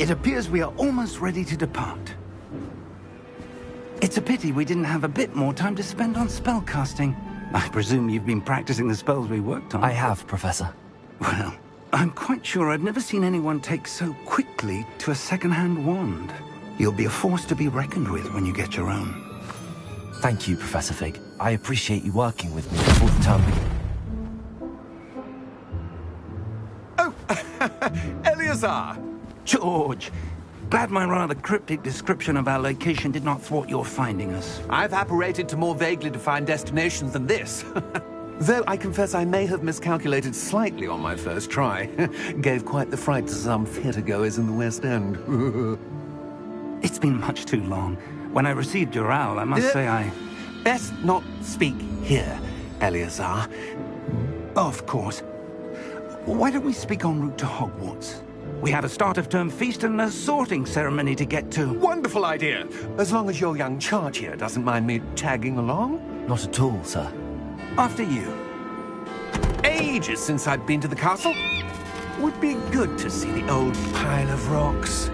It appears we are almost ready to depart. It's a pity we didn't have a bit more time to spend on spellcasting. I presume you've been practicing the spells we worked on. I have, Professor. Well, I'm quite sure I've never seen anyone take so quickly to a second-hand wand. You'll be a force to be reckoned with when you get your own. Thank you, Professor Fig. I appreciate you working with me before the term begins. Oh, Eleazar! George! Glad my rather cryptic description of our location did not thwart your finding us. I've apparated to more vaguely defined destinations than this. Though I confess I may have miscalculated slightly on my first try. Gave quite the fright to some theatre-goers in the West End. It's been much too long. When I received your owl, I must say I... Best not speak here, Eleazar. Of course. Why don't we speak en route to Hogwarts? We have a start-of-term feast and a sorting ceremony to get to. Wonderful idea! As long as your young charge here doesn't mind me tagging along. Not at all, sir. After you. Ages since I've been to the castle. Would be good to see the old pile of rocks.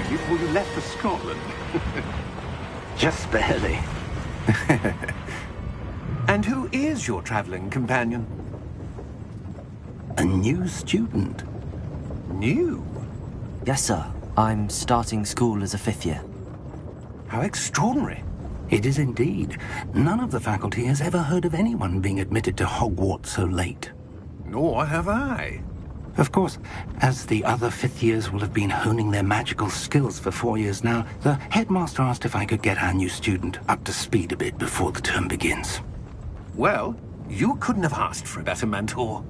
Before you left for Scotland. Just barely. And who is your traveling companion? A new student. New? Yes, sir. I'm starting school as a 5th year. How extraordinary. It is indeed. None of the faculty has ever heard of anyone being admitted to Hogwarts so late. Nor have I. Of course, as the other 5th years will have been honing their magical skills for 4 years now, the headmaster asked if I could get our new student up to speed a bit before the term begins. Well, you couldn't have asked for a better mentor.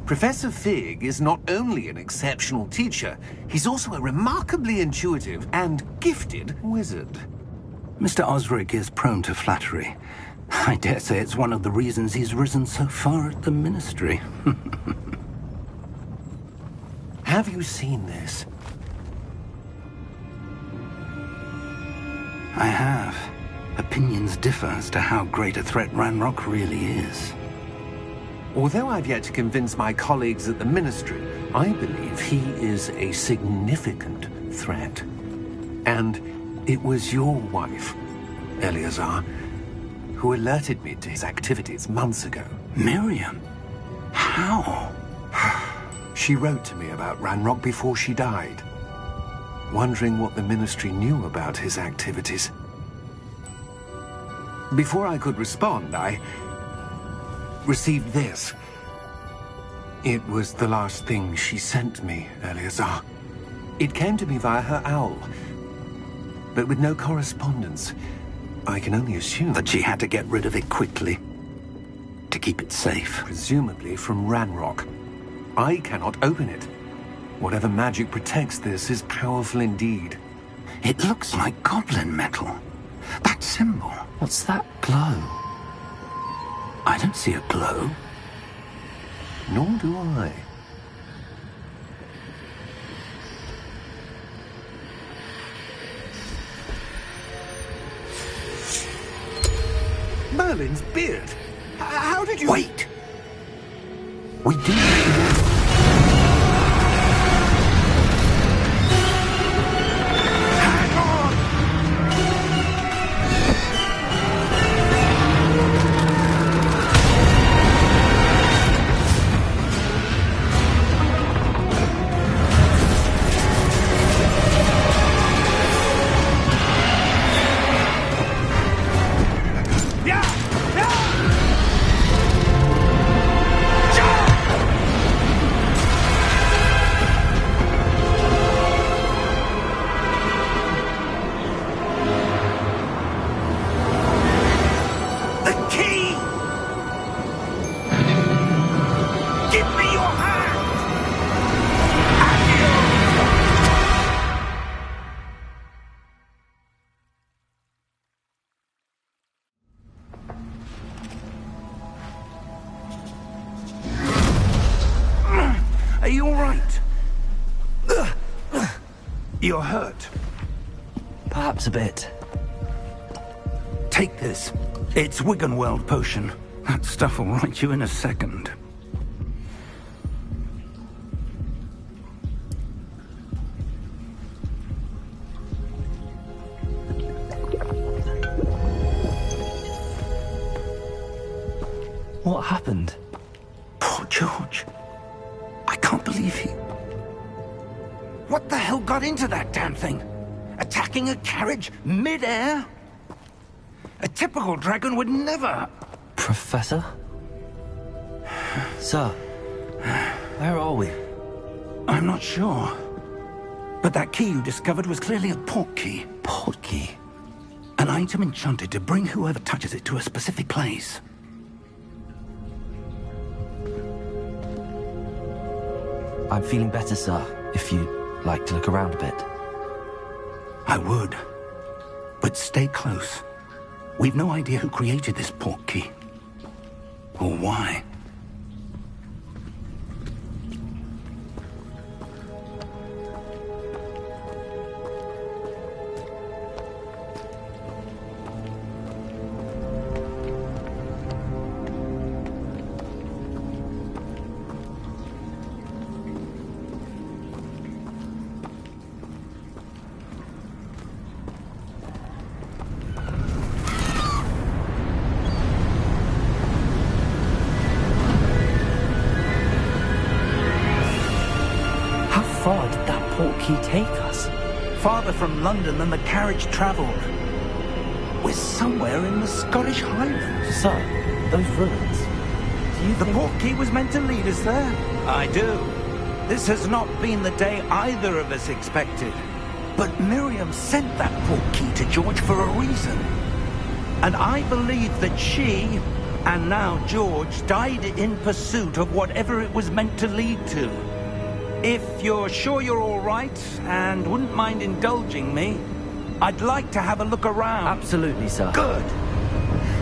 Professor Fig is not only an exceptional teacher, he's also a remarkably intuitive and gifted wizard. Mr. Osric is prone to flattery. I dare say it's one of the reasons he's risen so far at the Ministry. Have you seen this? I have. Opinions differ as to how great a threat Ranrock really is. Although I've yet to convince my colleagues at the Ministry, I believe he is a significant threat. And it was your wife, Eleazar, who alerted me to his activities months ago. Miriam? How? She wrote to me about Ranrock before she died, wondering what the Ministry knew about his activities. Before I could respond, I received this. It was the last thing she sent me, Eleazar. It came to me via her owl, but with no correspondence. I can only assume that she had to get rid of it quickly, to keep it safe. Presumably from Ranrock. I cannot open it. Whatever magic protects this is powerful indeed. It looks like goblin metal. That symbol. What's that glow? I don't see a glow. Nor do I. Merlin's beard. How did you... Wait! We do... Are you all right? You're hurt. Perhaps a bit. Take this. It's Wiggenweld potion. That stuff will right you in a second. What happened? Poor George. I can't believe he... What the hell got into that damn thing? Attacking a carriage mid-air? A typical dragon would never... Professor? Sir, where are we? I'm not sure. But that key you discovered was clearly a port key. Port key? An item enchanted to bring whoever touches it to a specific place. I'm feeling better, sir, if you'd like to look around a bit. I would. But stay close. We've no idea who created this port key. Or why. How far did that port key take us? Farther from London than the carriage travelled. We're somewhere in the Scottish Highlands. Sir, those ruins. Do you The think... port key was meant to lead us there? I do. This has not been the day either of us expected. But Miriam sent that port key to George for a reason. And I believe that she, and now George, died in pursuit of whatever it was meant to lead to. If you're sure you're all right, and wouldn't mind indulging me, I'd like to have a look around. Absolutely, sir. Good.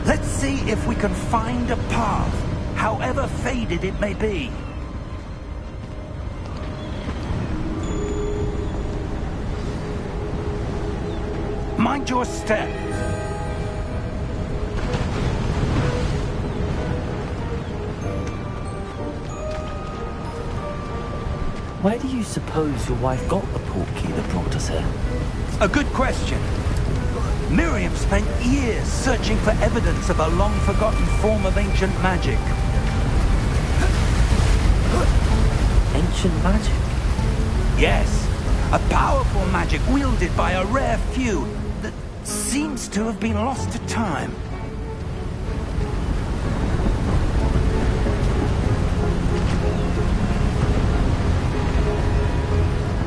Let's see if we can find a path, however faded it may be. Mind your step. Where do you suppose your wife got the port key that brought us here? A good question. Miriam spent years searching for evidence of a long-forgotten form of ancient magic. Ancient magic? Yes, a powerful magic wielded by a rare few that seems to have been lost to time.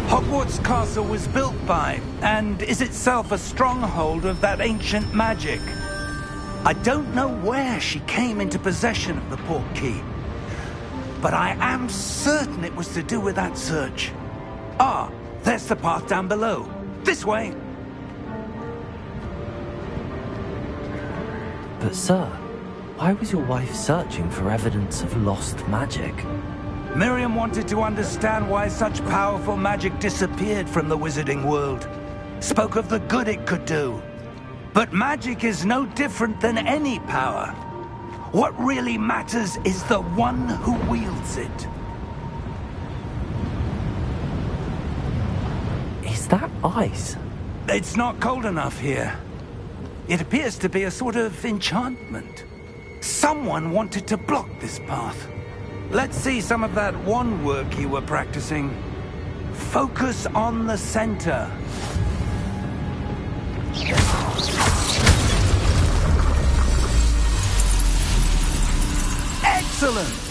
Hogwarts Castle was built by, and is itself a stronghold of that ancient magic. I don't know where she came into possession of the port key, but I am certain it was to do with that search. Ah, there's the path down below. This way. But sir, why was your wife searching for evidence of lost magic? Miriam wanted to understand why such powerful magic disappeared from the wizarding world. Spoke of the good it could do. But magic is no different than any power. What really matters is the one who wields it. Is that ice? It's not cold enough here. It appears to be a sort of enchantment. Someone wanted to block this path. Let's see some of that wand work you were practicing. Focus on the center. Excellent!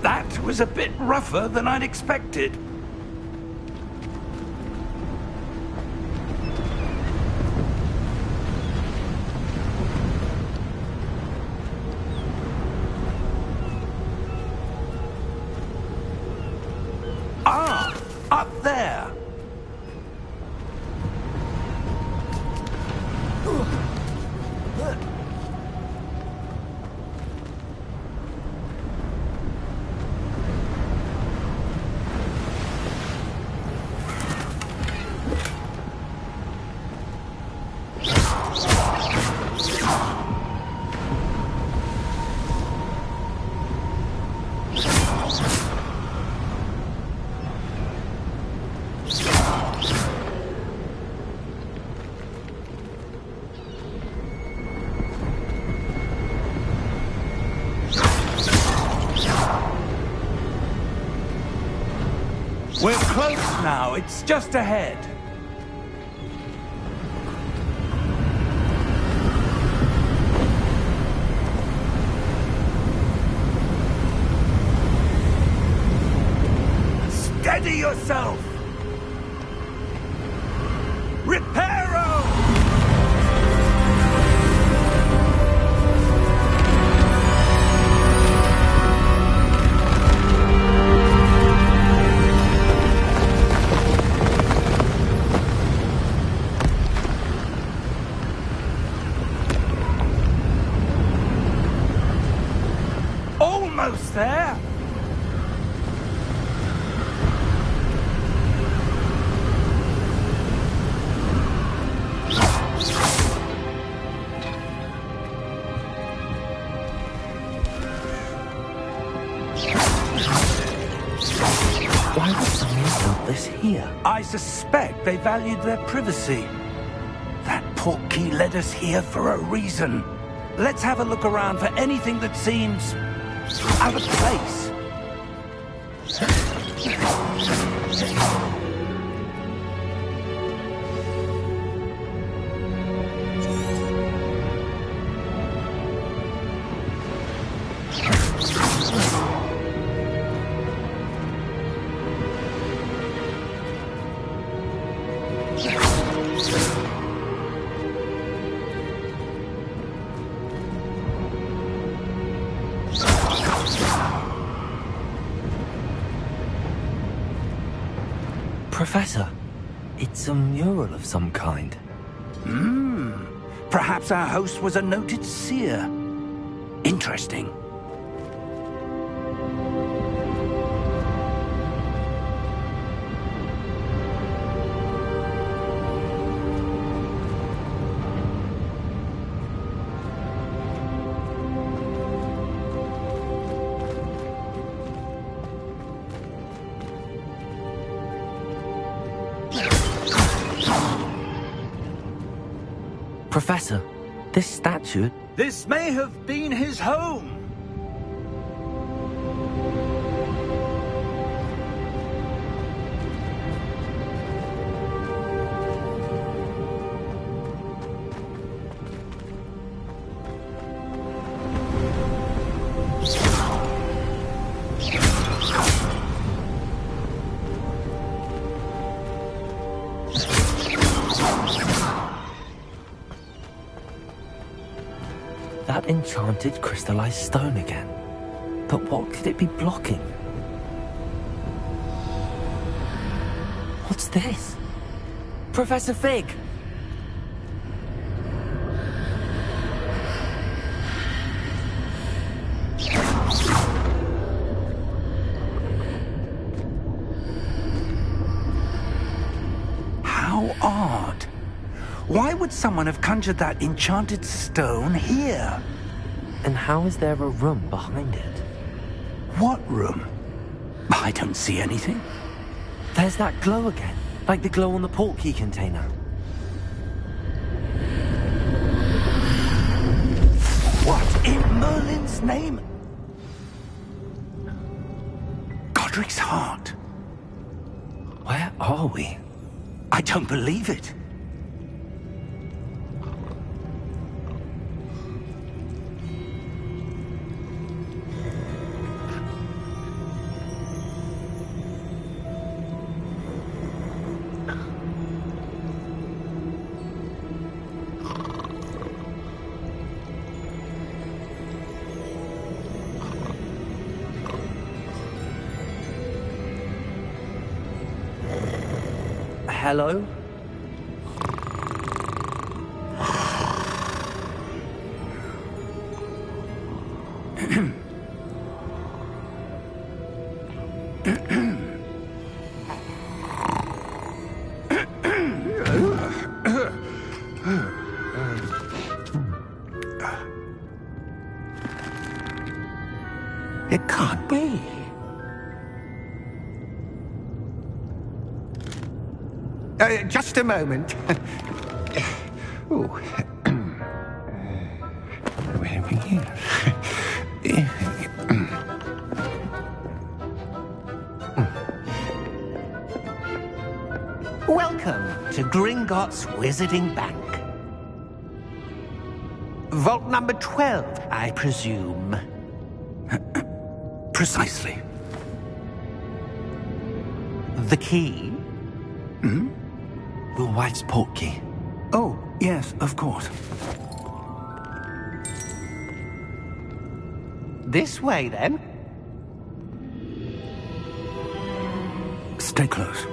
That was a bit rougher than I'd expected. Ah! Up there! We're close now. It's just ahead. Steady yourself! Reparo! Almost there! Why would someone build this here? I suspect they valued their privacy. That portkey led us here for a reason. Let's have a look around for anything that seems out of place. Professor, it's a mural of some kind. Perhaps our host was a noted seer. Interesting. Professor, this statue... This may have been his home. That enchanted crystallized stone again. But what could it be blocking? What's this? Professor Fig! How odd. Why would someone have conjured that enchanted stone here? And how is there a room behind it? What room? I don't see anything. There's that glow again, like the glow on the portkey container. What in Merlin's name? Godric's heart. Where are we? I don't believe it. hello? It can't be. Just a moment. Oh. Where are we here? Welcome to Gringotts Wizarding Bank. Vault number 12, I presume. Precisely. The key? Hmm? Your wife's portkey. Oh, yes, of course. This way, then. Stay close.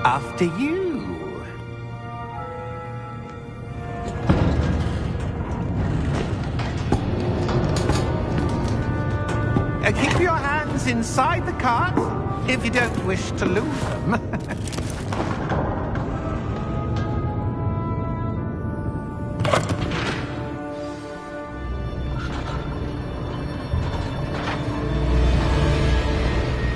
After you. Keep your hands inside the cart if you don't wish to lose them.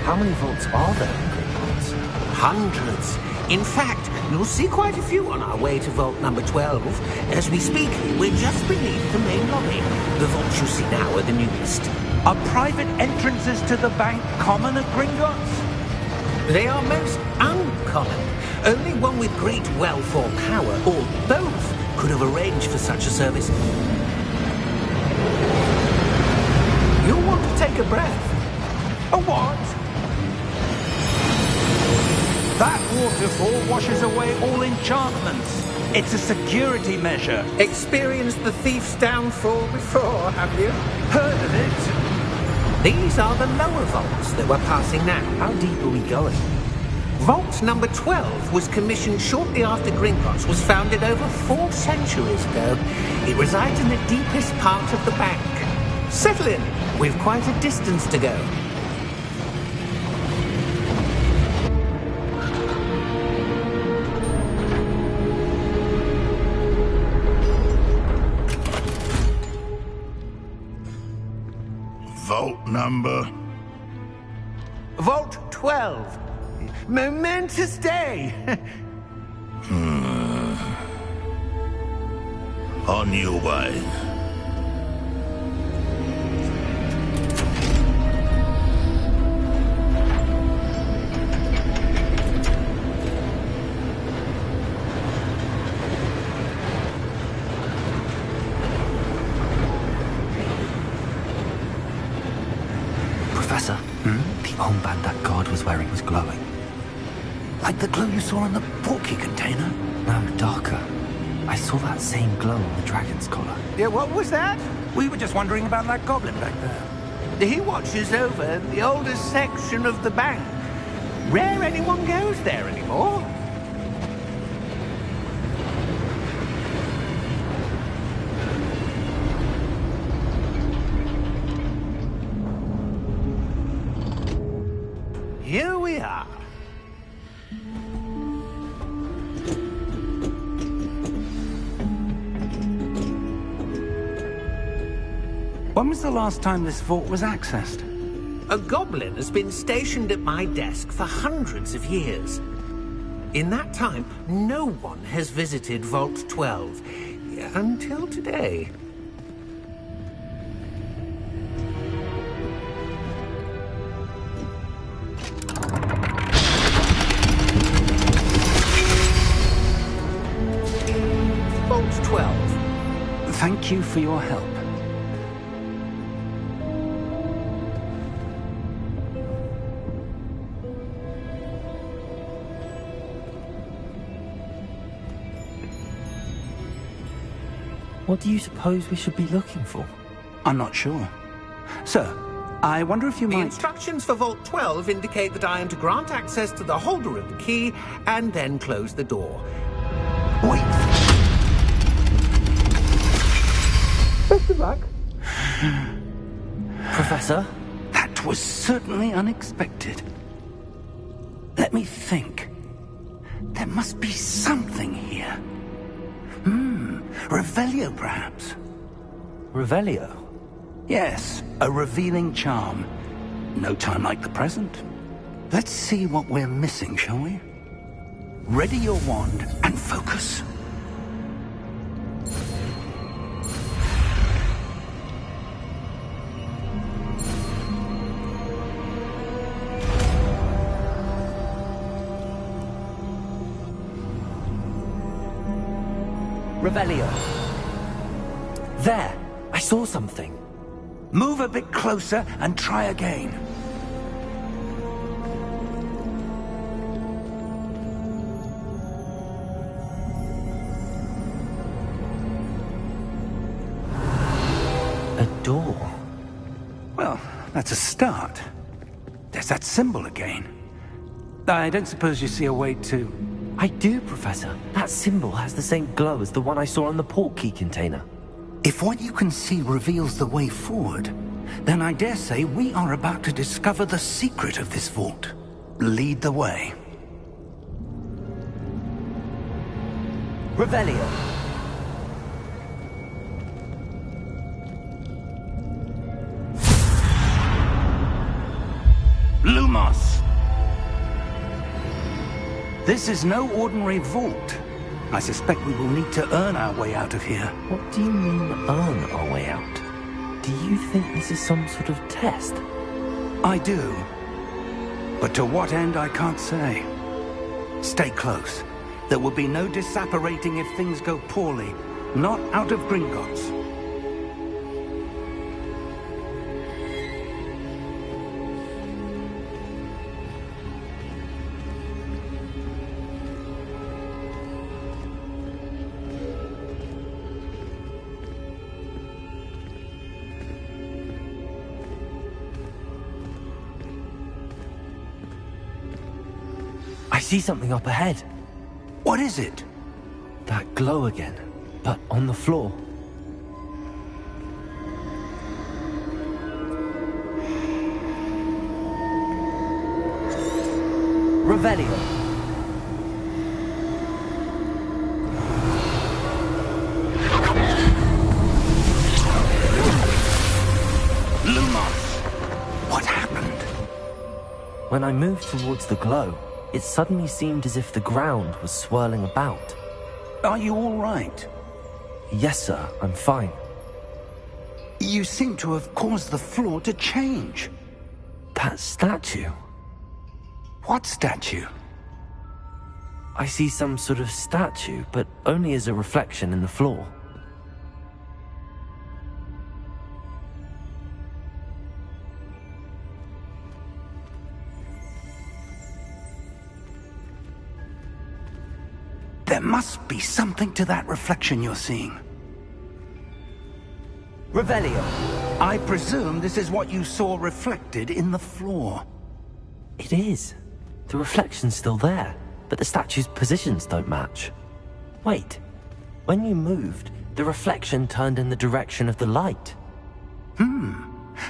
How many vaults are there in Gringotts? Hundreds. In fact, you'll see quite a few on our way to vault number 12. As we speak, we're just beneath the main lobby. The vaults you see now are the newest. Are private entrances to the bank common at Gringotts? They are most uncommon. Only one with great wealth or power, or both, could have arranged for such a service. You'll want to take a breath. A what? That waterfall washes away all enchantments. It's a security measure. Experienced the thief's downfall before, have you? Heard of it? These are the lower vaults that we're passing now. How deep are we going? Vault number 12 was commissioned shortly after Gringotts was founded over 4 centuries ago. It resides in the deepest part of the bank. Settle in. We've quite a distance to go. Vault number? Vault 12. Momentous day. On your way. Professor, the armband that guard was wearing was glowing. Like the glow you saw on the portkey container? No, darker. I saw that same glow on the dragon's collar. Yeah, what was that? We were just wondering about that goblin back there. He watches over the oldest section of the bank. Rare anyone goes there anymore. Here we are. When was the last time this vault was accessed? A goblin has been stationed at my desk for hundreds of years. In that time, no one has visited Vault 12 until today. Vault 12. Thank you for your help. What do you suppose we should be looking for? I'm not sure. Sir, I wonder if you The might... instructions for Vault 12 indicate that I am to grant access to the holder of the key and then close the door. Wait! Best of luck. Professor? That was certainly unexpected. Let me think. There must be something here. Revelio, perhaps? Revelio? Yes, a revealing charm. No time like the present. Let's see what we're missing, shall we? Ready your wand and focus. Revelio. There! I saw something. Move a bit closer and try again. A door. Well, that's a start. There's that symbol again. I don't suppose you see a way to... I do, Professor. That symbol has the same glow as the one I saw on the port key container. If what you can see reveals the way forward, then I dare say we are about to discover the secret of this vault. Lead the way. Revelio. Lumos! This is no ordinary vault. I suspect we will need to earn our way out of here. What do you mean, earn our way out? Do you think this is some sort of test? I do. But to what end, I can't say. Stay close. There will be no disapparating if things go poorly. Not out of Gringotts. I see something up ahead. What is it? That glow again, but on the floor. Revelio. Lumos! What happened? When I moved towards the glow, it suddenly seemed as if the ground was swirling about. Are you all right? Yes, sir, I'm fine. You seem to have caused the floor to change. That statue. What statue? I see some sort of statue, but only as a reflection in the floor. There must be something to that reflection you're seeing. Revelio. I presume this is what you saw reflected in the floor. It is. The reflection's still there, but the statue's positions don't match. Wait. When you moved, the reflection turned in the direction of the light.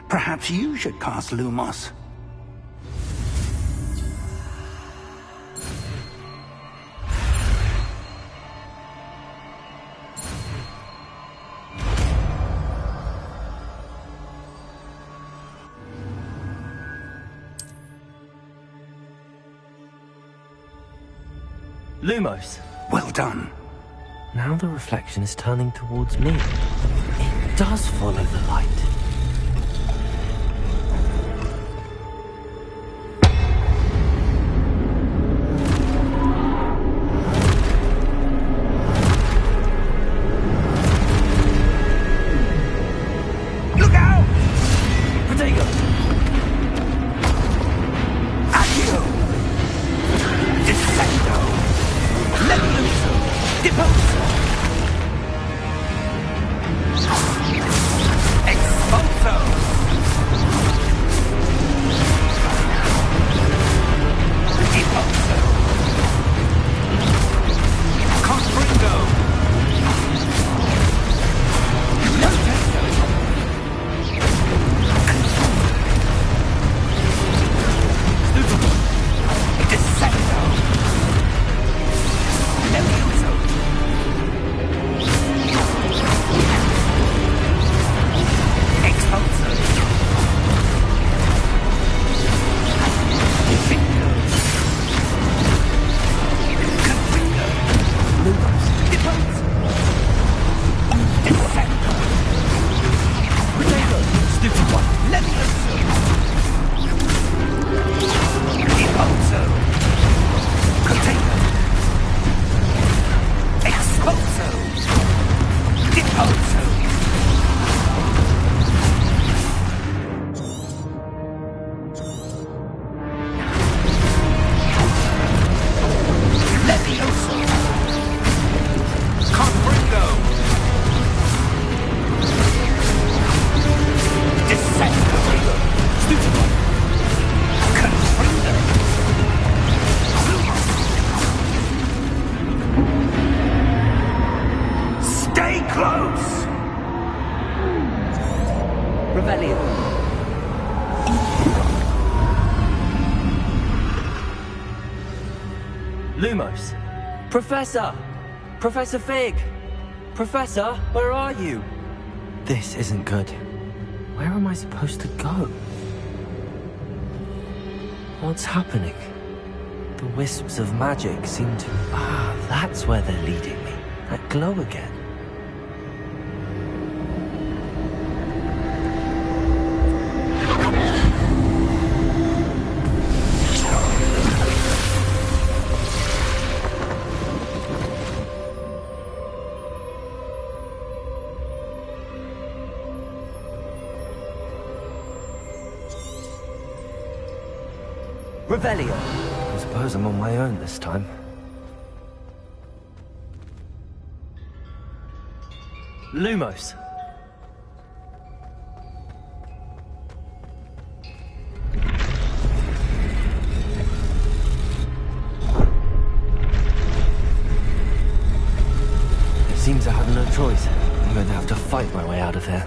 Perhaps you should cast Lumos. Lumos. Well done. Now the reflection is turning towards me. It does follow the light. Look out! Protego! Accio! Descendo! Levioso! Deposo! close! Revelio. Lumos. Professor! Professor Fig! Professor, where are you? This isn't good. Where am I supposed to go? What's happening? The wisps of magic seem to... Ah, that's where they're leading me. That glow again. Revelio. I suppose I'm on my own this time. Lumos. It seems I have no choice. I'm going to have to fight my way out of here.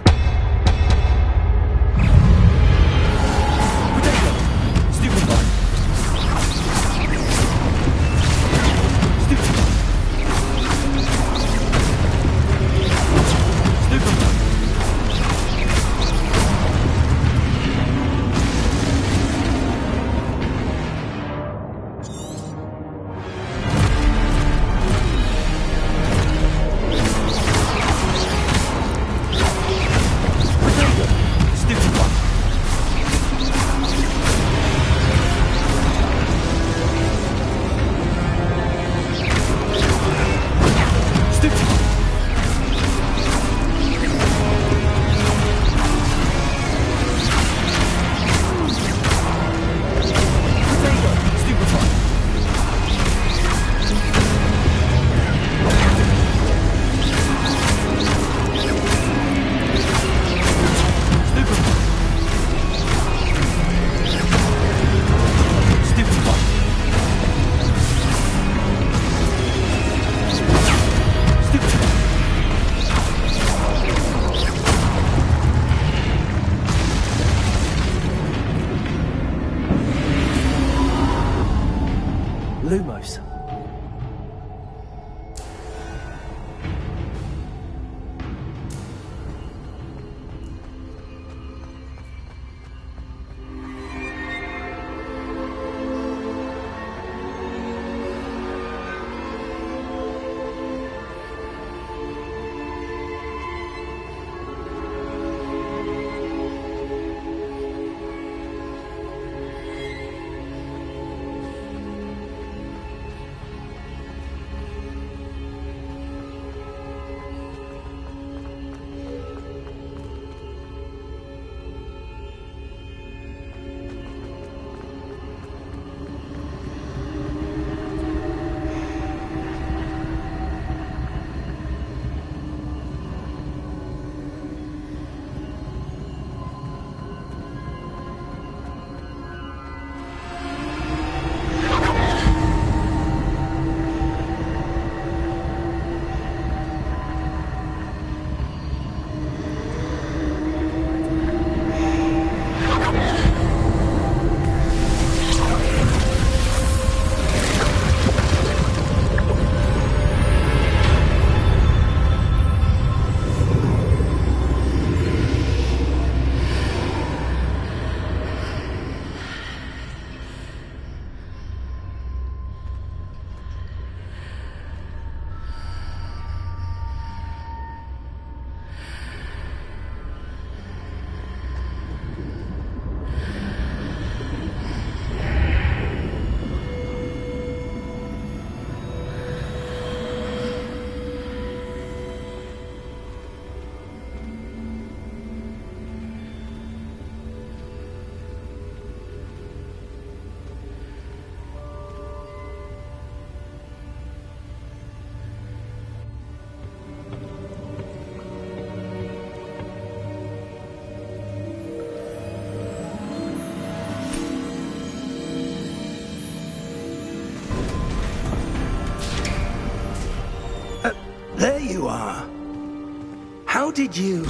How did you...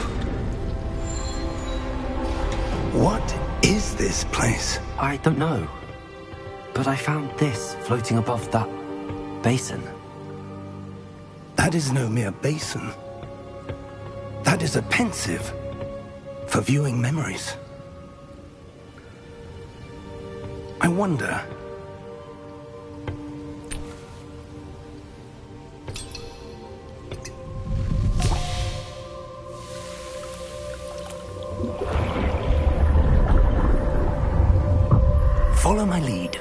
What is this place? I don't know. But I found this floating above that basin. That is no mere basin. That is a pensive for viewing memories. I wonder... Follow my lead.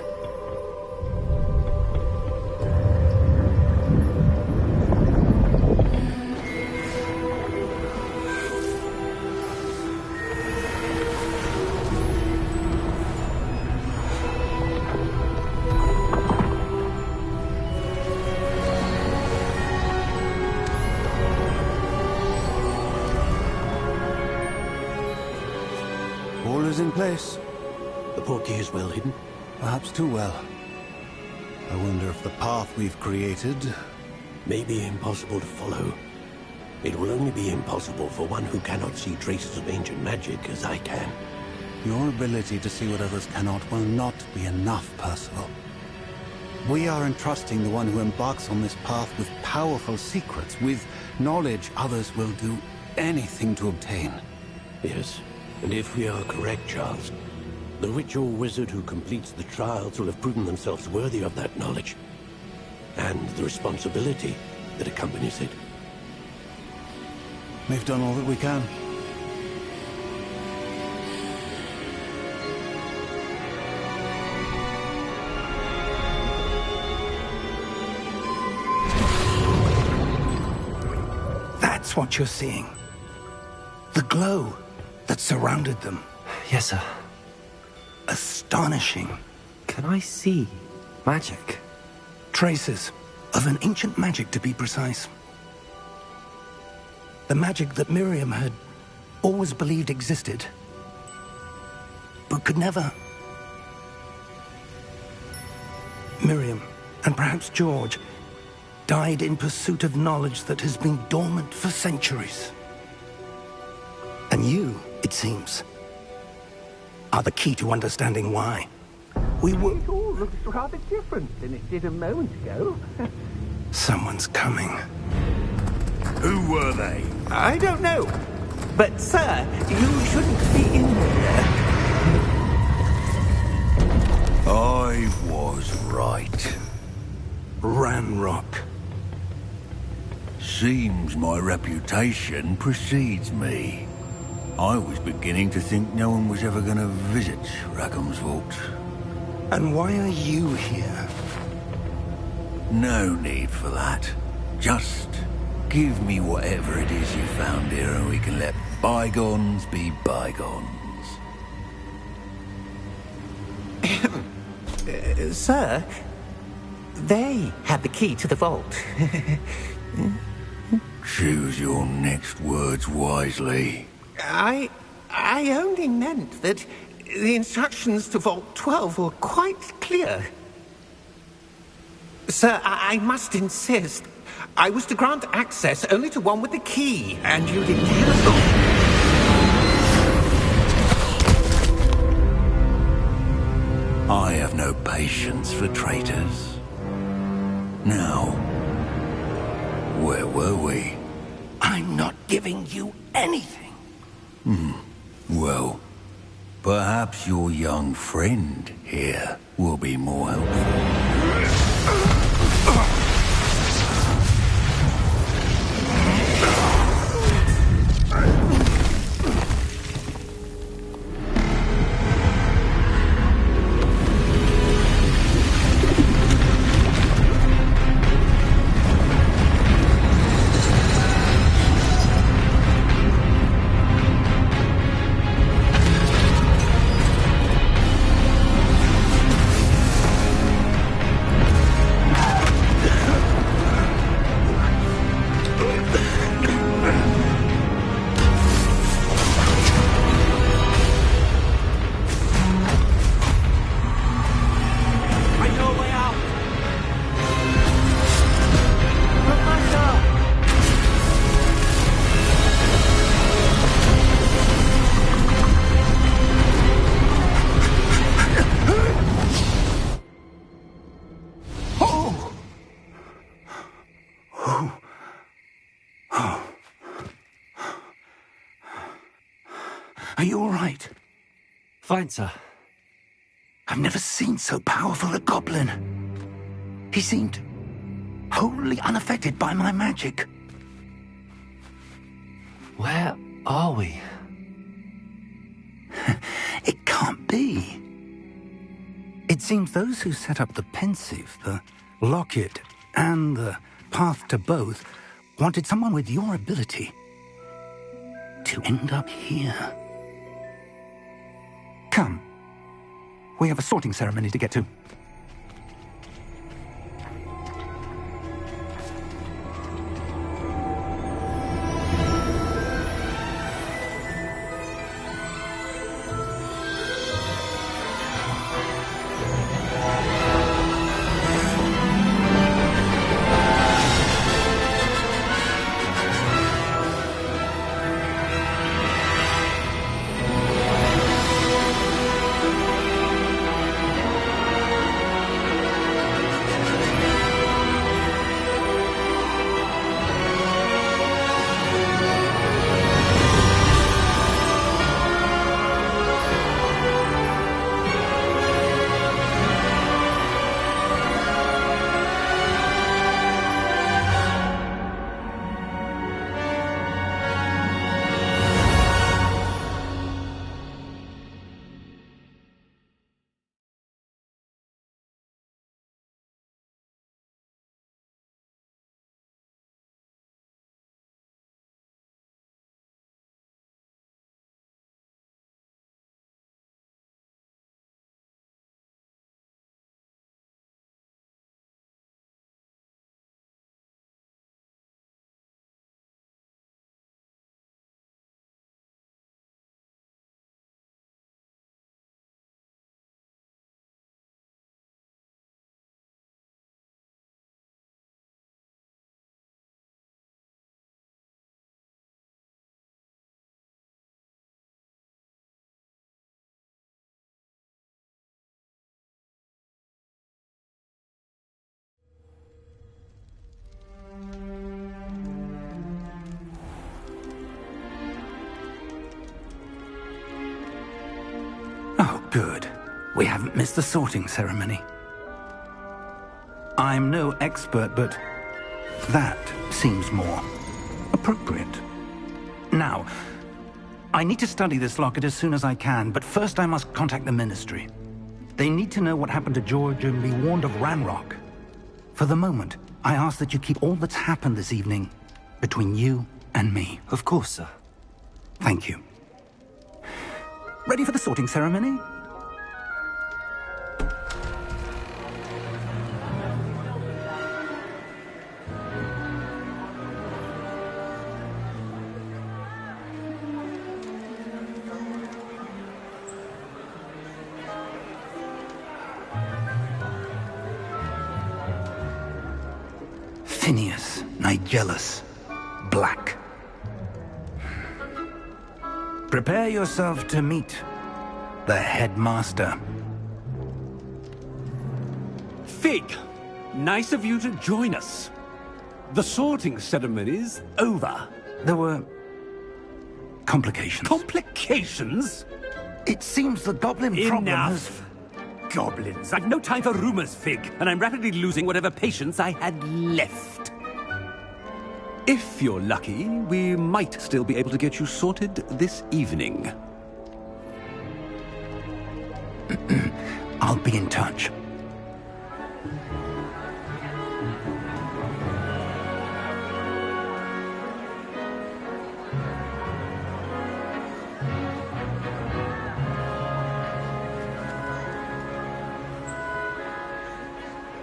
All is in place. The portkey is well hidden. Perhaps too well. I wonder if the path we've created... May be impossible to follow. It will only be impossible for one who cannot see traces of ancient magic as I can. Your ability to see what others cannot will not be enough, Percival. We are entrusting the one who embarks on this path with powerful secrets, with knowledge others will do anything to obtain. Yes, and if we are correct, Charles, the witch or wizard who completes the trials will have proven themselves worthy of that knowledge, and the responsibility that accompanies it. We've done all that we can. That's what you're seeing. The glow that surrounded them. Yes, sir. Astonishing. Can I see magic? Traces of an ancient magic, to be precise. The magic that Miriam had always believed existed, but could never. Miriam, and perhaps George, died in pursuit of knowledge that has been dormant for centuries. And you, it seems, are the key to understanding why. We were... It all looks rather different than it did a moment ago. Someone's coming. Who were they? I don't know. But, sir, you shouldn't be in there. I was right. Ranrock. Seems my reputation precedes me. I was beginning to think no one was ever going to visit Rackham's vault. And why are you here? No need for that. Just give me whatever it is you found here and we can let bygones be bygones. Sir, they had the key to the vault. Choose your next words wisely. I only meant that the instructions to Vault 12 were quite clear. Sir, I must insist. I was to grant access only to one with the key, and you didn't cancel. I have no patience for traitors. Now, where were we? I'm not giving you anything. Well, perhaps your young friend here will be more helpful. Are you all right? Fine, sir. I've never seen so powerful a goblin. He seemed wholly unaffected by my magic. Where are we? It can't be. It seems those who set up the pensive, the locket, and the path to both wanted someone with your ability to end up here. Come. We have a sorting ceremony to get to. Oh, good. We haven't missed the sorting ceremony. I'm no expert, but that seems more appropriate. Now, I need to study this locket as soon as I can, but first I must contact the Ministry. They need to know what happened to George and be warned of Ranrock. For the moment, I ask that you keep all that's happened this evening between you and me. Of course, sir. Thank you. Ready for the sorting ceremony? Phineas Nigellus Black. Prepare yourself to meet the headmaster. Fig, nice of you to join us. The sorting ceremony's over. There were complications. Complications? It seems the goblin problem has... Enough. Goblins. I've no time for rumors, Fig, and I'm rapidly losing whatever patience I had left. If you're lucky, we might still be able to get you sorted this evening. I'll be in touch.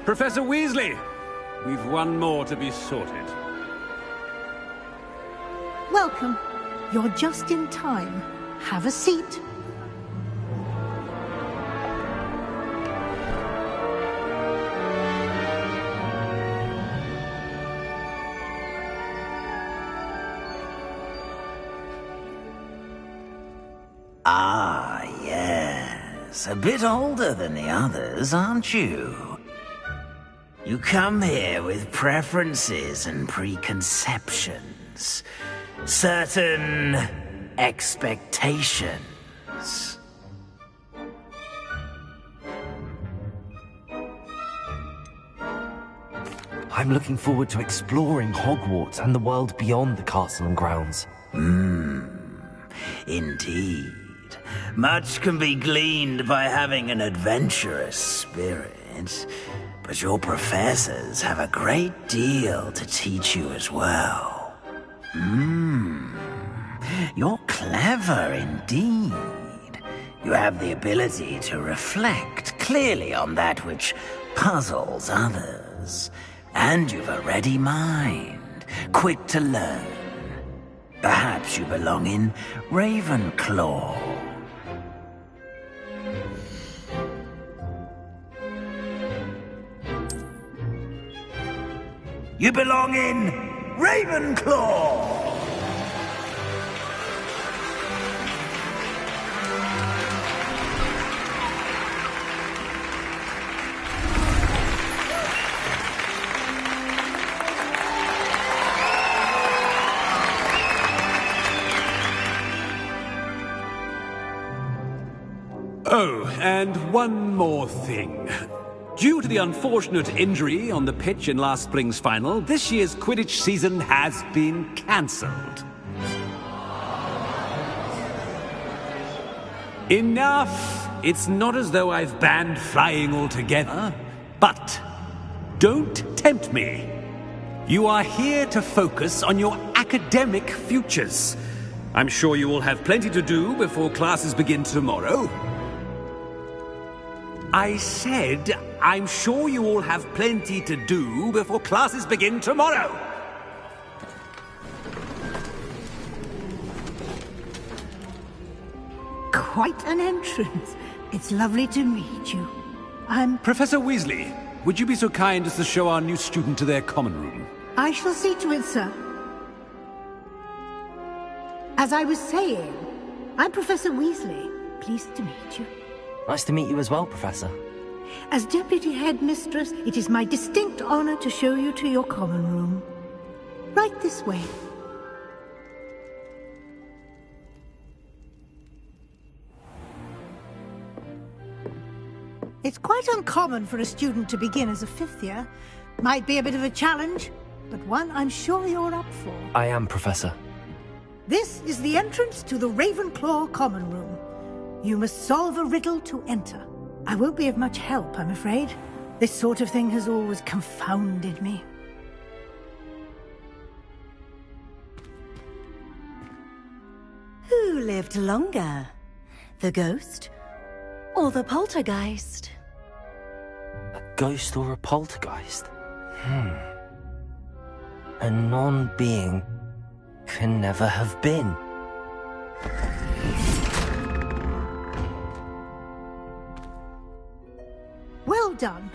Professor Weasley, we've one more to be sorted. Welcome. You're just in time. Have a seat. Ah, yes. A bit older than the others, aren't you? You come here with preferences and preconceptions. Certain expectations. I'm looking forward to exploring Hogwarts and the world beyond the castle and grounds. Indeed. Much can be gleaned by having an adventurous spirit, but your professors have a great deal to teach you as well. You're clever indeed. You have the ability to reflect clearly on that which puzzles others. And you've a ready mind, quick to learn. Perhaps you belong in Ravenclaw. You belong in Ravenclaw! Oh, and one more thing. Due to the unfortunate injury on the pitch in last spring's final, this year's Quidditch season has been cancelled. Enough! It's not as though I've banned flying altogether, but don't tempt me. You are here to focus on your academic futures. I'm sure you will have plenty to do before classes begin tomorrow. I said, I'm sure you all have plenty to do before classes begin tomorrow. Quite an entrance. It's lovely to meet you. I'm... Professor Weasley, would you be so kind as to show our new student to their common room? I shall see to it, sir. As I was saying, I'm Professor Weasley. Pleased to meet you. Nice to meet you as well, Professor. As Deputy Headmistress, it is my distinct honor to show you to your common room. Right this way. It's quite uncommon for a student to begin as a fifth year. Might be a bit of a challenge, but one I'm sure you're up for. I am, Professor. This is the entrance to the Ravenclaw common room. You must solve a riddle to enter. I won't be of much help, I'm afraid. This sort of thing has always confounded me. Who lived longer? The ghost or the poltergeist? A ghost or a poltergeist? A non-being can never have been. Well done.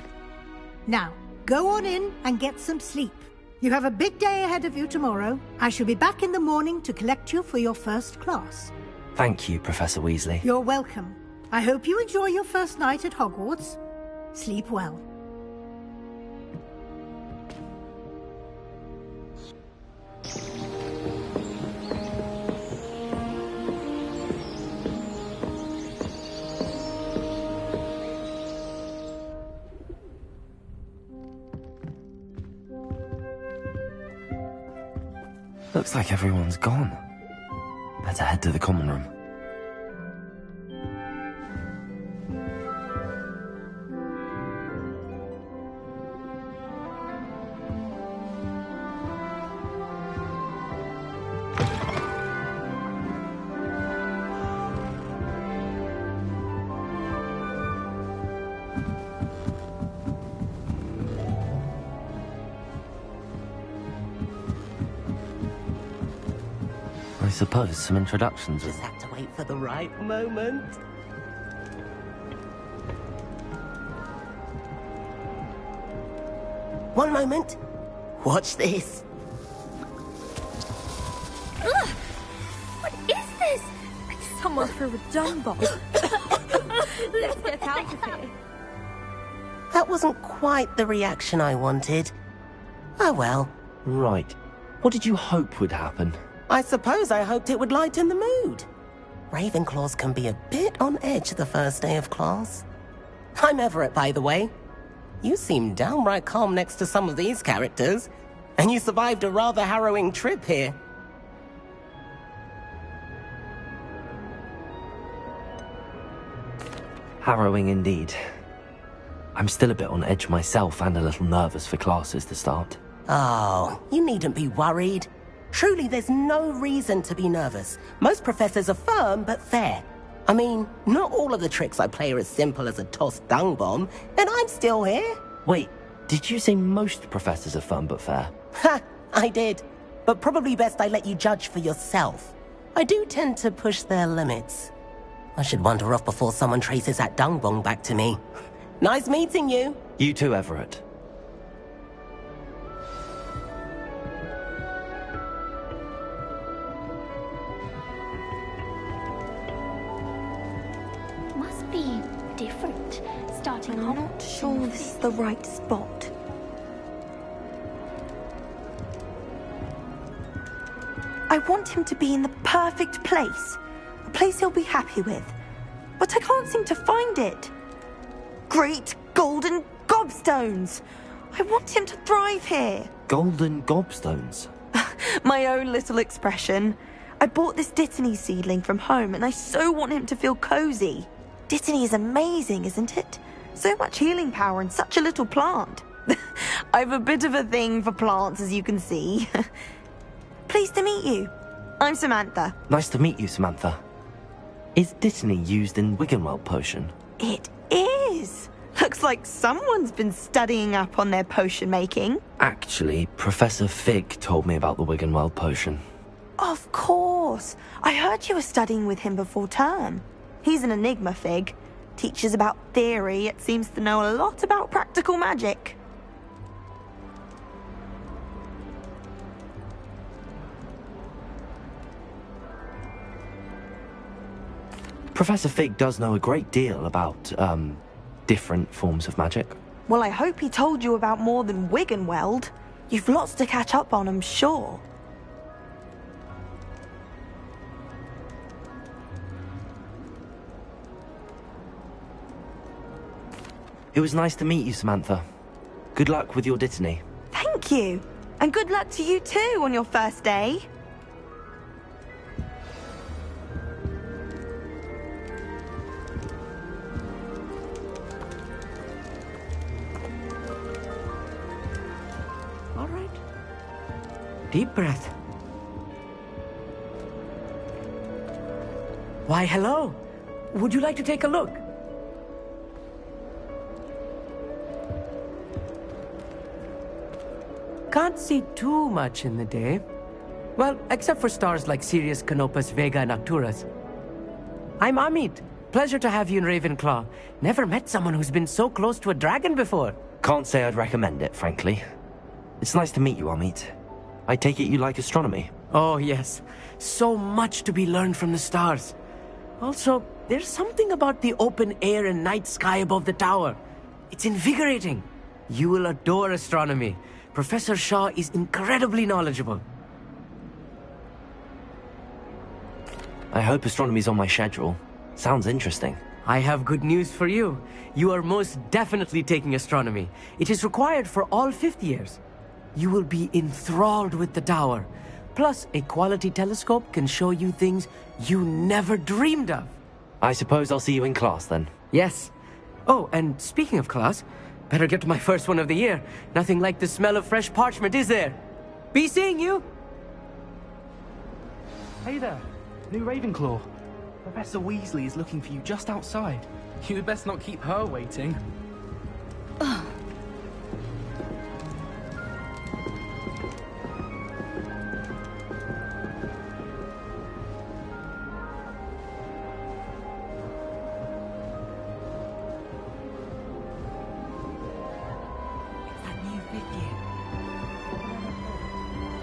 Now, go on in and get some sleep. You have a big day ahead of you tomorrow. I shall be back in the morning to collect you for your first class. Thank you, Professor Weasley. You're welcome. I hope you enjoy your first night at Hogwarts. Sleep well. Looks like everyone's gone. Better head to the common room. I suppose some introductions. Just have to wait for the right moment. One moment. Watch this. Ugh! What is this? Someone threw a dung bomb. Let's get out of here. That wasn't quite the reaction I wanted. Oh well. Right. What did you hope would happen? I suppose I hoped it would lighten the mood. Ravenclaws can be a bit on edge the first day of class. I'm Everett, by the way. You seem downright calm next to some of these characters, and you survived a rather harrowing trip here. Harrowing indeed. I'm still a bit on edge myself and a little nervous for classes to start. Oh, you needn't be worried. Truly, there's no reason to be nervous. Most professors are firm but fair. I mean, not all of the tricks I play are as simple as a tossed dung bomb, and I'm still here. Wait, did you say most professors are firm but fair? Ha! I did. But probably best I let you judge for yourself. I do tend to push their limits. I should wander off before someone traces that dung bomb back to me. Nice meeting you. You too, Everett. Must be different, starting I'm off. not sure this is the right spot. I want him to be in the perfect place. A place he'll be happy with. But I can't seem to find it. Great golden gobstones! I want him to thrive here. Golden gobstones? My own little expression. I bought this Dittany seedling from home and I so want him to feel cozy. Dittany is amazing, isn't it? So much healing power in such a little plant. I've a bit of a thing for plants, as you can see. Pleased to meet you. I'm Samantha. Nice to meet you, Samantha. Is Dittany used in Wiggenweld potion? It is. Looks like someone's been studying up on their potion making. Actually, Professor Fig told me about the Wiggenweld potion. Of course. I heard you were studying with him before term. He's an enigma, Fig. Teaches about theory, yet seems to know a lot about practical magic. Professor Fig does know a great deal about, different forms of magic. Well, I hope he told you about more than Wiggenweld. You've lots to catch up on, I'm sure. It was nice to meet you, Samantha. Good luck with your Dittany. Thank you. And good luck to you too on your first day. All right. Deep breath. Why, hello. Would you like to take a look? Can't see too much in the day. Well, except for stars like Sirius, Canopus, Vega, and Arcturus. I'm Amit. Pleasure to have you in Ravenclaw. Never met someone who's been so close to a dragon before. Can't say I'd recommend it, frankly. It's nice to meet you, Amit. I take it you like astronomy? Oh, yes. So much to be learned from the stars. Also, there's something about the open air and night sky above the tower. It's invigorating. You will adore astronomy. Professor Shaw is incredibly knowledgeable. I hope astronomy's on my schedule. Sounds interesting. I have good news for you. You are most definitely taking astronomy. It is required for all 5th years. You will be enthralled with the tower. Plus, a quality telescope can show you things you never dreamed of. I suppose I'll see you in class then. Yes. Oh, and speaking of class, better get to my first one of the year. Nothing like the smell of fresh parchment, is there? Be seeing you! Hey there, new Ravenclaw. Professor Weasley is looking for you just outside. You'd best not keep her waiting.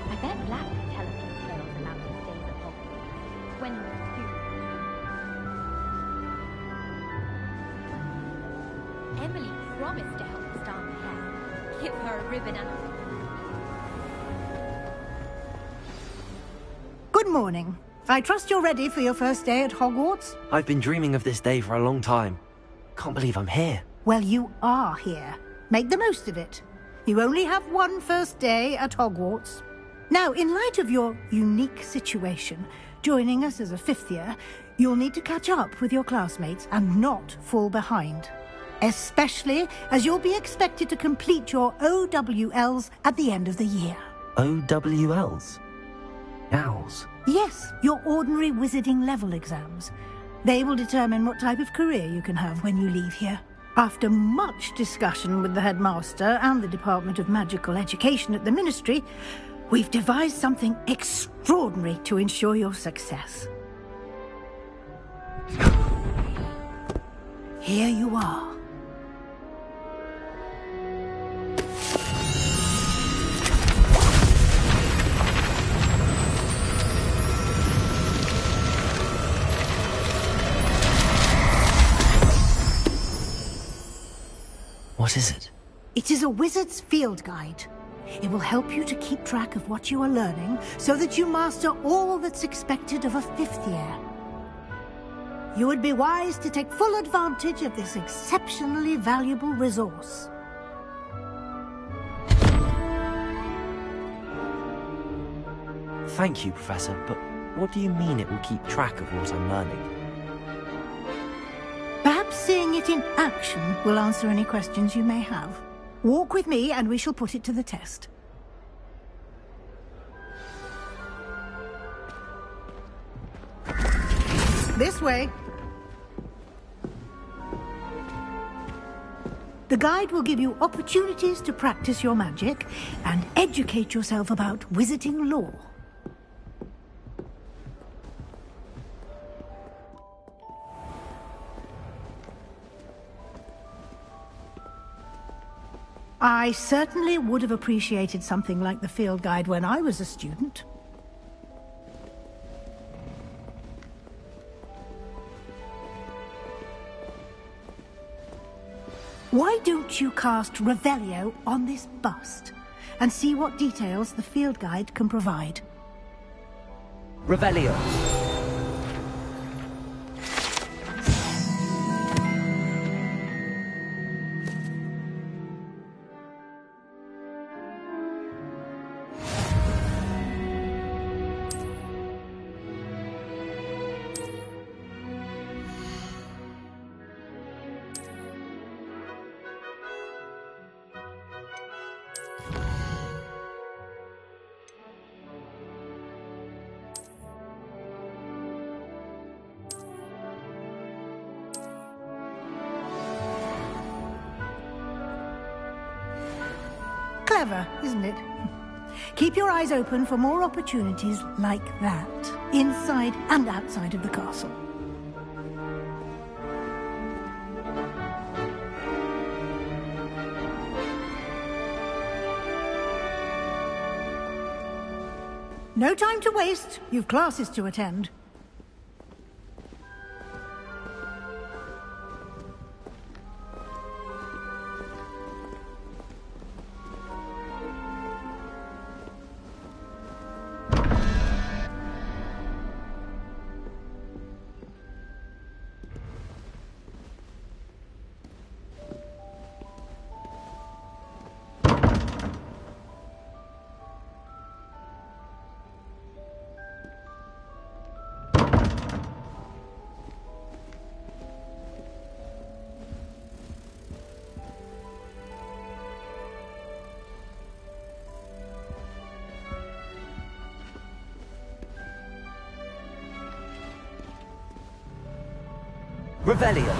I bet Black could tell a few tales about his days at Hogwarts. When he was a student. Emily promised to help us style my hair. Give her a ribbon and a... Good morning. I trust you're ready for your first day at Hogwarts? I've been dreaming of this day for a long time. Can't believe I'm here. Well, you are here. Make the most of it. You only have one first day at Hogwarts. Now, in light of your unique situation, joining us as a fifth year, you'll need to catch up with your classmates and not fall behind. Especially as you'll be expected to complete your OWLs at the end of the year. OWLs? Owls? Yes, your ordinary wizarding level exams. They will determine what type of career you can have when you leave here. After much discussion with the headmaster and the Department of Magical Education at the Ministry, we've devised something extraordinary to ensure your success. Here you are. What is it? It is a wizard's field guide. It will help you to keep track of what you are learning so that you master all that's expected of a fifth year. You would be wise to take full advantage of this exceptionally valuable resource. Thank you, Professor, but what do you mean it will keep track of what I'm learning? Perhaps seeing it in action will answer any questions you may have. Walk with me and we shall put it to the test. This way. The guide will give you opportunities to practice your magic and educate yourself about wizarding lore. I certainly would have appreciated something like the field guide when I was a student. Why don't you cast Revelio on this bust and see what details the field guide can provide? Revelio. Clever, isn't it? Keep your eyes open for more opportunities like that, inside and outside of the castle. No time to waste. You've classes to attend. Revelio.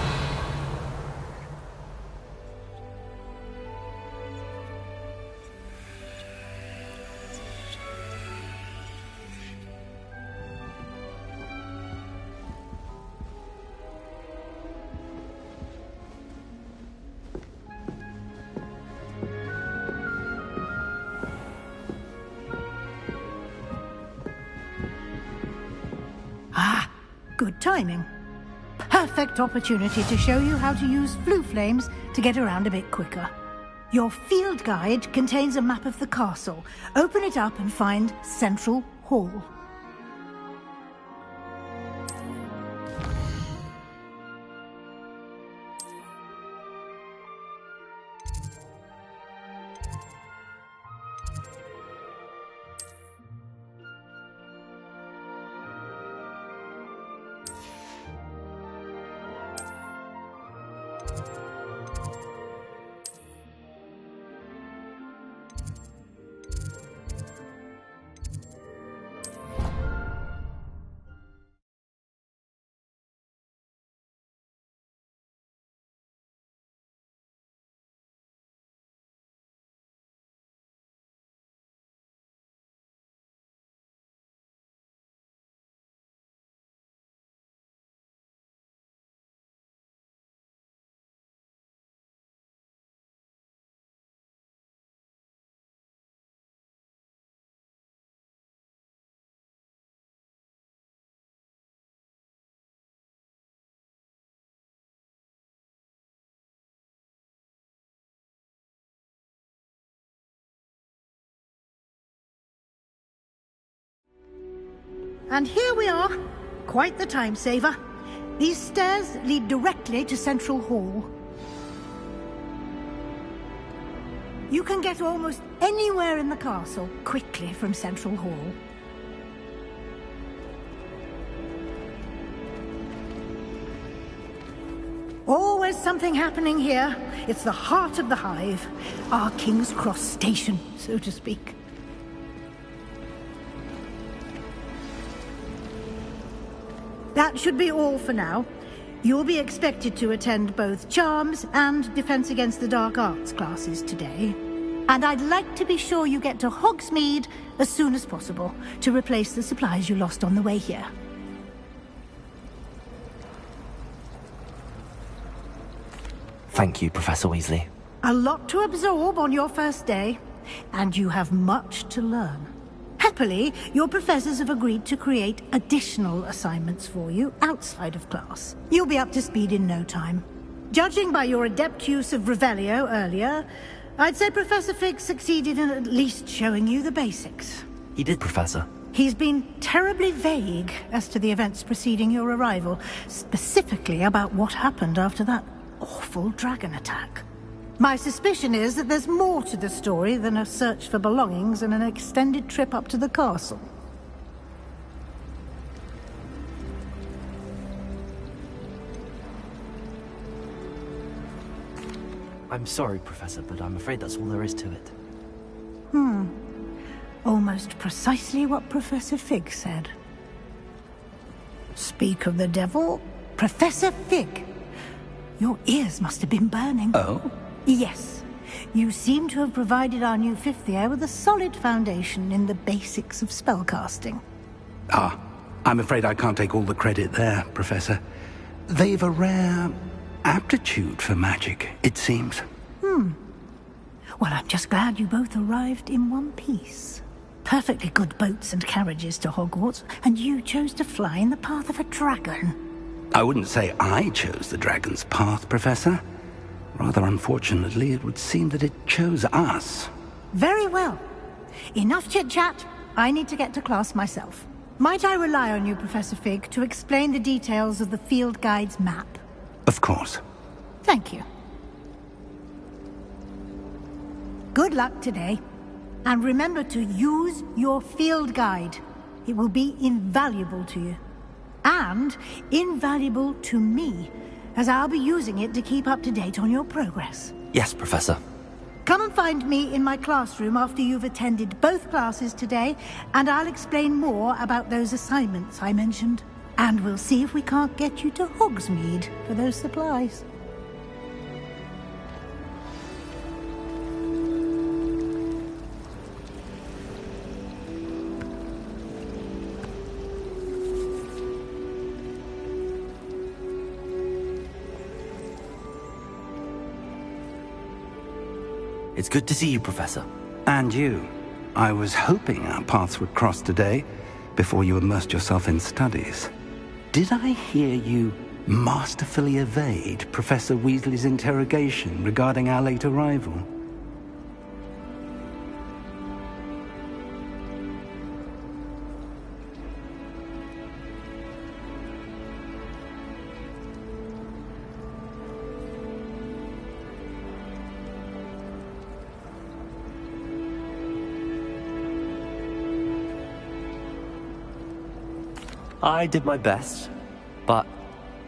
Ah, good timing. Perfect opportunity to show you how to use flue flames to get around a bit quicker. Your field guide contains a map of the castle. Open it up and find Central Hall. and here we are. Quite the time saver. These stairs lead directly to Central Hall. You can get almost anywhere in the castle quickly from Central Hall. Always something happening here. It's the heart of the hive. Our King's Cross station, so to speak. That should be all for now. You'll be expected to attend both Charms and Defense Against the Dark Arts classes today. And I'd like to be sure you get to Hogsmeade as soon as possible to replace the supplies you lost on the way here. Thank you, Professor Weasley. A lot to absorb on your first day, and you have much to learn. Happily, your professors have agreed to create additional assignments for you outside of class. You'll be up to speed in no time. Judging by your adept use of Revelio earlier, I'd say Professor Fig succeeded in at least showing you the basics. He did, Professor. He's been terribly vague as to the events preceding your arrival, specifically about what happened after that awful dragon attack. My suspicion is that there's more to the story than a search for belongings and an extended trip up to the castle. I'm sorry, Professor, but I'm afraid that's all there is to it. Almost precisely what Professor Fig said. Speak of the devil, Professor Fig. Your ears must have been burning. Oh? Yes. You seem to have provided our new fifth year with a solid foundation in the basics of spellcasting. Ah, I'm afraid I can't take all the credit there, Professor. They've a rare aptitude for magic, it seems. Well, I'm just glad you both arrived in one piece. Perfectly good boats and carriages to Hogwarts, and you chose to fly in the path of a dragon. I wouldn't say I chose the dragon's path, Professor. Rather unfortunately, it would seem that it chose us. Very well. Enough chit-chat. I need to get to class myself. Might I rely on you, Professor Fig, to explain the details of the field guide's map? Of course. Thank you. Good luck today. And remember to use your field guide. It will be invaluable to you. And invaluable to me, as I'll be using it to keep up to date on your progress. Yes, Professor. Come and find me in my classroom after you've attended both classes today, and I'll explain more about those assignments I mentioned. And we'll see if we can't get you to Hogsmeade for those supplies. It's good to see you, Professor. And you. I was hoping our paths would cross today, before you immersed yourself in studies. Did I hear you masterfully evade Professor Weasley's interrogation regarding our late arrival? I did my best, but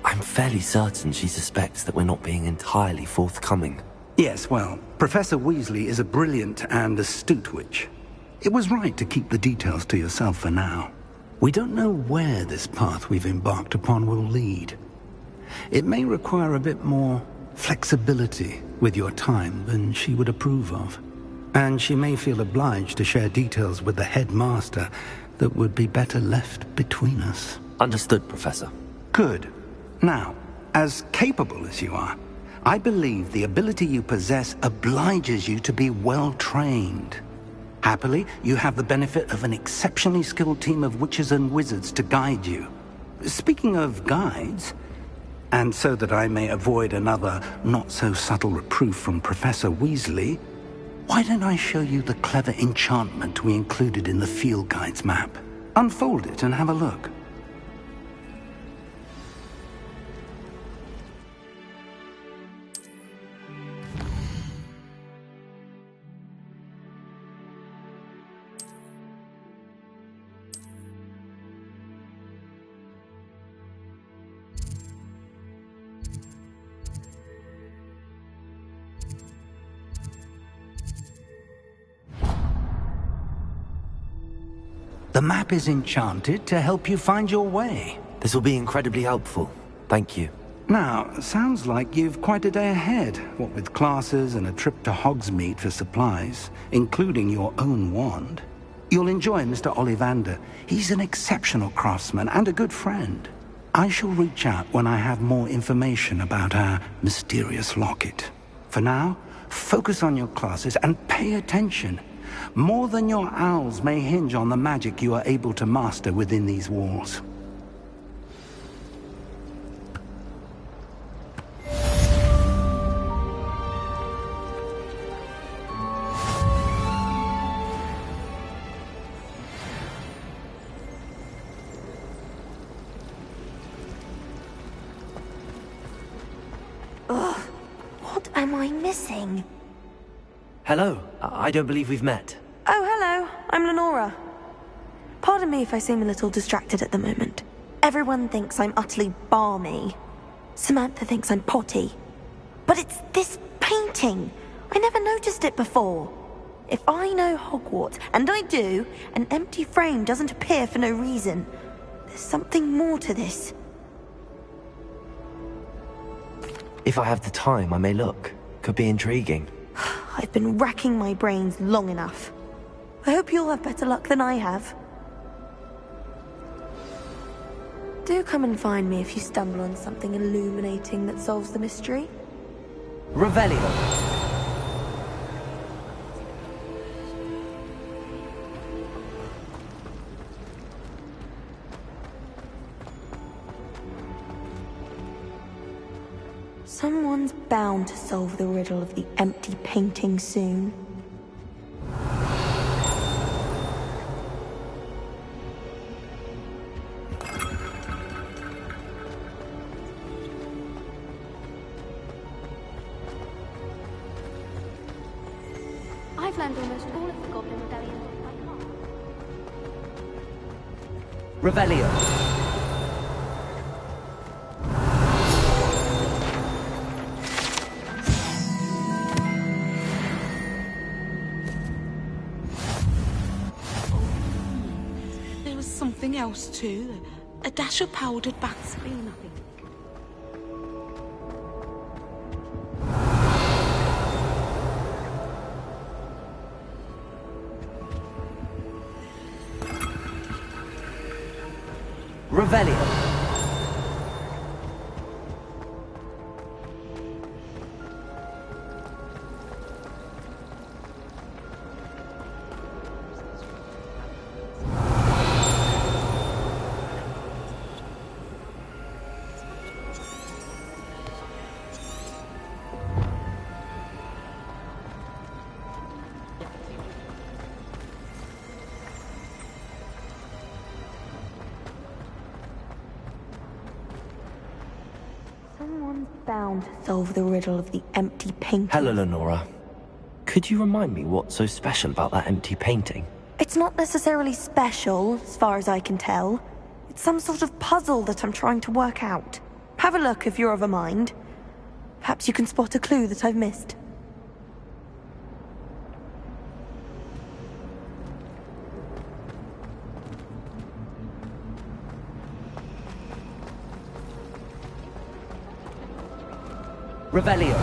I'm fairly certain she suspects that we're not being entirely forthcoming. Yes, well, Professor Weasley is a brilliant and astute witch. It was right to keep the details to yourself for now. We don't know where this path we've embarked upon will lead. It may require a bit more flexibility with your time than she would approve of. And she may feel obliged to share details with the headmaster that would be better left between us. Understood, Professor. Good. Now, as capable as you are, I believe the ability you possess obliges you to be well trained. Happily, you have the benefit of an exceptionally skilled team of witches and wizards to guide you. Speaking of guides, and so that I may avoid another not-so-subtle reproof from Professor Weasley, why don't I show you the clever enchantment we included in the field guide's map? Unfold it and have a look. The map is enchanted to help you find your way. This will be incredibly helpful. Thank you. Now, sounds like you've quite a day ahead, what with classes and a trip to Hogsmeade for supplies, including your own wand. You'll enjoy Mr. Ollivander. He's an exceptional craftsman and a good friend. I shall reach out when I have more information about our mysterious locket. For now, focus on your classes and pay attention. More than your owls may hinge on the magic you are able to master within these walls. Ugh, what am I missing? Hello. I don't believe we've met. Oh, hello. I'm Lenora. Pardon me if I seem a little distracted at the moment. Everyone thinks I'm utterly balmy. Samantha thinks I'm potty. But it's this painting. I never noticed it before. If I know Hogwarts, and I do, an empty frame doesn't appear for no reason. There's something more to this. If I have the time, I may look. Could be intriguing. I've been racking my brains long enough. I hope you'll have better luck than I have. Do come and find me if you stumble on something illuminating that solves the mystery. Revelio. Someone's bound to solve the riddle of the empty painting soon. I've learned almost all of the Goblin Rebellion by heart. Revelio. Something else too. A dash of powdered bats. Nothing. Revelio. Someone's bound to solve the riddle of the empty painting. Hello, Lenora. Could you remind me what's so special about that empty painting? It's not necessarily special, as far as I can tell. It's some sort of puzzle that I'm trying to work out. Have a look if you're of a mind. Perhaps you can spot a clue that I've missed. Revelio.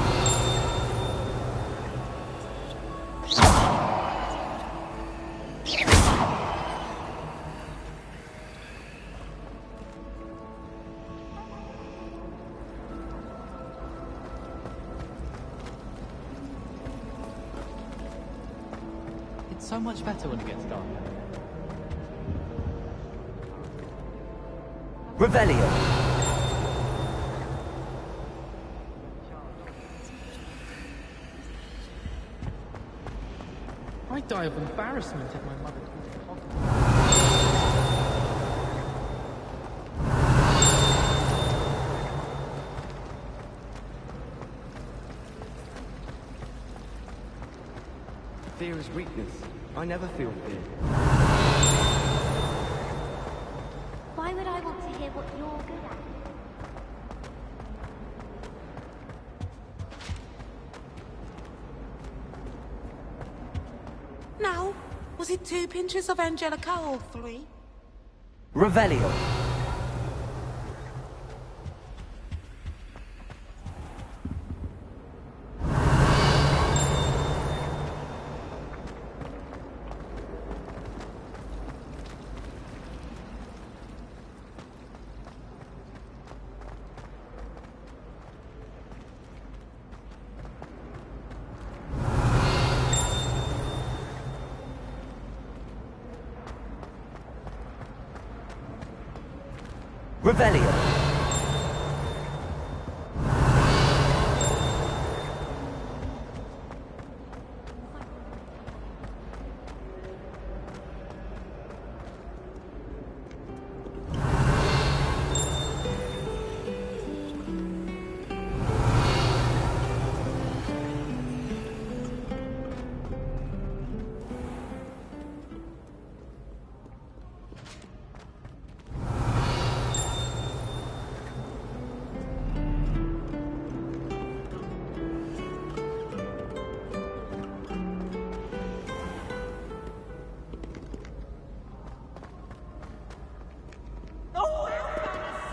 It's so much better when it gets dark. Revelio. I'd die of embarrassment if my mother told me. Fear is weakness. I never feel fear. Why would I want to hear what you're good at? Now, was it 2 pinches of Angelica or 3? Revelio. Revelio.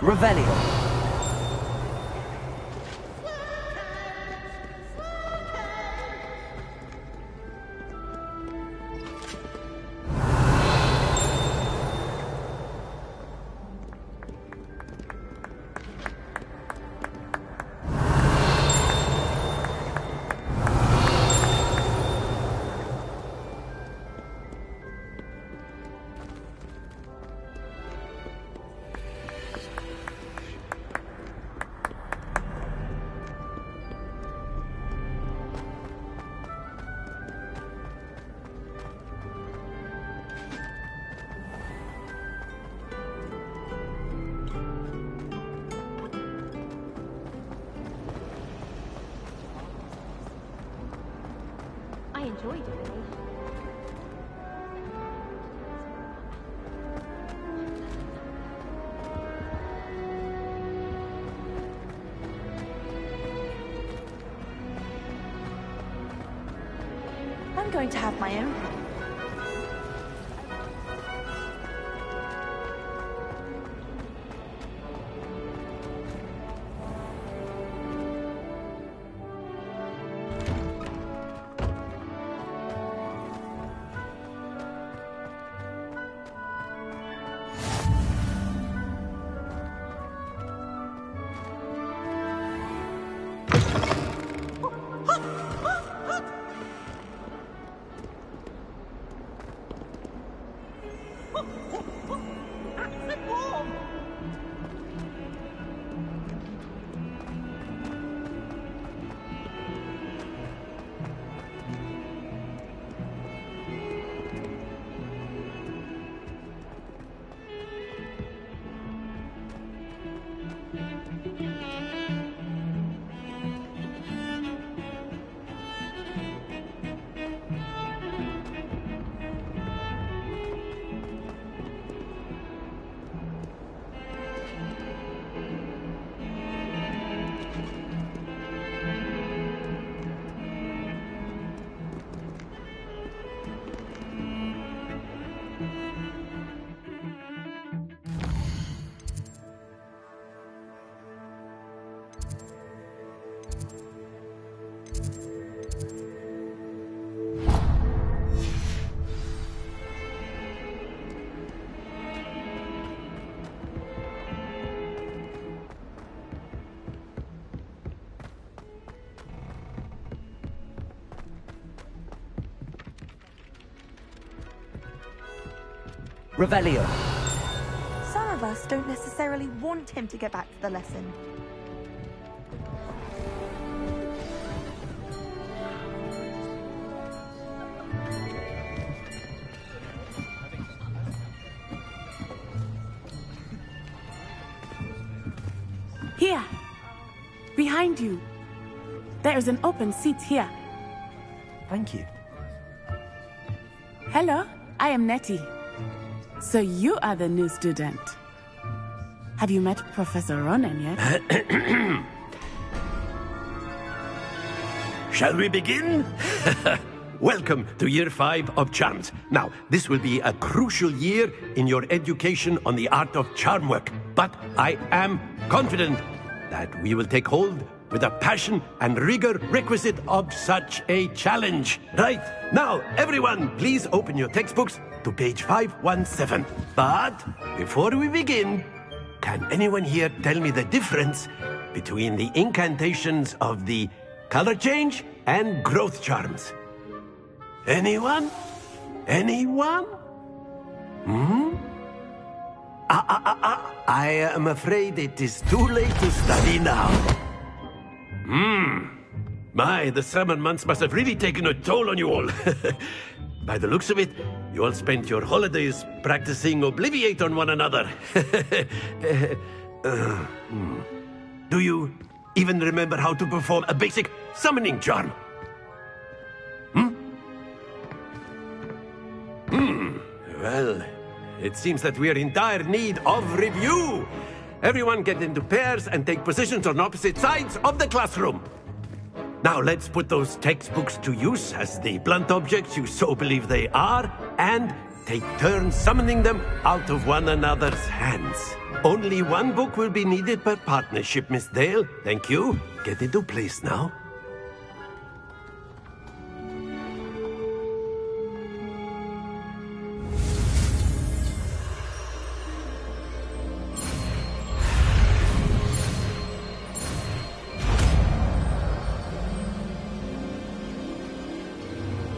Revelio. I enjoyed it. I'm going to have my own. Revelio. Some of us don't necessarily want him to get back to the lesson. Here! Behind you! There is an open seat here. Thank you. Hello, I am Nettie. So you are the new student. Have you met Professor Ronan yet? Shall we begin? Welcome to Year 5 of Charms. Now, this will be a crucial year in your education on the art of charm work. But I am confident that we will take hold with the passion and rigor requisite of such a challenge. Right, now, everyone, please open your textbooks to page 517. But before we begin, can anyone here tell me the difference between the incantations of the color change and growth charms? Anyone? Anyone? I am afraid it is too late to study now. My, the summer months must have really taken a toll on you all. By the looks of it, you all spent your holidays practicing Obliviate on one another. Do you even remember how to perform a basic summoning charm? Well, it seems that we are in dire need of review. Everyone get into pairs and take positions on opposite sides of the classroom. Now let's put those textbooks to use as the blunt objects you so believe they are, and take turns summoning them out of one another's hands. Only one book will be needed per partnership, Miss Dale. Thank you. Get into place now.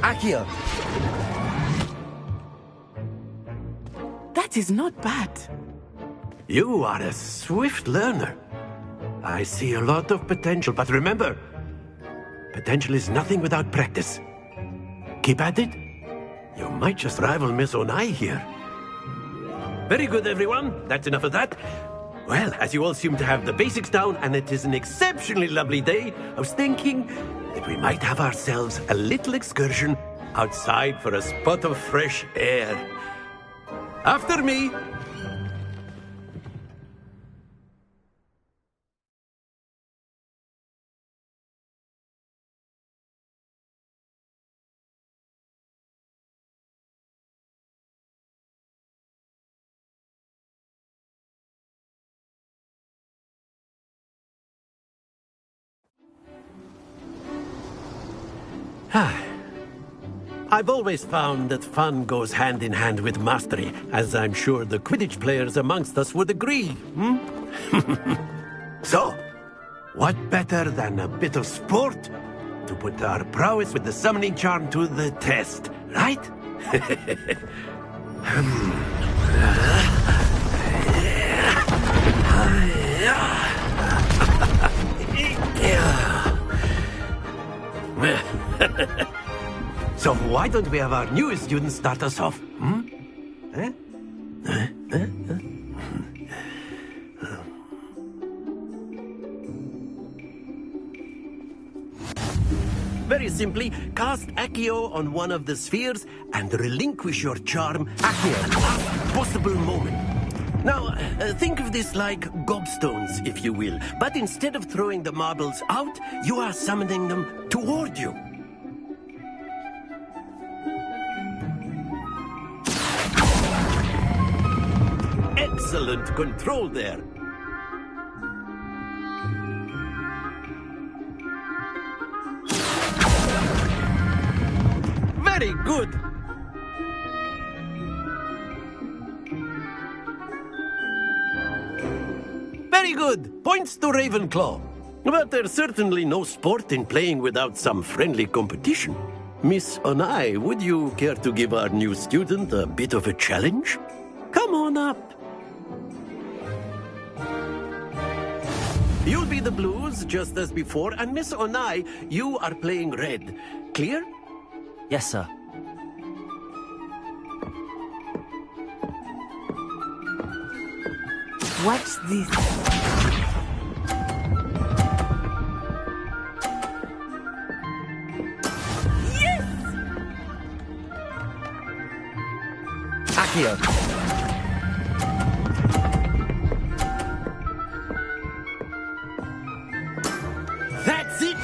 Accio! That is not bad. You are a swift learner. I see a lot of potential, but remember, potential is nothing without practice. Keep at it. You might just rival Miss Onai here. Very good, everyone. That's enough of that. Well, as you all seem to have the basics down, and it is an exceptionally lovely day, I was thinking that we might have ourselves a little excursion outside for a spot of fresh air. After me. I've always found that fun goes hand in hand with mastery, as I'm sure the Quidditch players amongst us would agree. So, what better than a bit of sport to put our prowess with the summoning charm to the test, right? So why don't we have our newest student start us off? Very simply, cast Accio on one of the spheres and relinquish your charm at the last possible moment. Now, think of this like gobstones, if you will. But instead of throwing the marbles out, you are summoning them toward you. Excellent control there. Very good. Very good. Points to Ravenclaw. But there's certainly no sport in playing without some friendly competition. Miss Onai, would you care to give our new student a bit of a challenge? Come on up. You'll be the blues, just as before, and Miss Onai, you are playing red. Clear? Yes, sir. Watch this. Accio. That's it!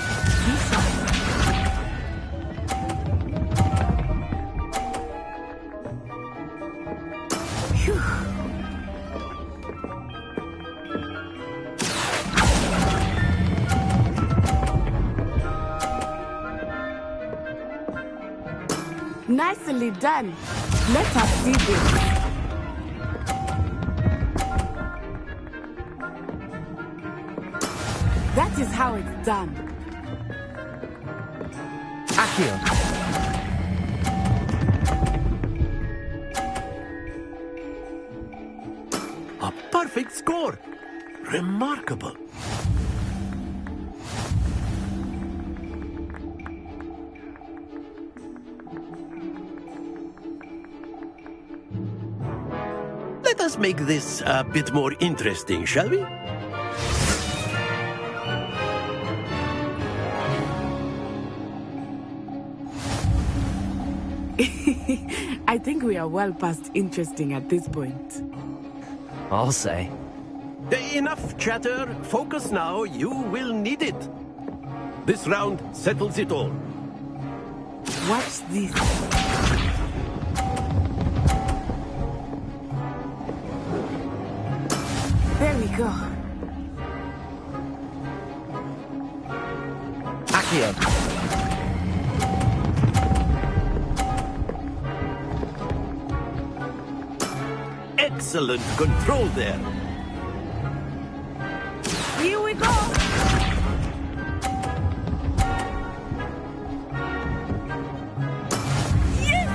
Nicely done. Let us see this. That is how it's done. Accio. A perfect score! Remarkable. Let us make this a bit more interesting, shall we? I think we are well past interesting at this point. I'll say. Enough chatter. Focus now. You will need it. This round settles it all. Watch this. There we go. Accio. Excellent control there. Here we go. Yes!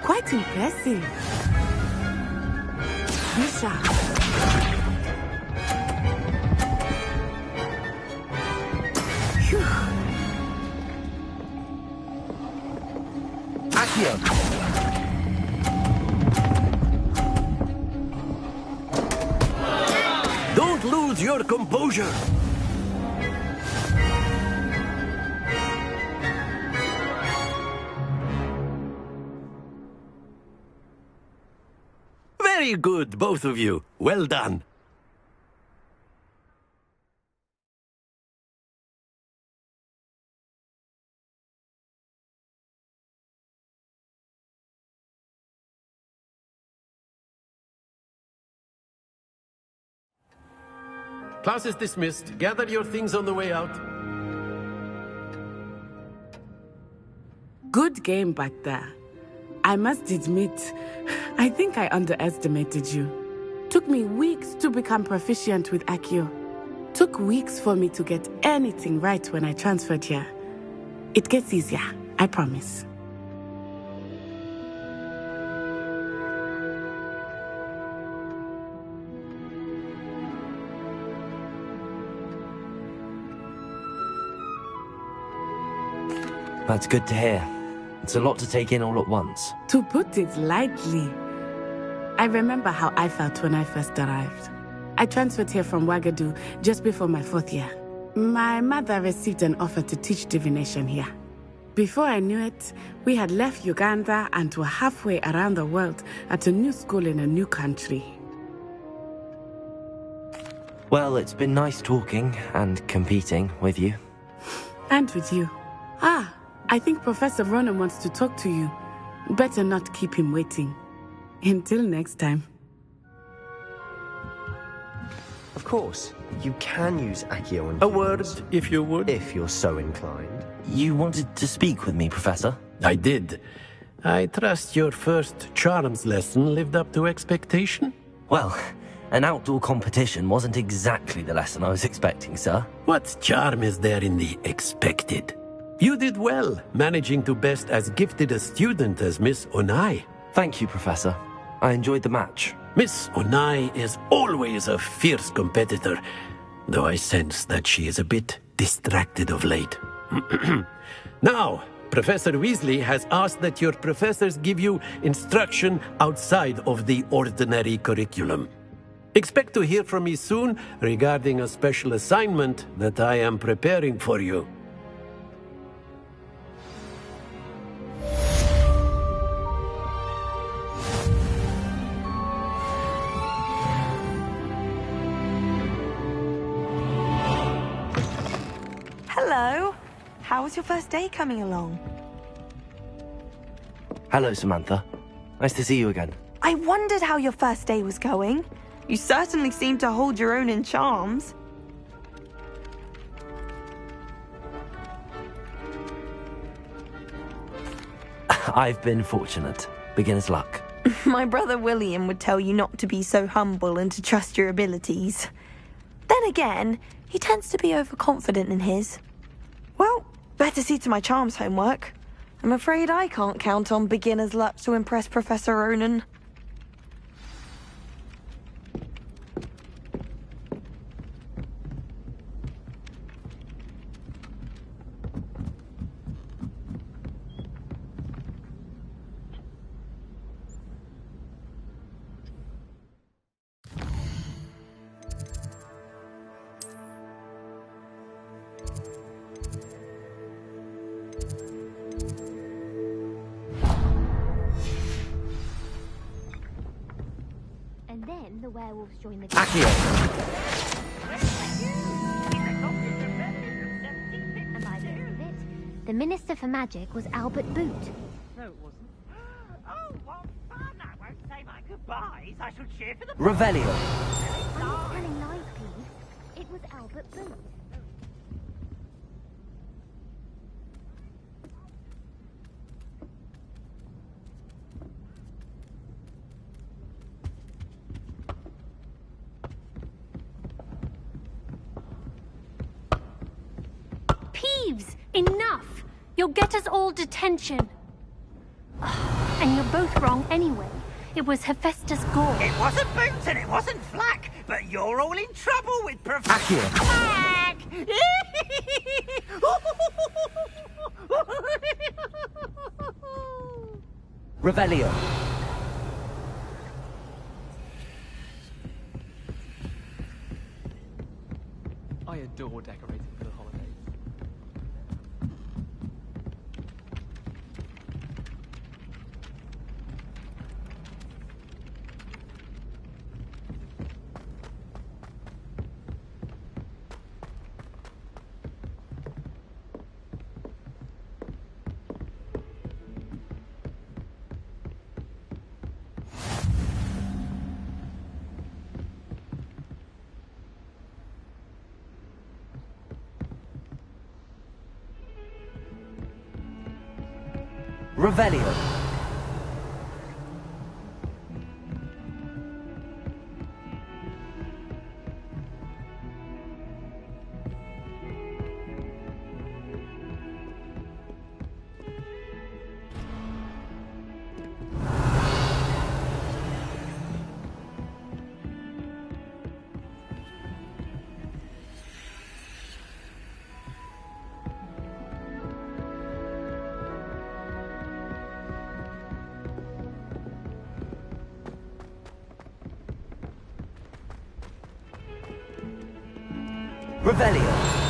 Quite impressive. Be sharp. Accio. Don't lose your composure. Very good, both of you. Well done. Class is dismissed. Gather your things on the way out. Good game back there. I must admit, I think I underestimated you. Took me weeks to become proficient with Accio. Took weeks for me to get anything right when I transferred here. It gets easier, I promise. That's good to hear. It's a lot to take in all at once. To put it lightly, I remember how I felt when I first arrived. I transferred here from Wagadu just before my 4th year. My mother received an offer to teach divination here. Before I knew it, we had left Uganda and were halfway around the world at a new school in a new country. Well, it's been nice talking and competing with you. And with you. Ah, I think Professor Ronan wants to talk to you. Better not keep him waiting. Until next time. Of course, you can use Accio and A word, if you would. if you're so inclined. You wanted to speak with me, Professor? I did. I trust your first charms lesson lived up to expectation? Well, an outdoor competition wasn't exactly the lesson I was expecting, sir. What charm is there in the expected? You did well, managing to best as gifted a student as Miss Onai. Thank you, Professor. I enjoyed the match. Miss Onai is always a fierce competitor, though I sense that she is a bit distracted of late. Now, Professor Weasley has asked that your professors give you instruction outside of the ordinary curriculum. Expect to hear from me soon regarding a special assignment that I am preparing for you. Hello. How's your first day coming along? Hello, Samantha. Nice to see you again. I wondered how your first day was going. You certainly seem to hold your own in charms. I've been fortunate. Beginner's luck. My brother William would tell you not to be so humble and to trust your abilities. Then again, he tends to be overconfident in his. Well, better see to my charms homework. I'm afraid I can't count on beginner's luck to impress Professor Ronan. And then the werewolves join the Accio! And by the end of it, the Minister for Magic was Albert Boot. No, it wasn't. Oh, what fun! I won't say my goodbyes. I shall cheer for the... Revelio! I'm not telling lies, please. It was Albert Boot. Peeves! Enough! You'll get us all detention. And you're both wrong anyway. It was Hephaestus Gore. It wasn't Boots and it wasn't Flack, but you're all in trouble with Professor Accio! Flack! Revelio! I adore decorating for the holidays. Revelio! Revelio!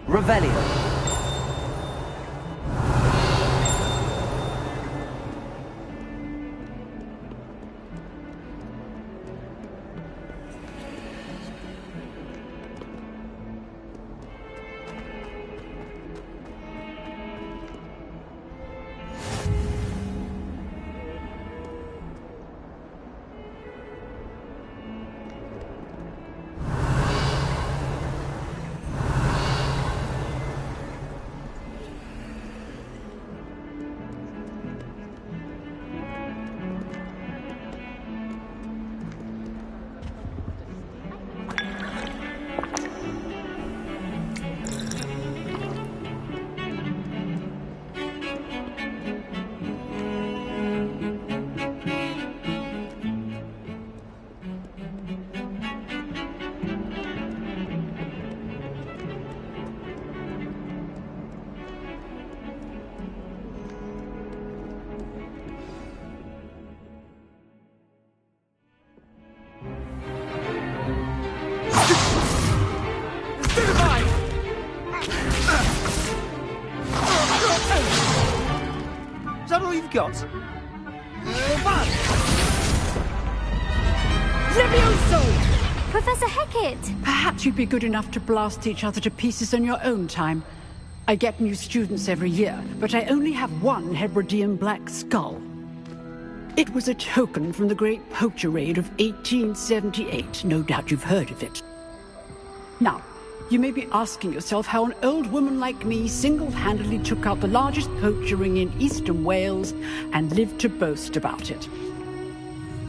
Revelio! that all you've got? Levioso! Professor Hecat! Perhaps you'd be good enough to blast each other to pieces in your own time. I get new students every year, but I only have one Hebridean black skull. It was a token from the Great Poacher Raid of 1878. No doubt you've heard of it. Now, you may be asking yourself how an old woman like me single-handedly took out the largest poacher ring in eastern Wales and lived to boast about it.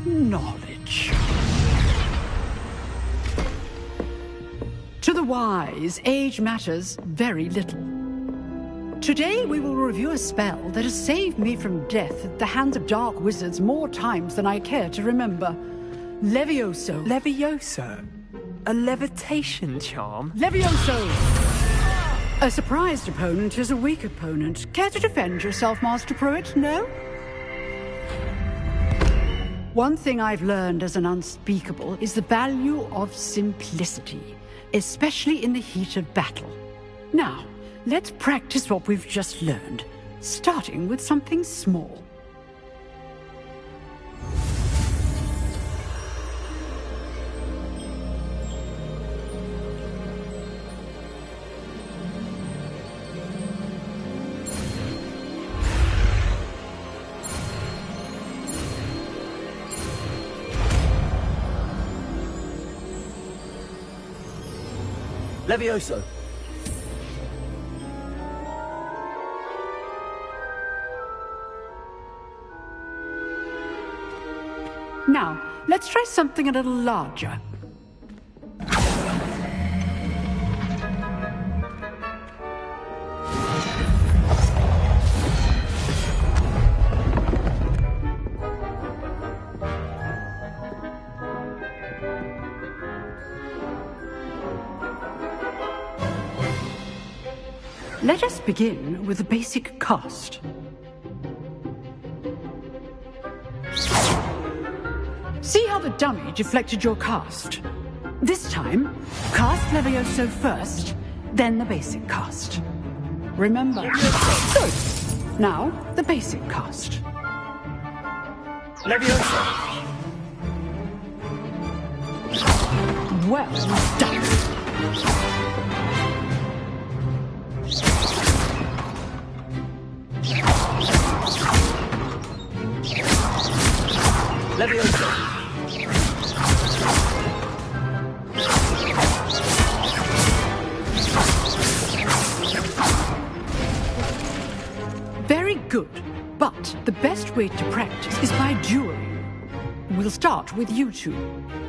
Knowledge. To the wise, age matters very little. Today we will review a spell that has saved me from death at the hands of dark wizards more times than I care to remember. Levioso. Levioso? A levitation charm? Levioso! A surprised opponent is a weak opponent. Care to defend yourself, Master Pruitt? No? One thing I've learned as an unspeakable is the value of simplicity, especially in the heat of battle. Now, let's practice what we've just learned, starting with something small. Levioso! Now, let's try something a little larger. Let us begin with the basic cast. See how the dummy deflected your cast? This time, cast Levioso first, then the basic cast. Remember. Good. Now, the basic cast. Levioso! Well done. Levioso! Very good, but the best way to practice is by dueling. We'll start with you two.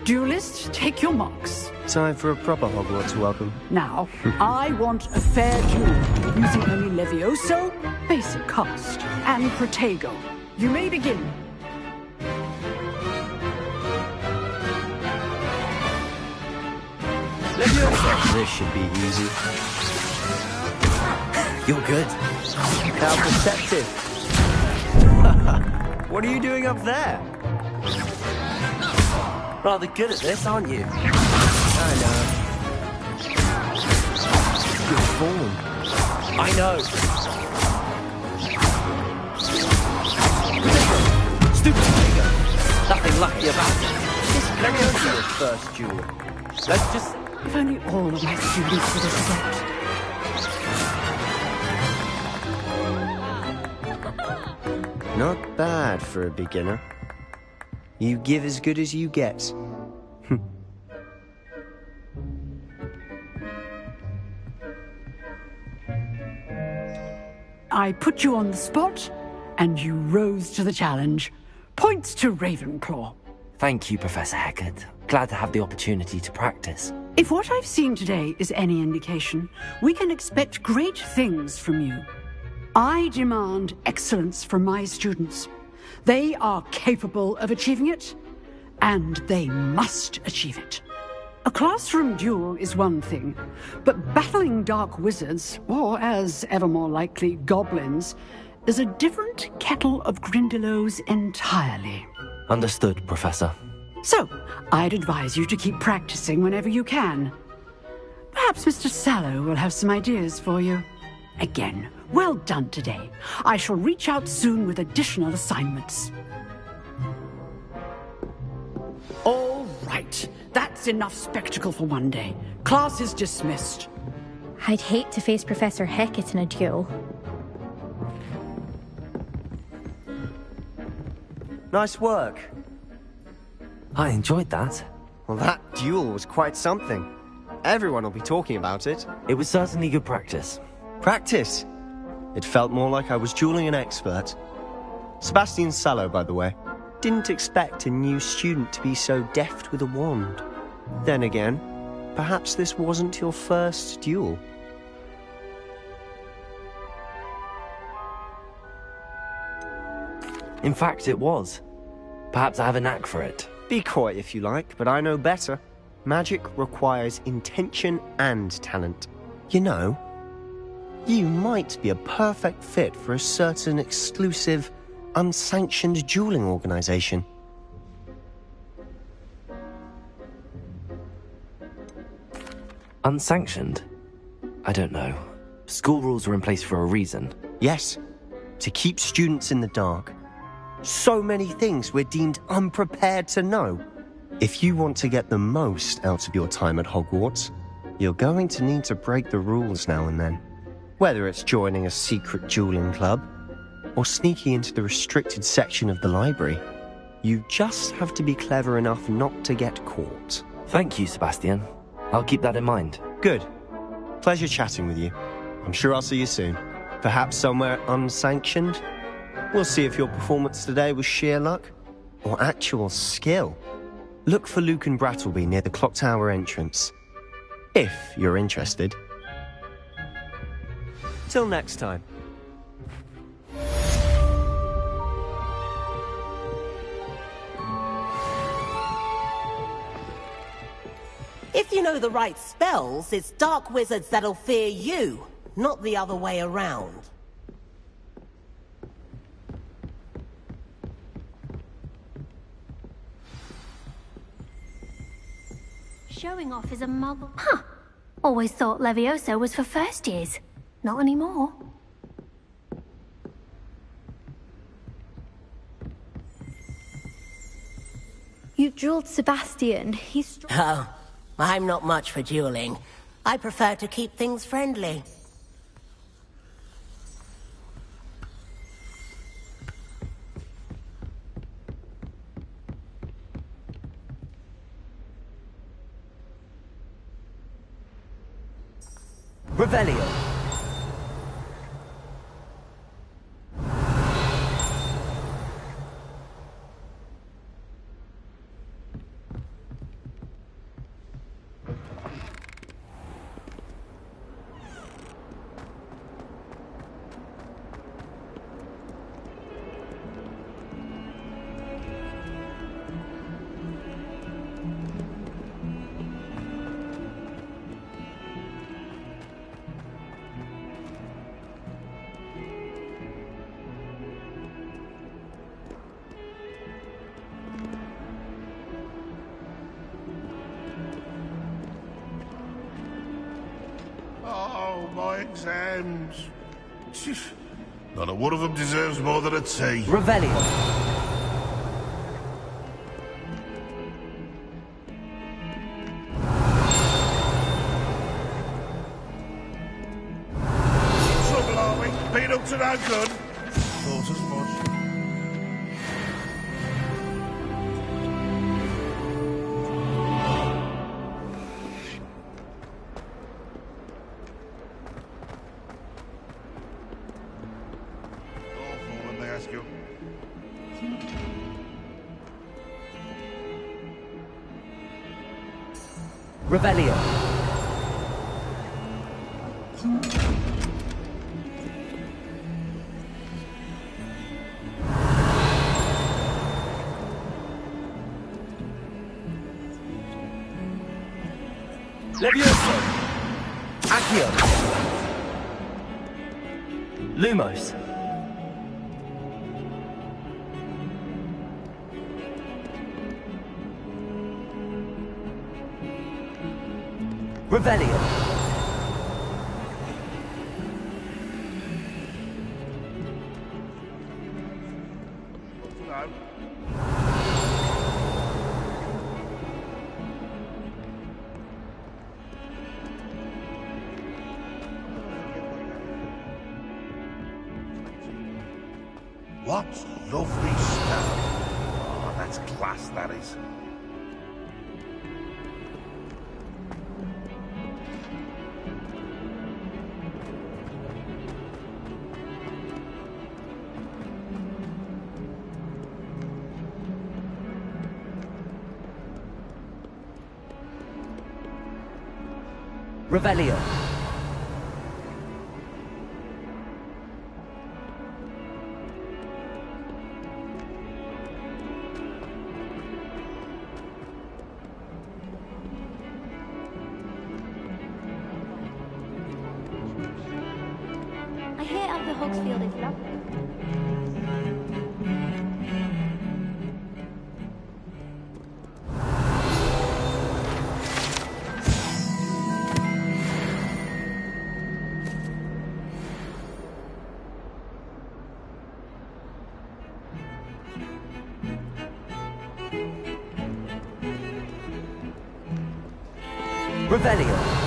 Duelists, take your marks. Time for a proper Hogwarts welcome. Now, I want a fair duel, using only Levioso, basic cast, and Protego. You may begin. Levioso! This should be easy. You're good. How perceptive. What are you doing up there? Rather good at this, aren't you? I know. Good form. I know. Stupid Tiger. Nothing lucky about it. Let me answer your first duel. Let's just... If only all of my students would have slept. Not bad for a beginner. You give as good as you get. I put you on the spot, and you rose to the challenge. Points to Ravenclaw. Thank you, Professor Hecat. Glad to have the opportunity to practice. If what I've seen today is any indication, we can expect great things from you. I demand excellence from my students. They are capable of achieving it, and they must achieve it. A classroom duel is one thing, but battling dark wizards, or as ever more likely, goblins, is a different kettle of Grindylows entirely. Understood, Professor. So, I'd advise you to keep practicing whenever you can. Perhaps Mr. Sallow will have some ideas for you. again. Well done today. I shall reach out soon with additional assignments. All right. That's enough spectacle for one day. Class is dismissed. I'd hate to face Professor Hecat in a duel. Nice work. I enjoyed that. Well, that duel was quite something. Everyone will be talking about it. It was certainly good practice. Practice? It felt more like I was dueling an expert. Sebastian Sallow, by the way. Didn't expect a new student to be so deft with a wand. Then again, perhaps this wasn't your first duel. In fact, it was. Perhaps I have a knack for it. Be coy if you like, but I know better. Magic requires intention and talent. You know, you might be a perfect fit for a certain exclusive, unsanctioned dueling organization. Unsanctioned? I don't know. School rules were in place for a reason. Yes, to keep students in the dark. So many things we're deemed unprepared to know. If you want to get the most out of your time at Hogwarts, you're going to need to break the rules now and then. Whether it's joining a secret dueling club, or sneaking into the restricted section of the library, you just have to be clever enough not to get caught. Thank you, Sebastian. I'll keep that in mind. Good. Pleasure chatting with you. I'm sure I'll see you soon. Perhaps somewhere unsanctioned? We'll see if your performance today was sheer luck or actual skill. Look for Luke and Brattleby near the clock tower entrance, if you're interested. Till next time. If you know the right spells, it's dark wizards that'll fear you, not the other way around. Showing off is a muggle. Huh. Always thought Levioso was for first years. Not anymore. You've dueled Sebastian. He's... Oh, I'm not much for dueling. I prefer to keep things friendly. Revelio. Exams. Not a one of them deserves more than a tea. Revelio. Trouble, are we? Been up to no good? Thought as much. Revelio. Levioso. Accio. Lumos. Revelio. go. What lovely stuff. Oh, that's class, that is. Revelio. I hear up the Hogsfield is lovely. Revelio.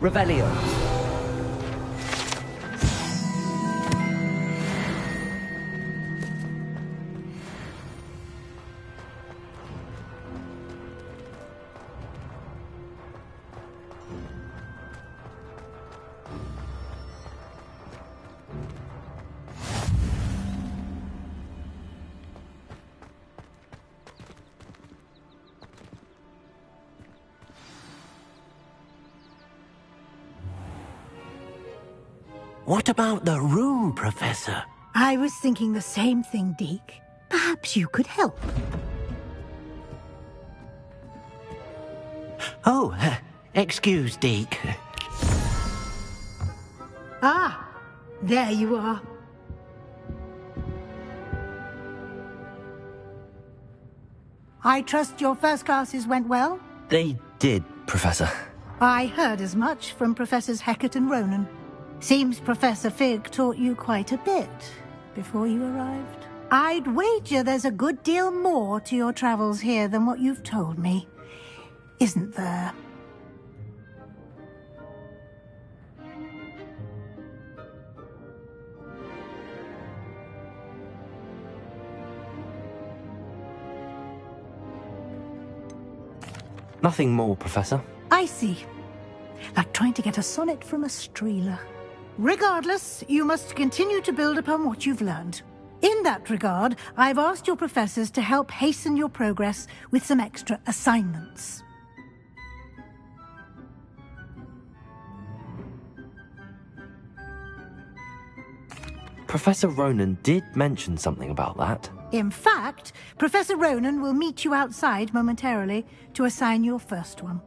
Revelio. What about the room, Professor? I was thinking the same thing, Deke. Perhaps you could help. Oh, excuse, Deke. Ah, there you are. I trust your first classes went well? They did, Professor. I heard as much from Professors Hecat and Ronan. Seems Professor Fig taught you quite a bit before you arrived. I'd wager there's a good deal more to your travels here than what you've told me. Isn't there? Nothing more, Professor. I see. Like trying to get a sonnet from a streeler. Regardless, you must continue to build upon what you've learned. In that regard, I've asked your professors to help hasten your progress with some extra assignments. Professor Ronan did mention something about that. In fact, Professor Ronan will meet you outside momentarily to assign your first one.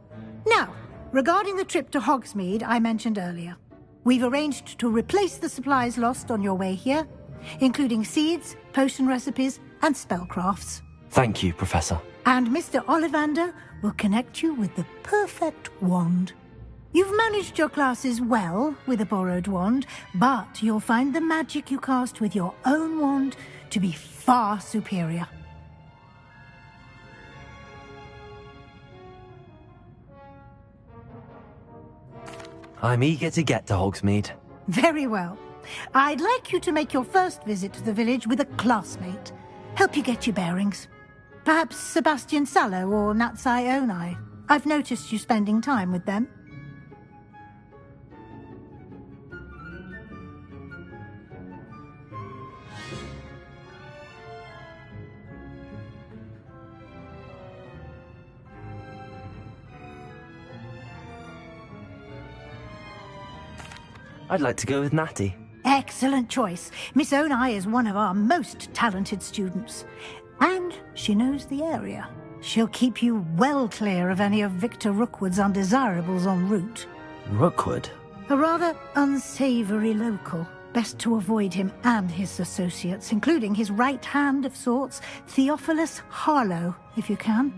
Now, regarding the trip to Hogsmeade I mentioned earlier, we've arranged to replace the supplies lost on your way here, including seeds, potion recipes, and spellcrafts. Thank you, Professor. And Mr. Ollivander will connect you with the perfect wand. You've managed your classes well with a borrowed wand, but you'll find the magic you cast with your own wand to be far superior. I'm eager to get to Hogsmeade. Very well. I'd like you to make your first visit to the village with a classmate. Help you get your bearings. Perhaps Sebastian Sallow or Natsai Onai. I've noticed you spending time with them. I'd like to go with Natty. Excellent choice. Miss Onai is one of our most talented students. And she knows the area. She'll keep you well clear of any of Victor Rookwood's undesirables en route. Rookwood? A rather unsavory local. Best to avoid him and his associates, including his right hand of sorts, Theophilus Harlow, if you can.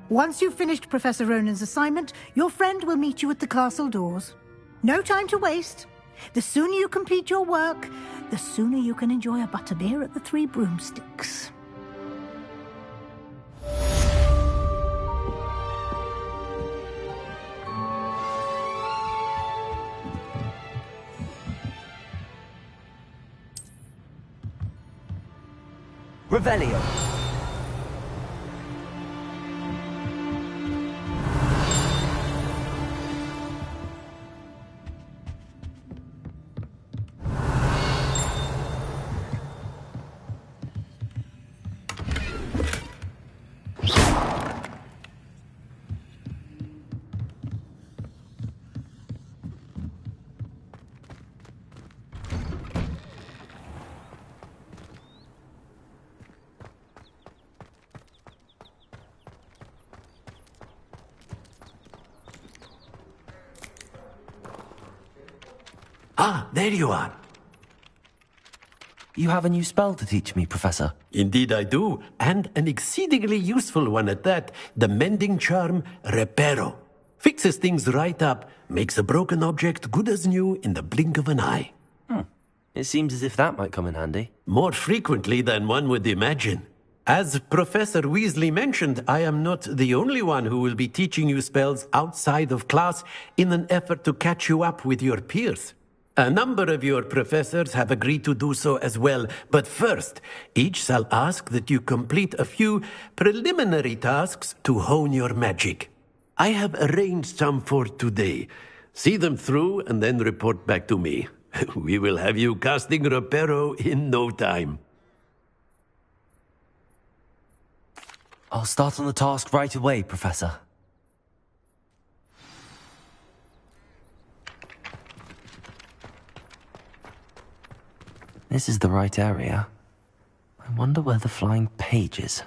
Once you've finished Professor Ronan's assignment, your friend will meet you at the castle doors. No time to waste. The sooner you complete your work, the sooner you can enjoy a butterbeer at the Three Broomsticks. Revelio. Ah, there you are. You have a new spell to teach me, Professor. Indeed I do, and an exceedingly useful one at that. The mending charm, Reparo. Fixes things right up, makes a broken object good as new in the blink of an eye. It seems as if that might come in handy. More frequently than one would imagine. As Professor Weasley mentioned, I am not the only one who will be teaching you spells outside of class in an effort to catch you up with your peers. A number of your professors have agreed to do so as well, but first, each shall ask that you complete a few preliminary tasks to hone your magic. I have arranged some for today. See them through and then report back to me. We will have you casting Reparo in no time. I'll start on the task right away, Professor. This is the right area. I wonder where the flying page is.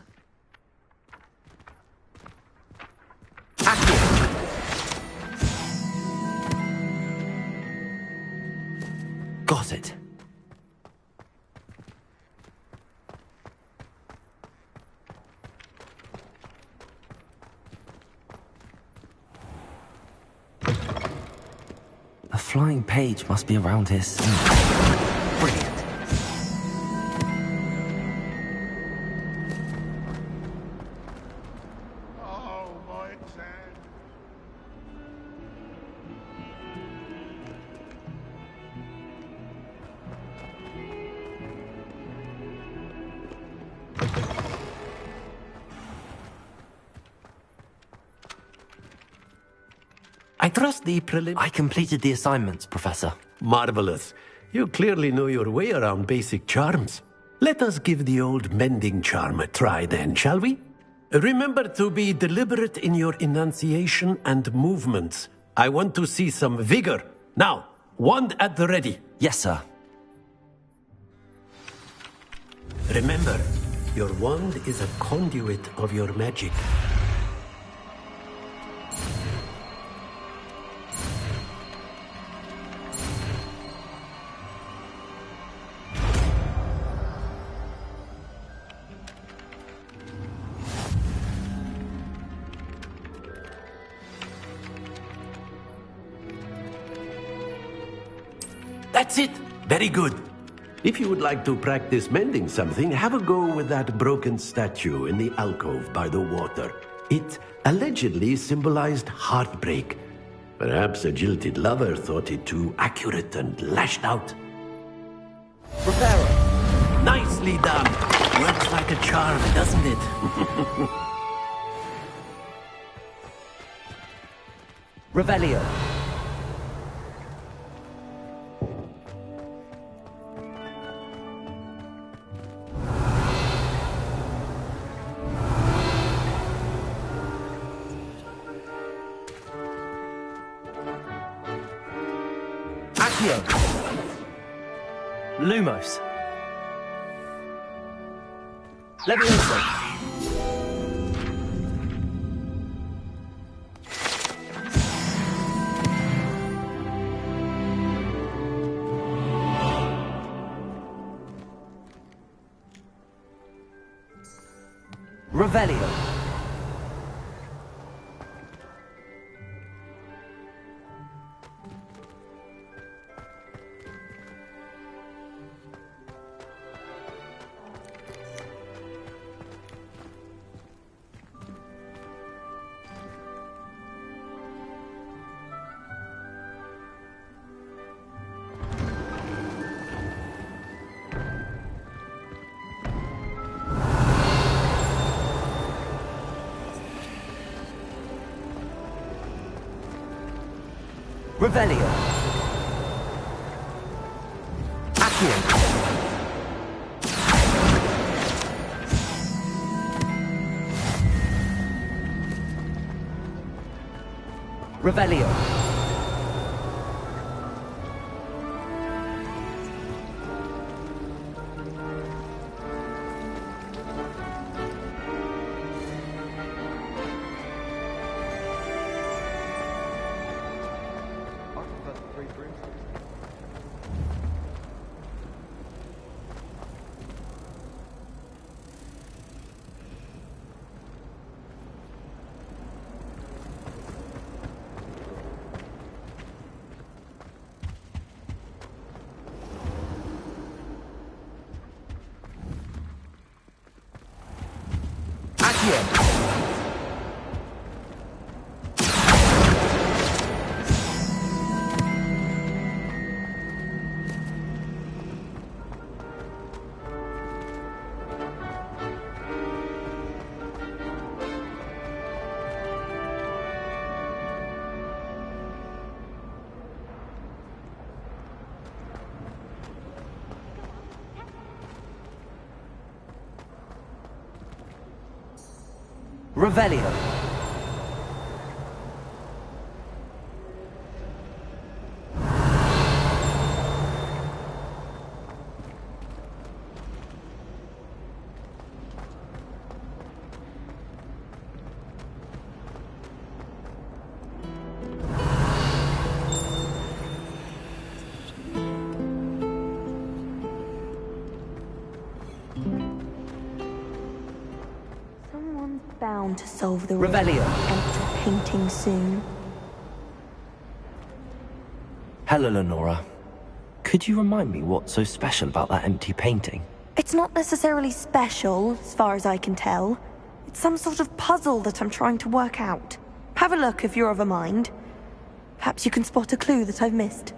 Got it. The flying page must be around here somewhere. Brilliant. I trust the I completed the assignments, Professor. Marvelous. You clearly know your way around basic charms. Let us give the old mending charm a try then, shall we? Remember to be deliberate in your enunciation and movements. I want to see some vigor. Now, wand at the ready. Yes, sir. Remember, your wand is a conduit of your magic. That's it. Very good. If you would like to practice mending something, have a go with that broken statue in the alcove by the water. It allegedly symbolized heartbreak. Perhaps a jilted lover thought it too accurate and lashed out. Reparo. Nicely done. Works like a charm, doesn't it? Revelio. Accio. Lumos. Levioso. Revelio. Revelio. Accio. Revelio. Revelio. Bound to solve the Revelio. empty painting soon. Hello, Lenora. Could you remind me what's so special about that empty painting? It's not necessarily special, as far as I can tell. It's some sort of puzzle that I'm trying to work out. Have a look if you're of a mind. Perhaps you can spot a clue that I've missed.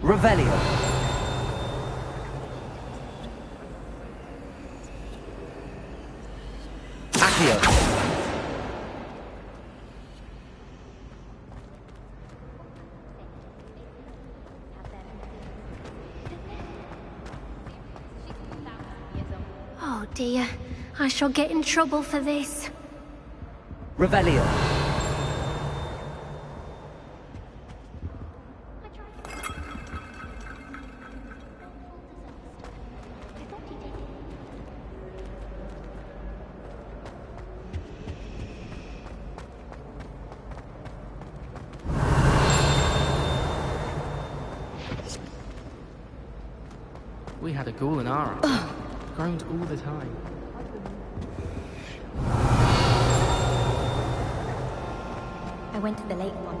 Revelio. Accio. Oh dear, I shall get in trouble for this. Revelio. We had a ghoul in our army. Groaned all the time. I went to the lake one.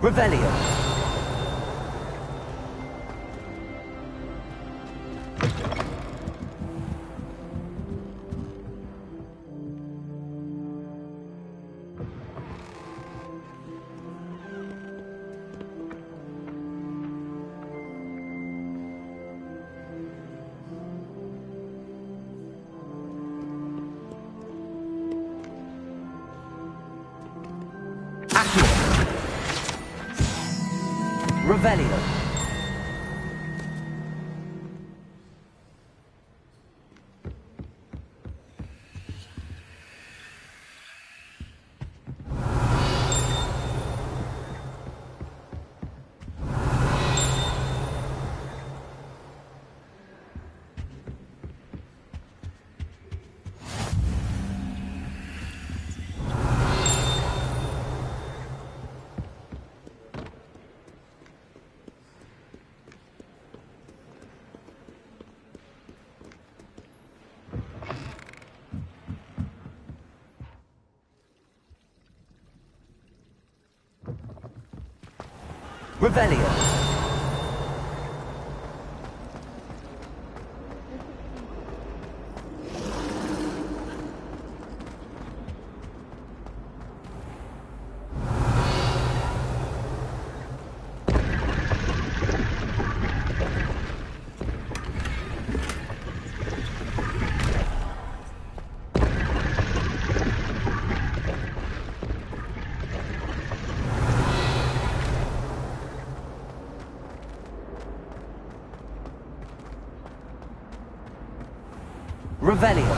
Revelio. Revelio. Revelio. Revelio.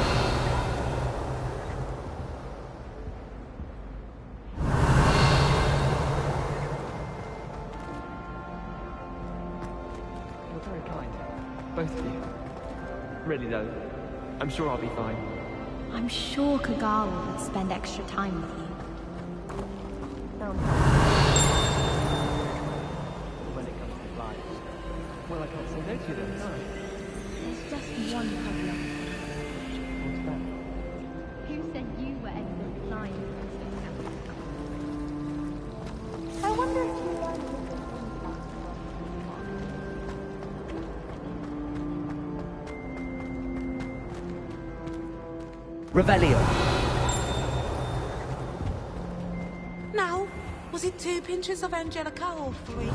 You're very kind. Both of you. Really though, I'm sure I'll be fine. I'm sure Kagawa would spend extra time with you. When it comes to flies, well, I can't say no to them, can I? There's just one problem. What's that? Who said you were excellent flying? I wonder if you learned Revelio. Now, was it 2 pinches of Angelica or 3?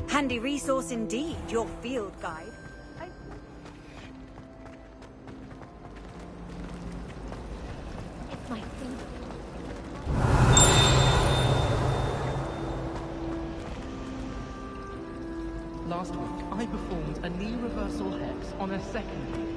Handy resource indeed, your field guide. It's my favorite. Last week, I performed a knee reversal hex on a second knee.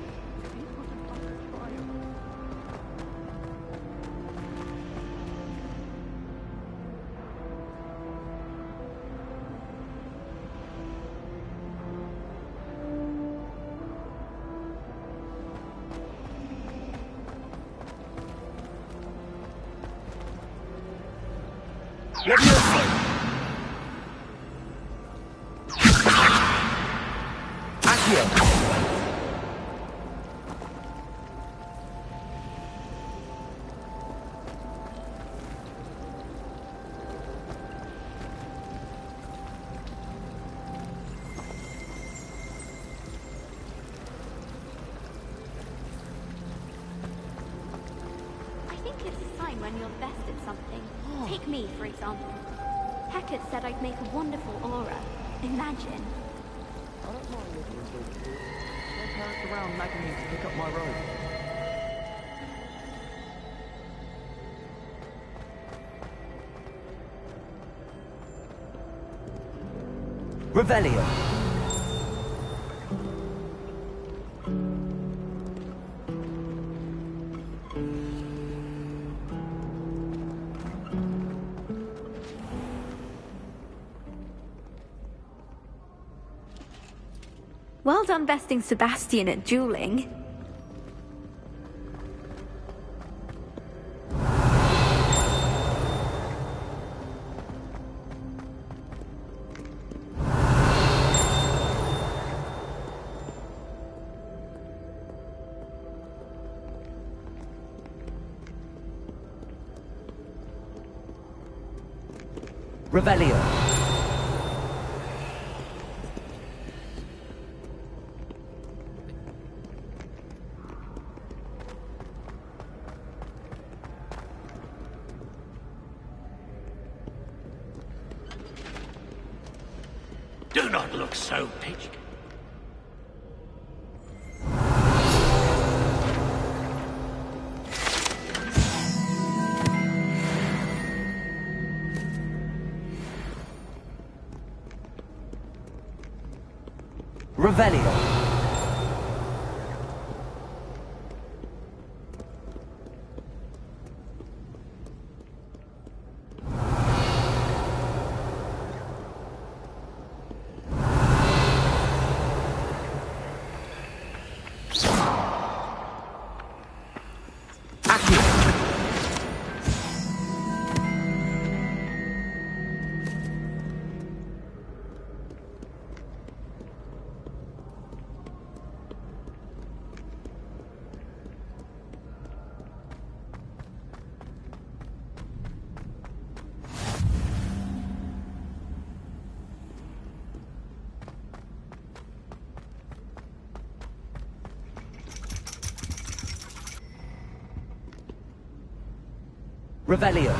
When you're best at something. Take me, for example. Hecate said I'd make a wonderful aura. Imagine. I don't mind looking into it. Don't parents around nagging me to pick up my robe. Revelio. Well done besting Sebastian at dueling. Revelio. Do not look so pitched. Revelio. Revelio.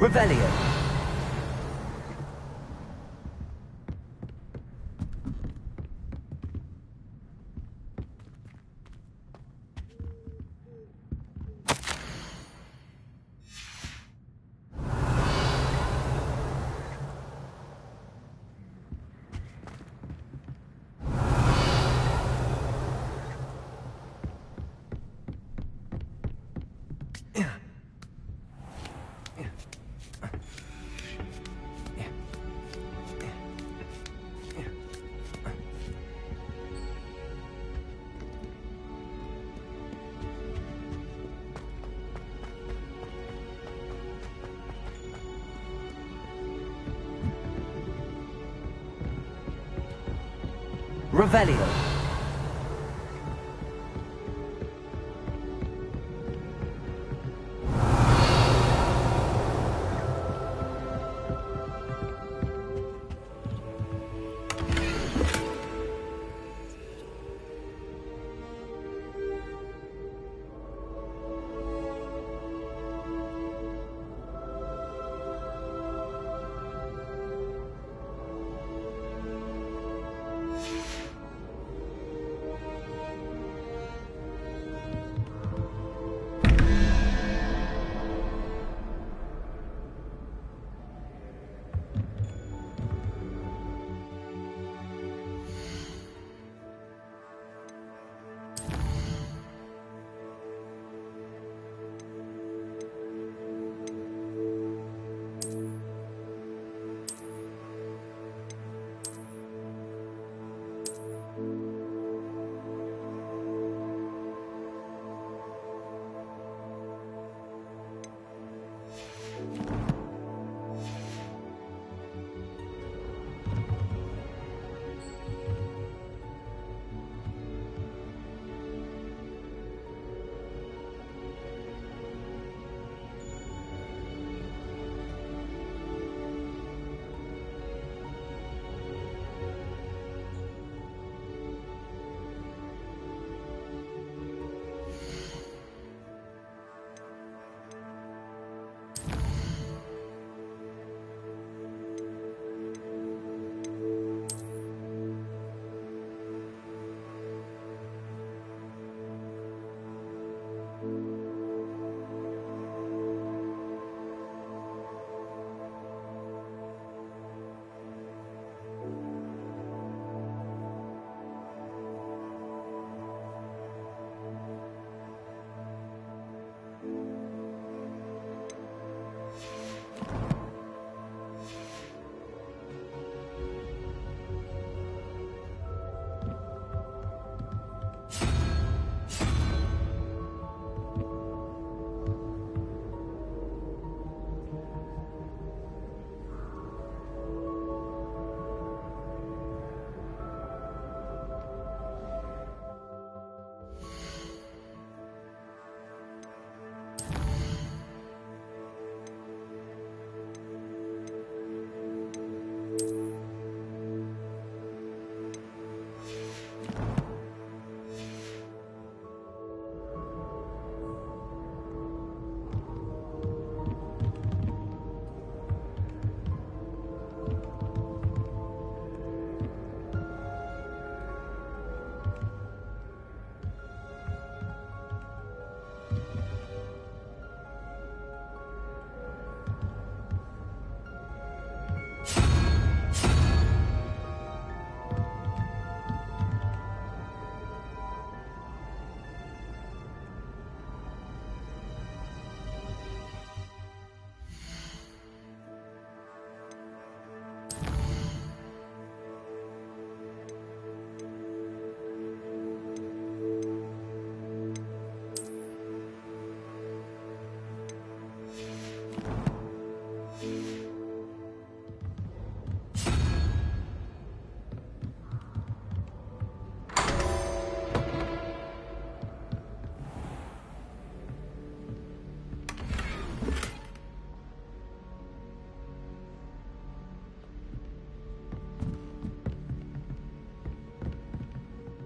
Revelio. Revelio.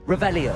Revelio.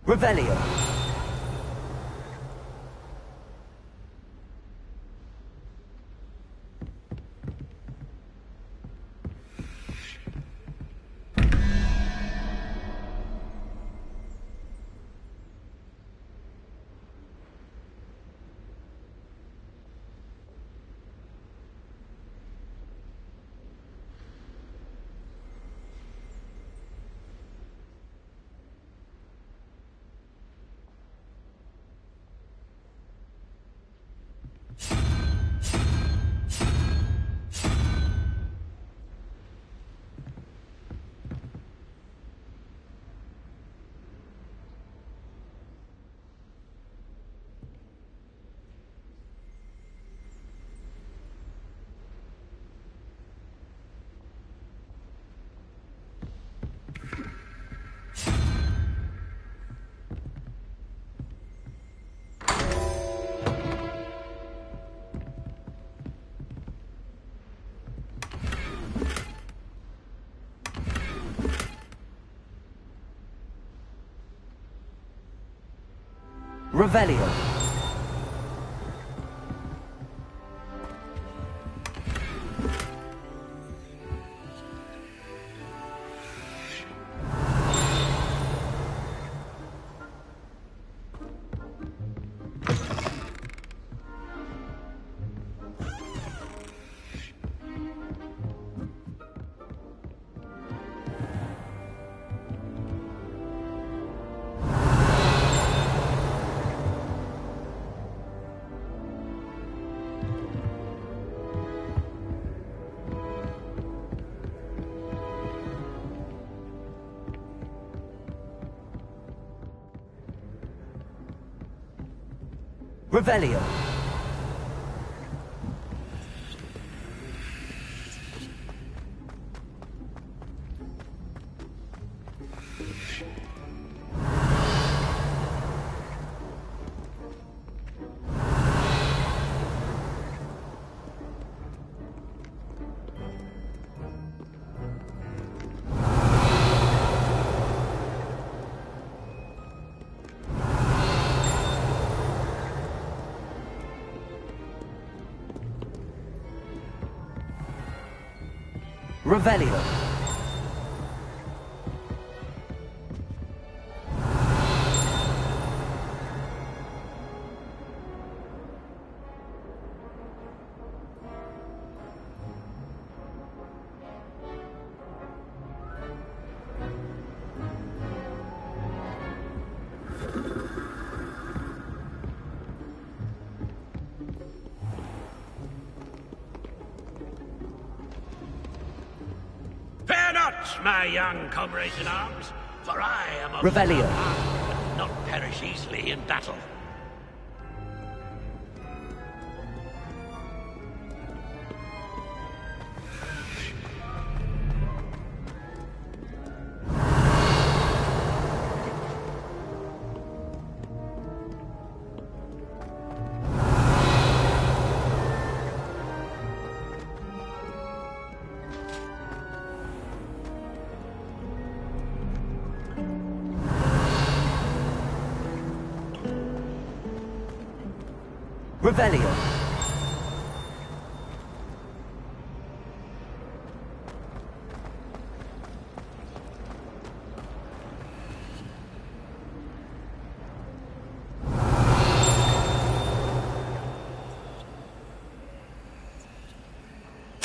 Revelio. Revelio. Revelio. Revelio. Fear not, my young comrades in arms, for I am of Revelio. but not perish easily in battle. Revelio.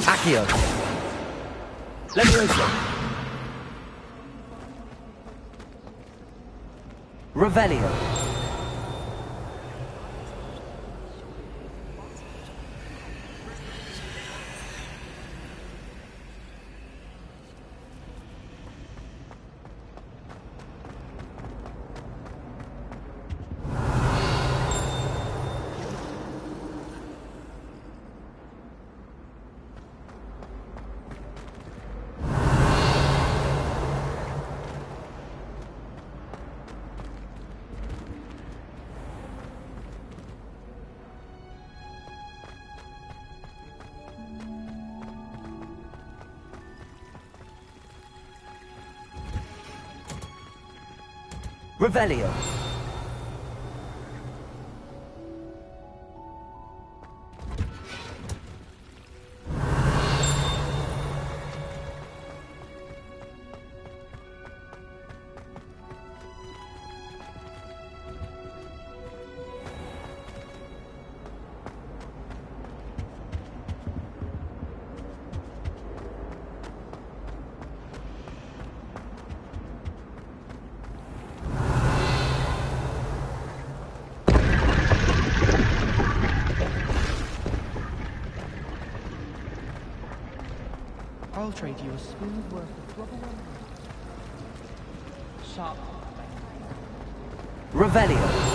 Accio. Levioso. Revelio. Revelio. I'll trade you a spoon's worth of rubber. Sharp. Revelio.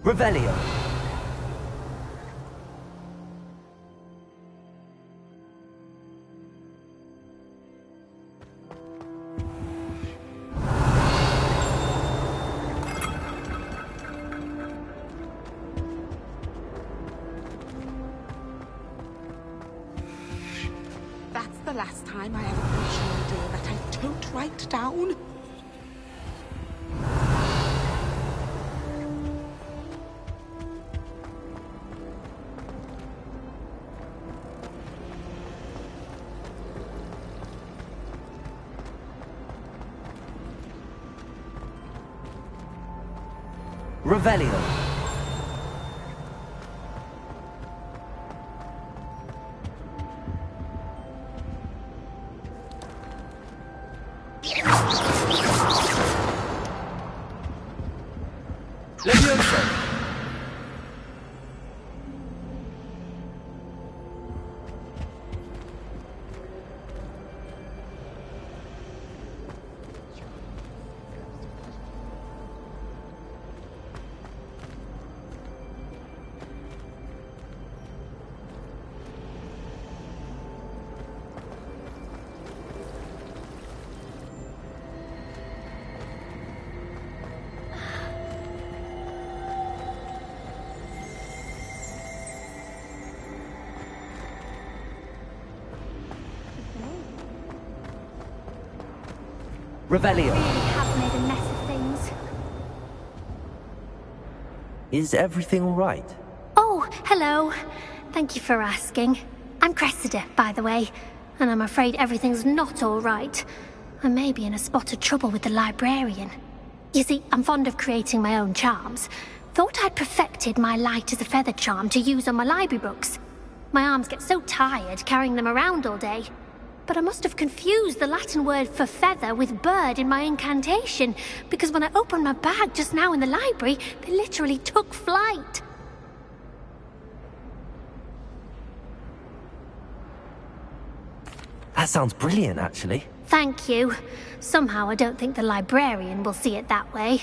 Revelio. That's the last time I ever mentioned a day that I don't write down. Revelio. Levioso. Revelio. Really have made a mess of things. Is everything all right? Oh, hello. Thank you for asking. I'm Cressida, by the way, and I'm afraid everything's not all right. I may be in a spot of trouble with the librarian. You see, I'm fond of creating my own charms. Thought I'd perfected my light as a feather charm to use on my library books. My arms get so tired carrying them around all day. But I must have confused the Latin word for feather with bird in my incantation, because when I opened my bag just now in the library, they literally took flight. That sounds brilliant, actually. Thank you. Somehow I don't think the librarian will see it that way.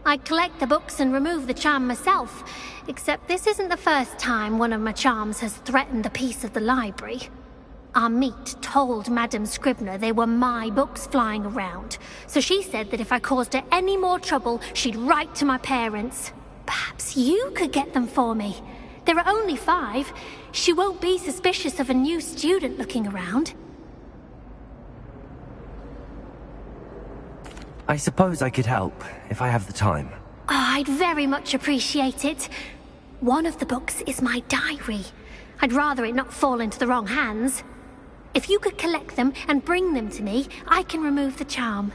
I'd collect the books and remove the charm myself, except this isn't the first time one of my charms has threatened the peace of the library. Amit told Madame Scribner they were my books flying around, so she said that if I caused her any more trouble, she'd write to my parents. Perhaps you could get them for me. There are only 5. She won't be suspicious of a new student looking around. I suppose I could help, if I have the time. Oh, I'd very much appreciate it. One of the books is my diary. I'd rather it not fall into the wrong hands. If you could collect them and bring them to me, I can remove the charm.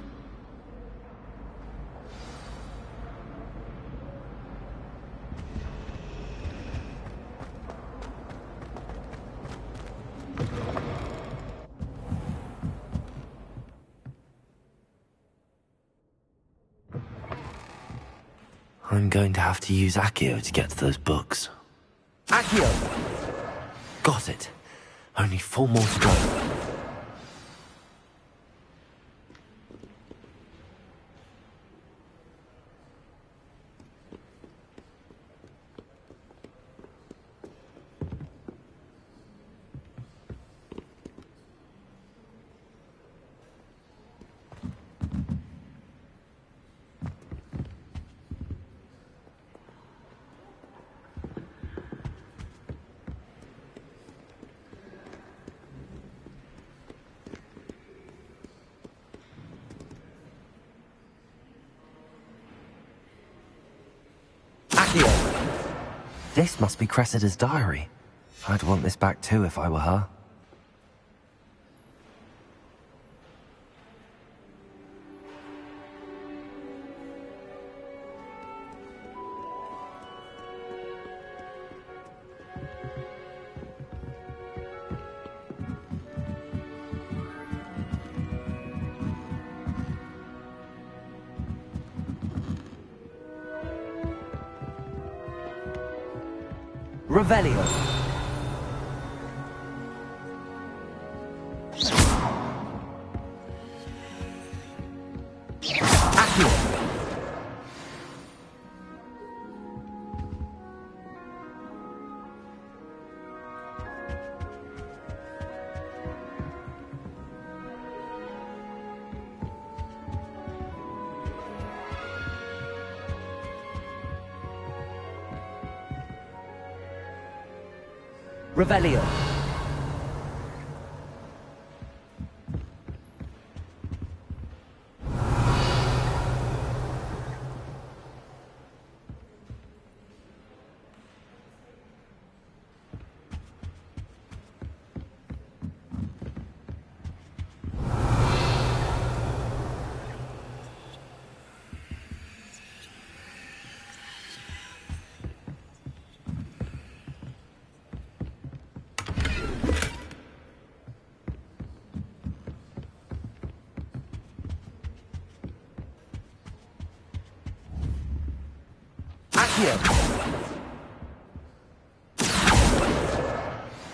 I'm going to have to use Accio to get to those books. Accio! Got it. Only 4 more to go. This must be Cressida's diary. I'd want this back too if I were her. Revelio. Accio. Revelio.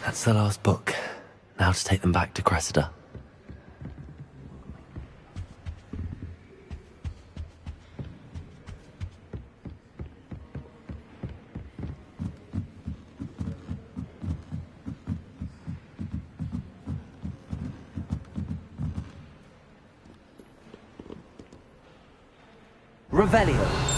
That's the last book. Now to take them back to Cressida. Revelio.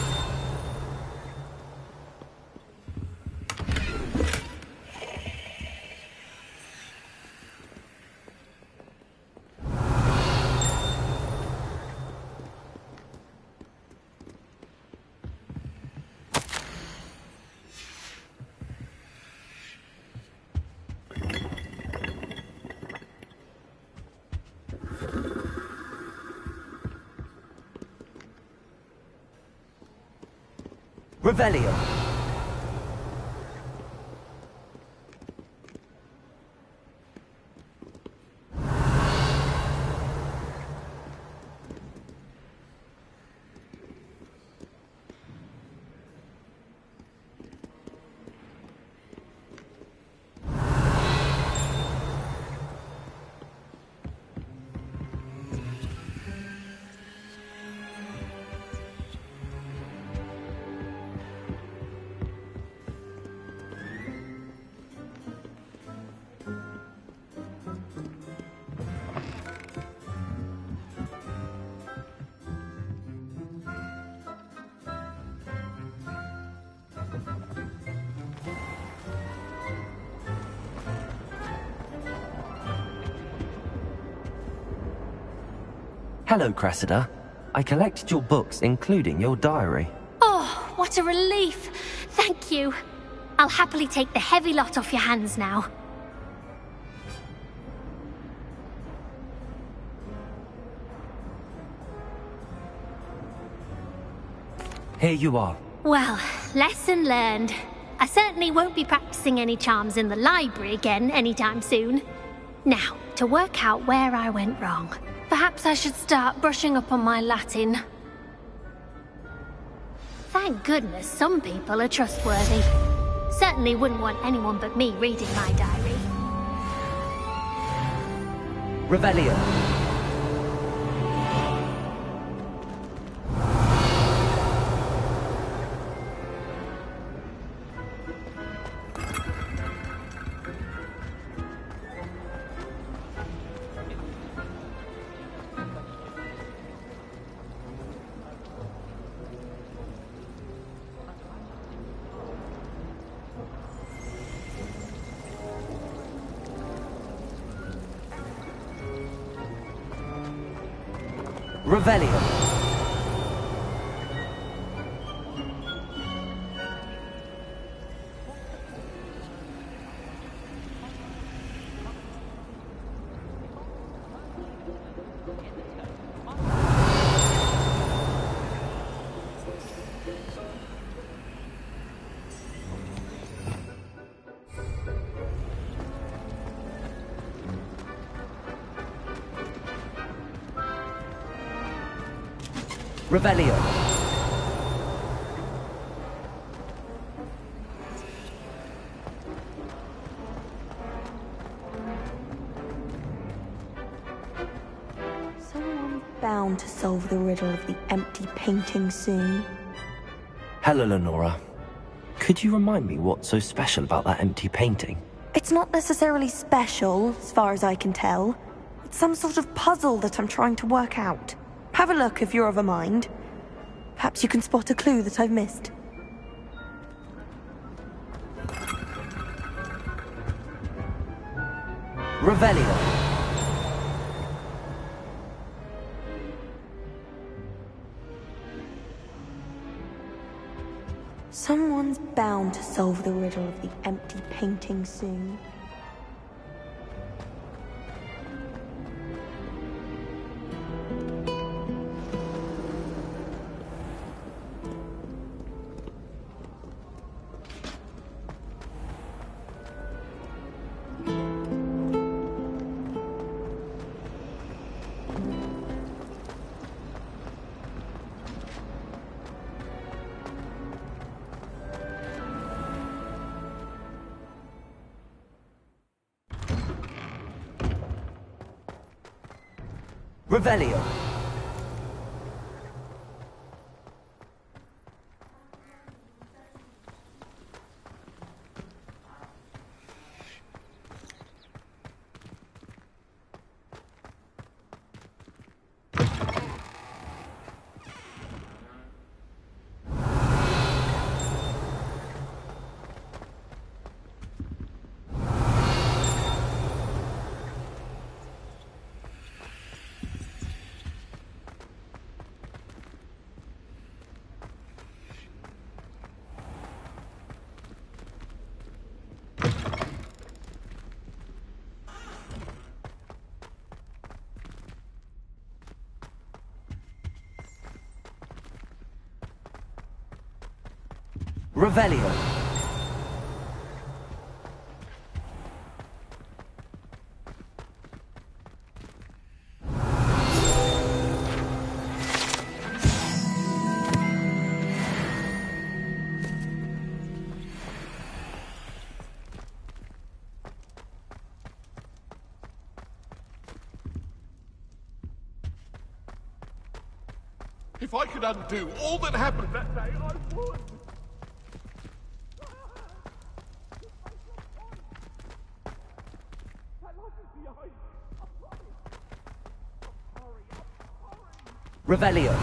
Revelio. Hello, Cressida. I collected your books, including your diary. Oh, what a relief. Thank you. I'll happily take the heavy lot off your hands now. Here you are. Well, lesson learned. I certainly won't be practicing any charms in the library again anytime soon. Now, to work out where I went wrong. Perhaps I should start brushing up on my Latin. Thank goodness some people are trustworthy. Certainly wouldn't want anyone but me reading my diary. Revelio. Revelio. Revelio. Someone's bound to solve the riddle of the empty painting soon. Hello, Lenora. Could you remind me what's so special about that empty painting? It's not necessarily special, as far as I can tell. It's some sort of puzzle that I'm trying to work out. Have a look if you're of a mind. Perhaps you can spot a clue that I've missed. Revelio. Someone's bound to solve the riddle of the empty painting soon. Revelio. Revelio. If I could undo all that happened that day, I would. Revelio.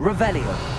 Revelio.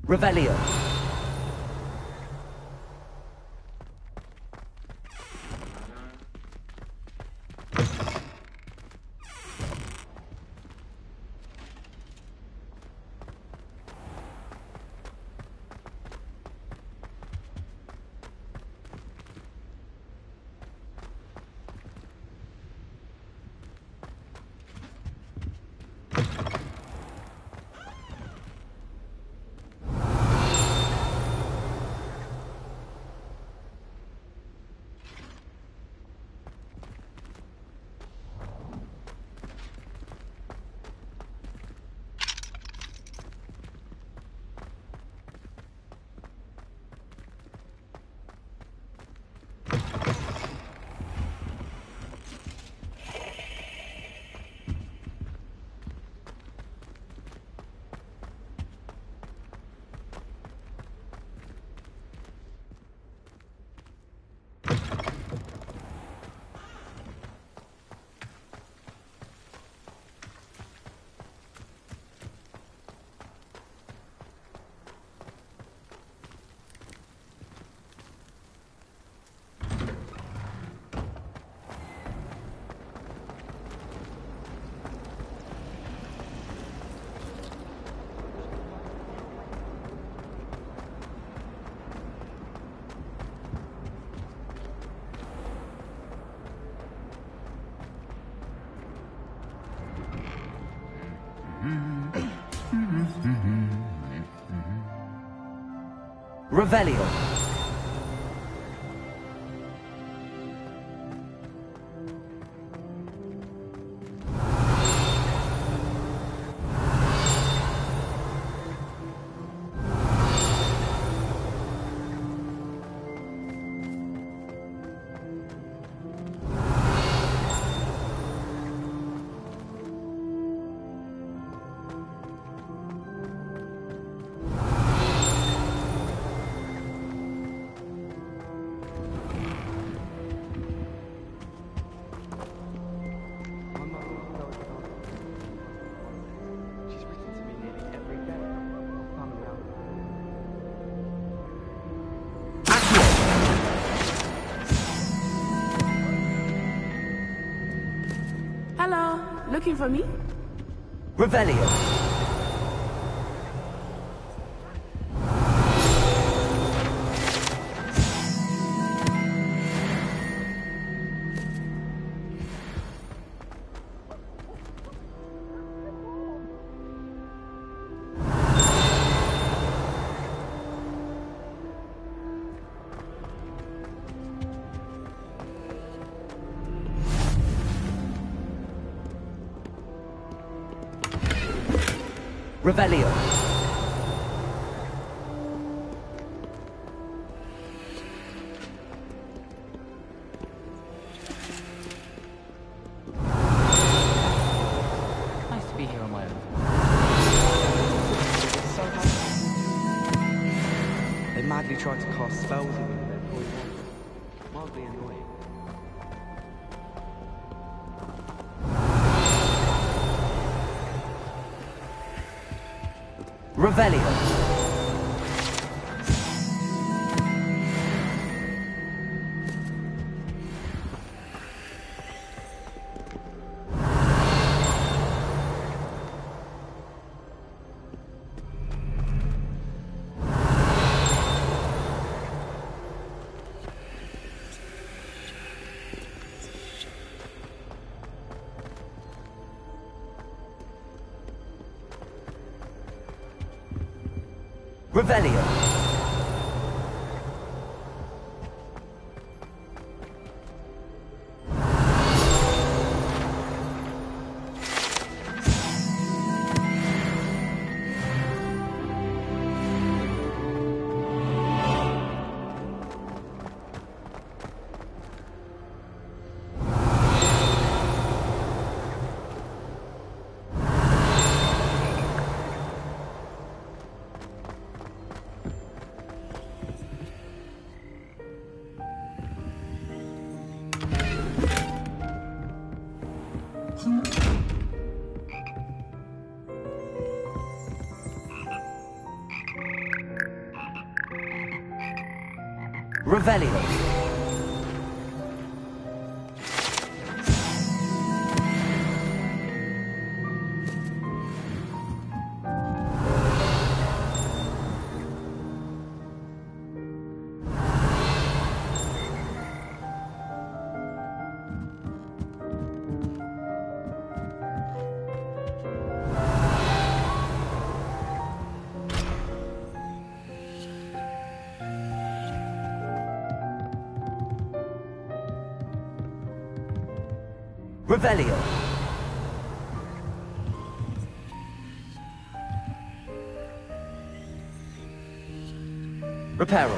Revelio. Revelio. Hello, looking for me? Revelio. Revelio. Nice to be here on my own. So happy. They madly tried to cast spells on me with their toy wand. Revelio. Revelio. Revelio. Revelio. Reparo.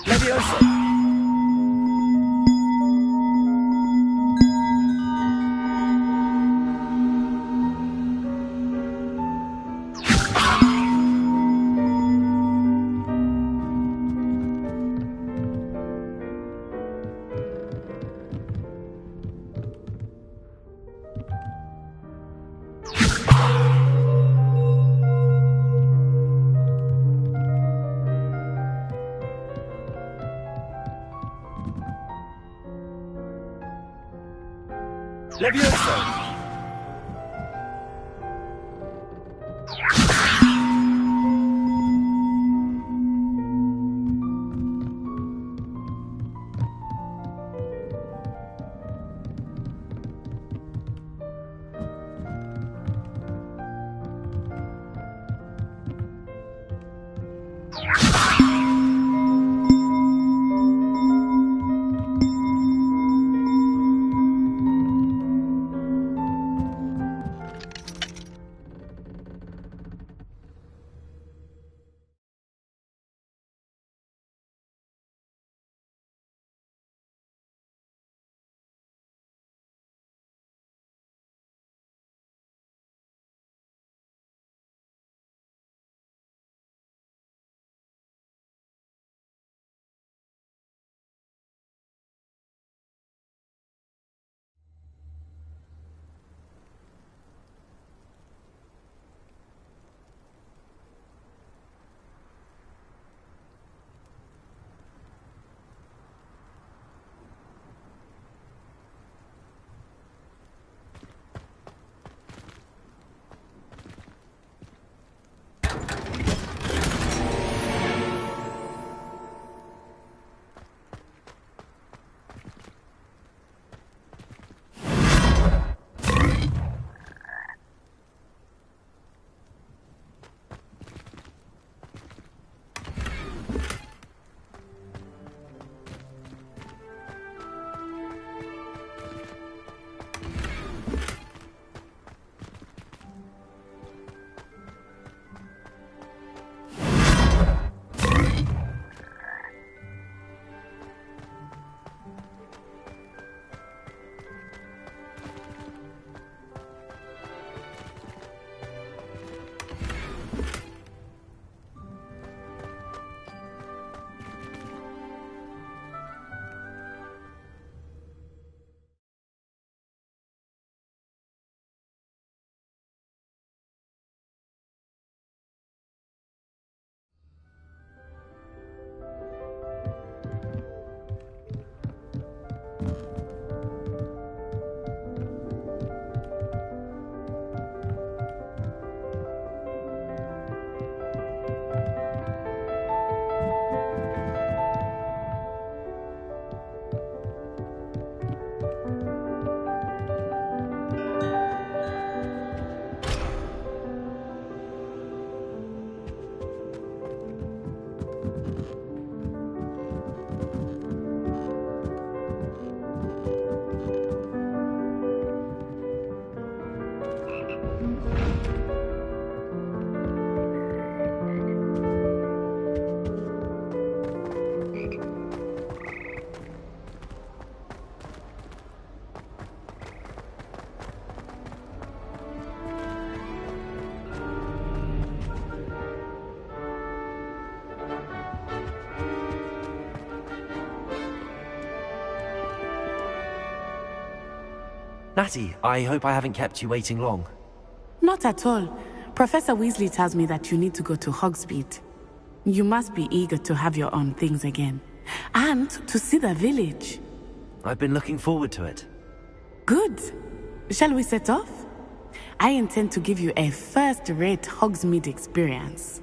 Levioso. Levioso. Natty, I hope I haven't kept you waiting long. Not at all. Professor Weasley tells me that you need to go to Hogsmeade. You must be eager to have your own things again. And to see the village. I've been looking forward to it. Good. Shall we set off? I intend to give you a first-rate Hogsmeade experience.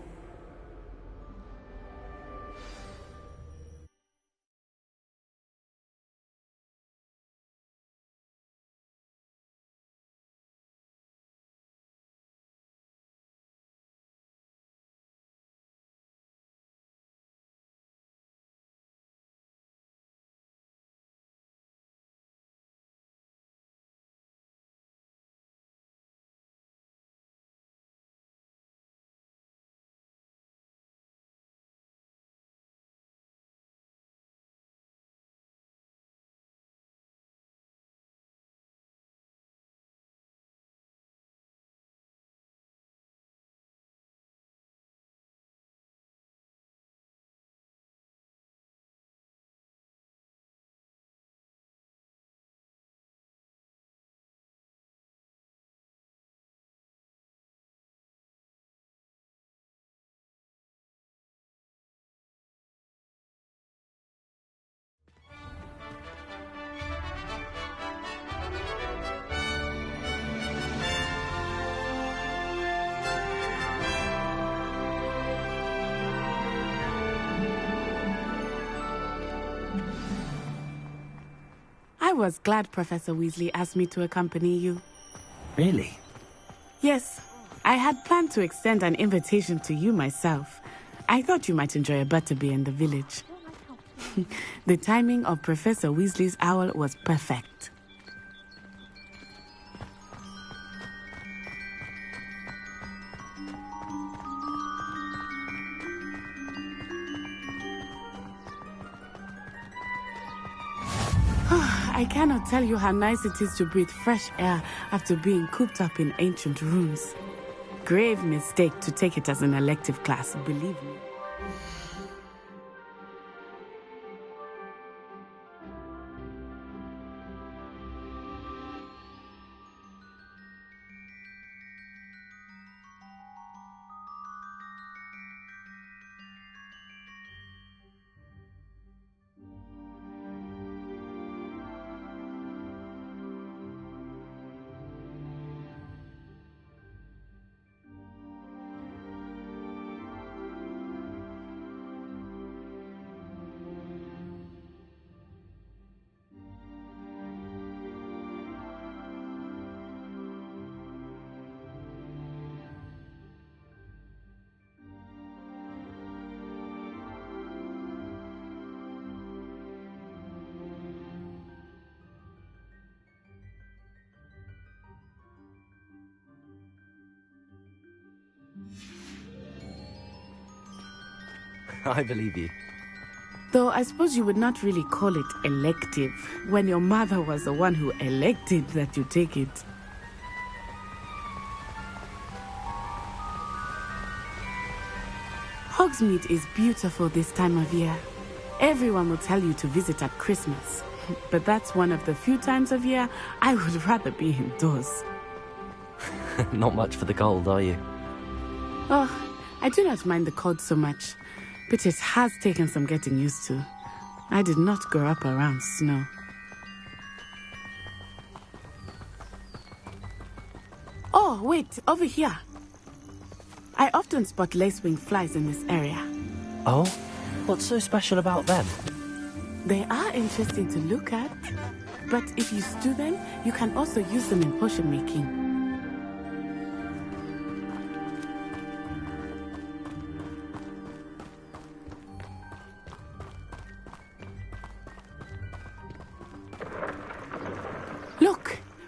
I was glad Professor Weasley asked me to accompany you. Really? Yes. I had planned to extend an invitation to you myself. I thought you might enjoy a butterbeer in the village. The timing of Professor Weasley's owl was perfect. I cannot tell you how nice it is to breathe fresh air after being cooped up in ancient rooms. Grave mistake to take it as an elective class, believe me. I believe you. Though I suppose you would not really call it elective when your mother was the one who elected that you take it. Hogsmeade is beautiful this time of year. Everyone will tell you to visit at Christmas. But that's one of the few times of year I would rather be indoors. Not much for the cold, are you? Oh, I do not mind the cold so much. But it has taken some getting used to. I did not grow up around snow. Oh, wait, over here. I often spot lacewing flies in this area. Oh? What's so special about them? They are interesting to look at. But if you stew them, you can also use them in potion making.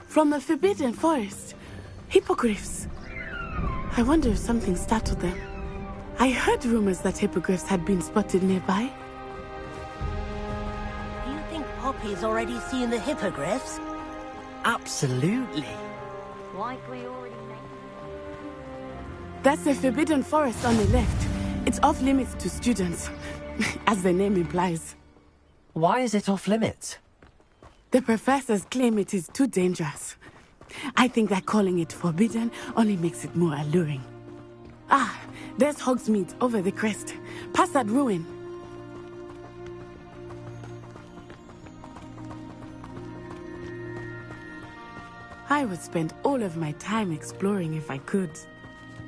From the Forbidden Forest. Hippogriffs. I wonder if something startled them. I heard rumors that hippogriffs had been spotted nearby. Do you think Poppy's already seen the hippogriffs? Absolutely. Likely already know. That's the Forbidden Forest on the left. It's off limits to students, as the name implies. Why is it off limits? The professors claim it is too dangerous. I think that calling it forbidden only makes it more alluring. Ah, there's Hogsmeade over the crest. Past that ruin. I would spend all of my time exploring if I could.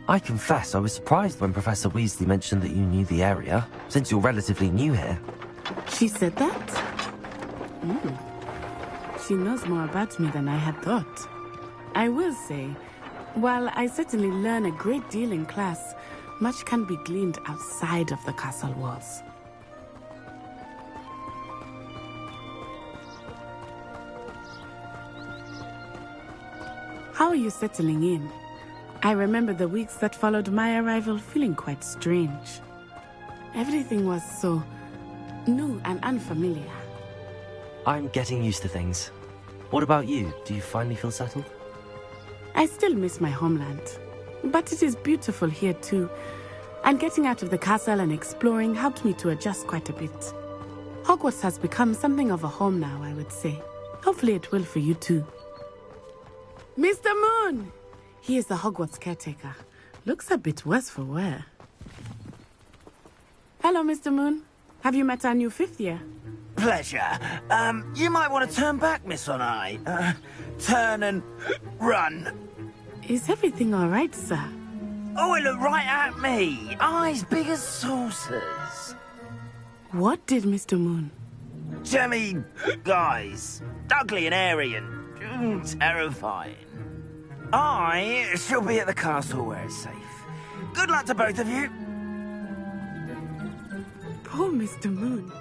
I confess I was surprised when Professor Weasley mentioned that you knew the area, since you're relatively new here. She said that? She knows more about me than I had thought. I will say, while I certainly learn a great deal in class, much can be gleaned outside of the castle walls. How are you settling in? I remember the weeks that followed my arrival feeling quite strange. Everything was so new and unfamiliar. I'm getting used to things. What about you? Do you finally feel settled? I still miss my homeland, but it is beautiful here too. And getting out of the castle and exploring helped me to adjust quite a bit. Hogwarts has become something of a home now, I would say. Hopefully it will for you too. Mr. Moon! He is the Hogwarts caretaker. Looks a bit worse for wear. Hello, Mr. Moon. Have you met our new fifth year? Pleasure. You might want to turn back, Miss On-Eye. Turn and run. Is everything all right, sir? Oh, it looked right at me. Eyes big as saucers. What did Mr. Moon? Jemmy guys. Ugly and airy and terrifying. I shall be at the castle where it's safe. Good luck to both of you. Poor Mr. Moon.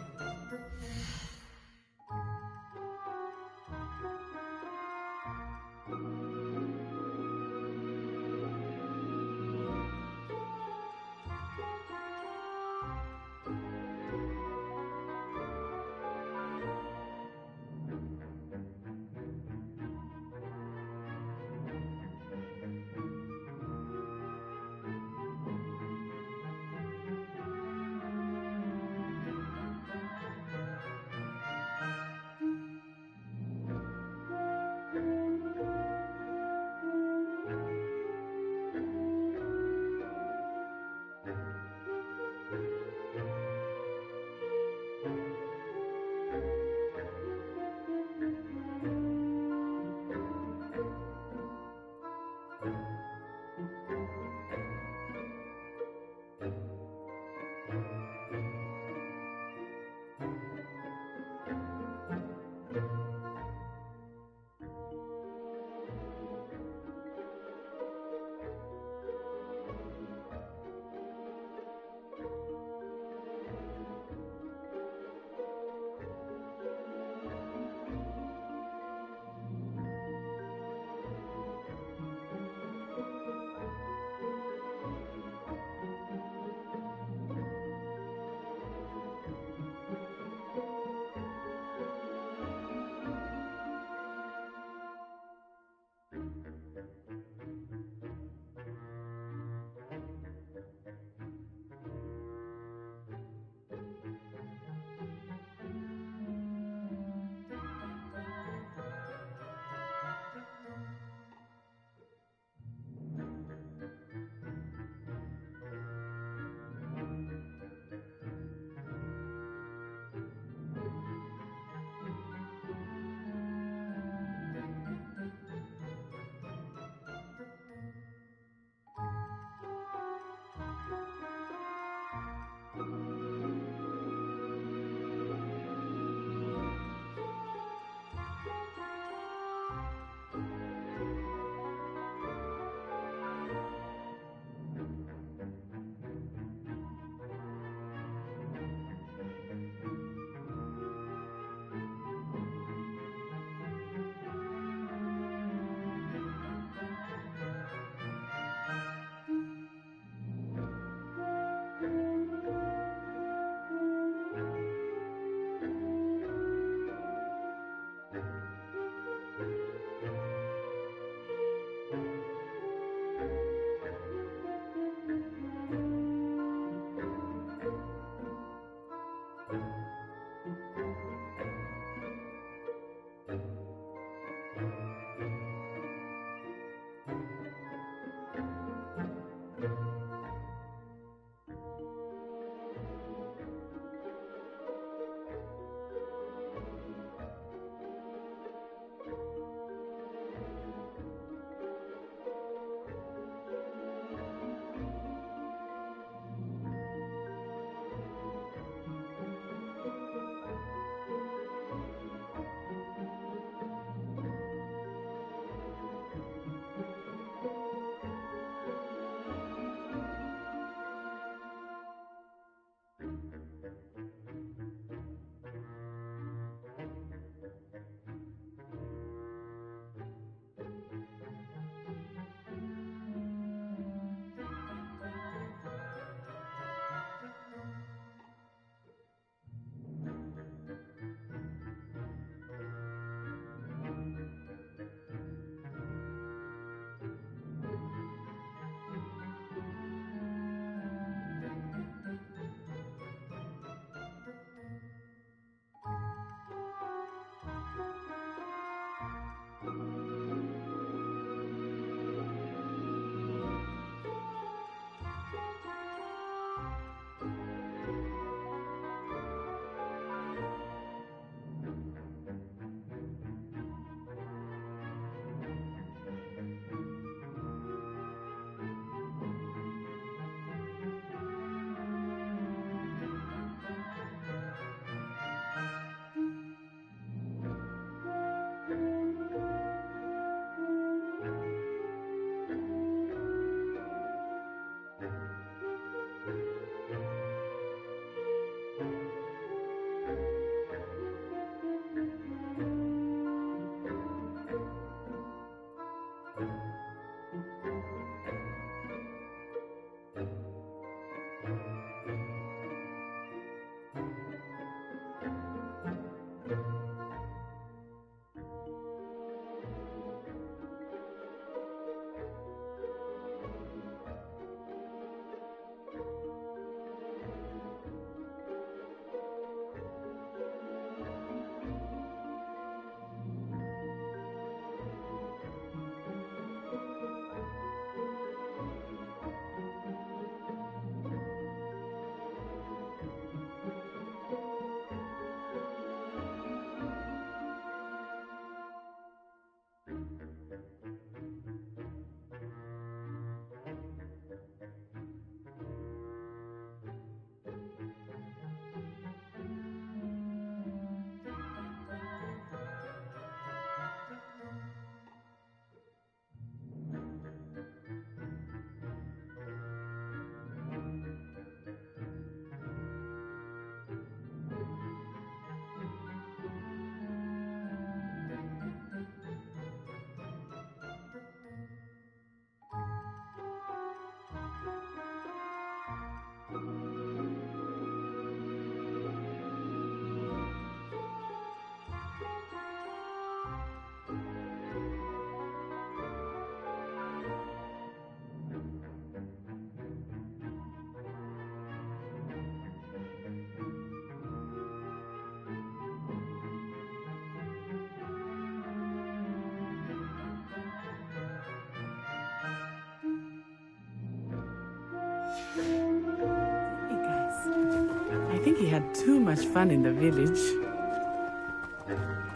think he had too much fun in the village.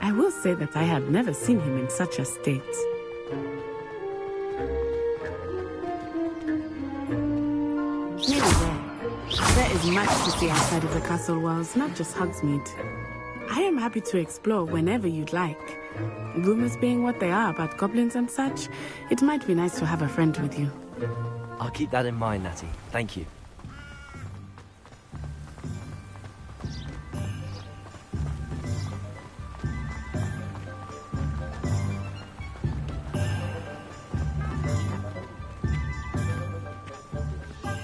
I will say that I have never seen him in such a state. Nearly there. There is much to see outside of the castle walls, not just Hogsmeade. I am happy to explore whenever you'd like. Rumors being what they are about goblins and such, it might be nice to have a friend with you. I'll keep that in mind, Natty. Thank you.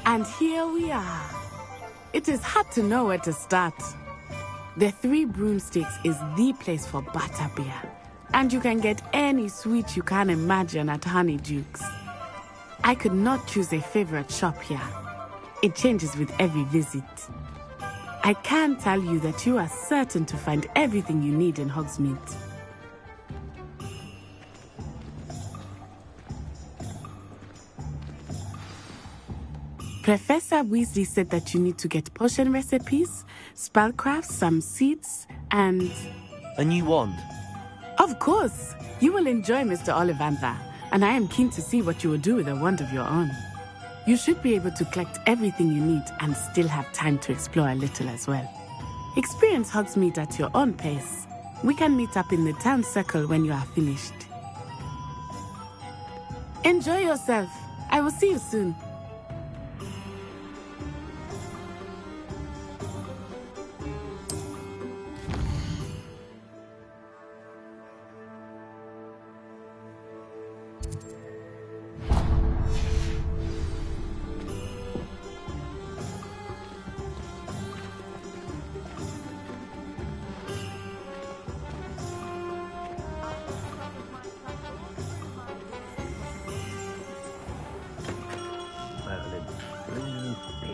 And here we are. It is hard to know where to start. The Three Broomsticks is the place for butterbeer. And you can get any sweet you can imagine at Honeydukes. I could not choose a favorite shop here. It changes with every visit. I can tell you that you are certain to find everything you need in Hogsmeade. Professor Weasley said that you need to get potion recipes, spellcrafts, some seeds, and... A new wand? Of course! You will enjoy Mr. Ollivander, and I am keen to see what you will do with a wand of your own. You should be able to collect everything you need and still have time to explore a little as well. Experience Hogsmeade at your own pace. We can meet up in the town circle when you are finished. Enjoy yourself. I will see you soon.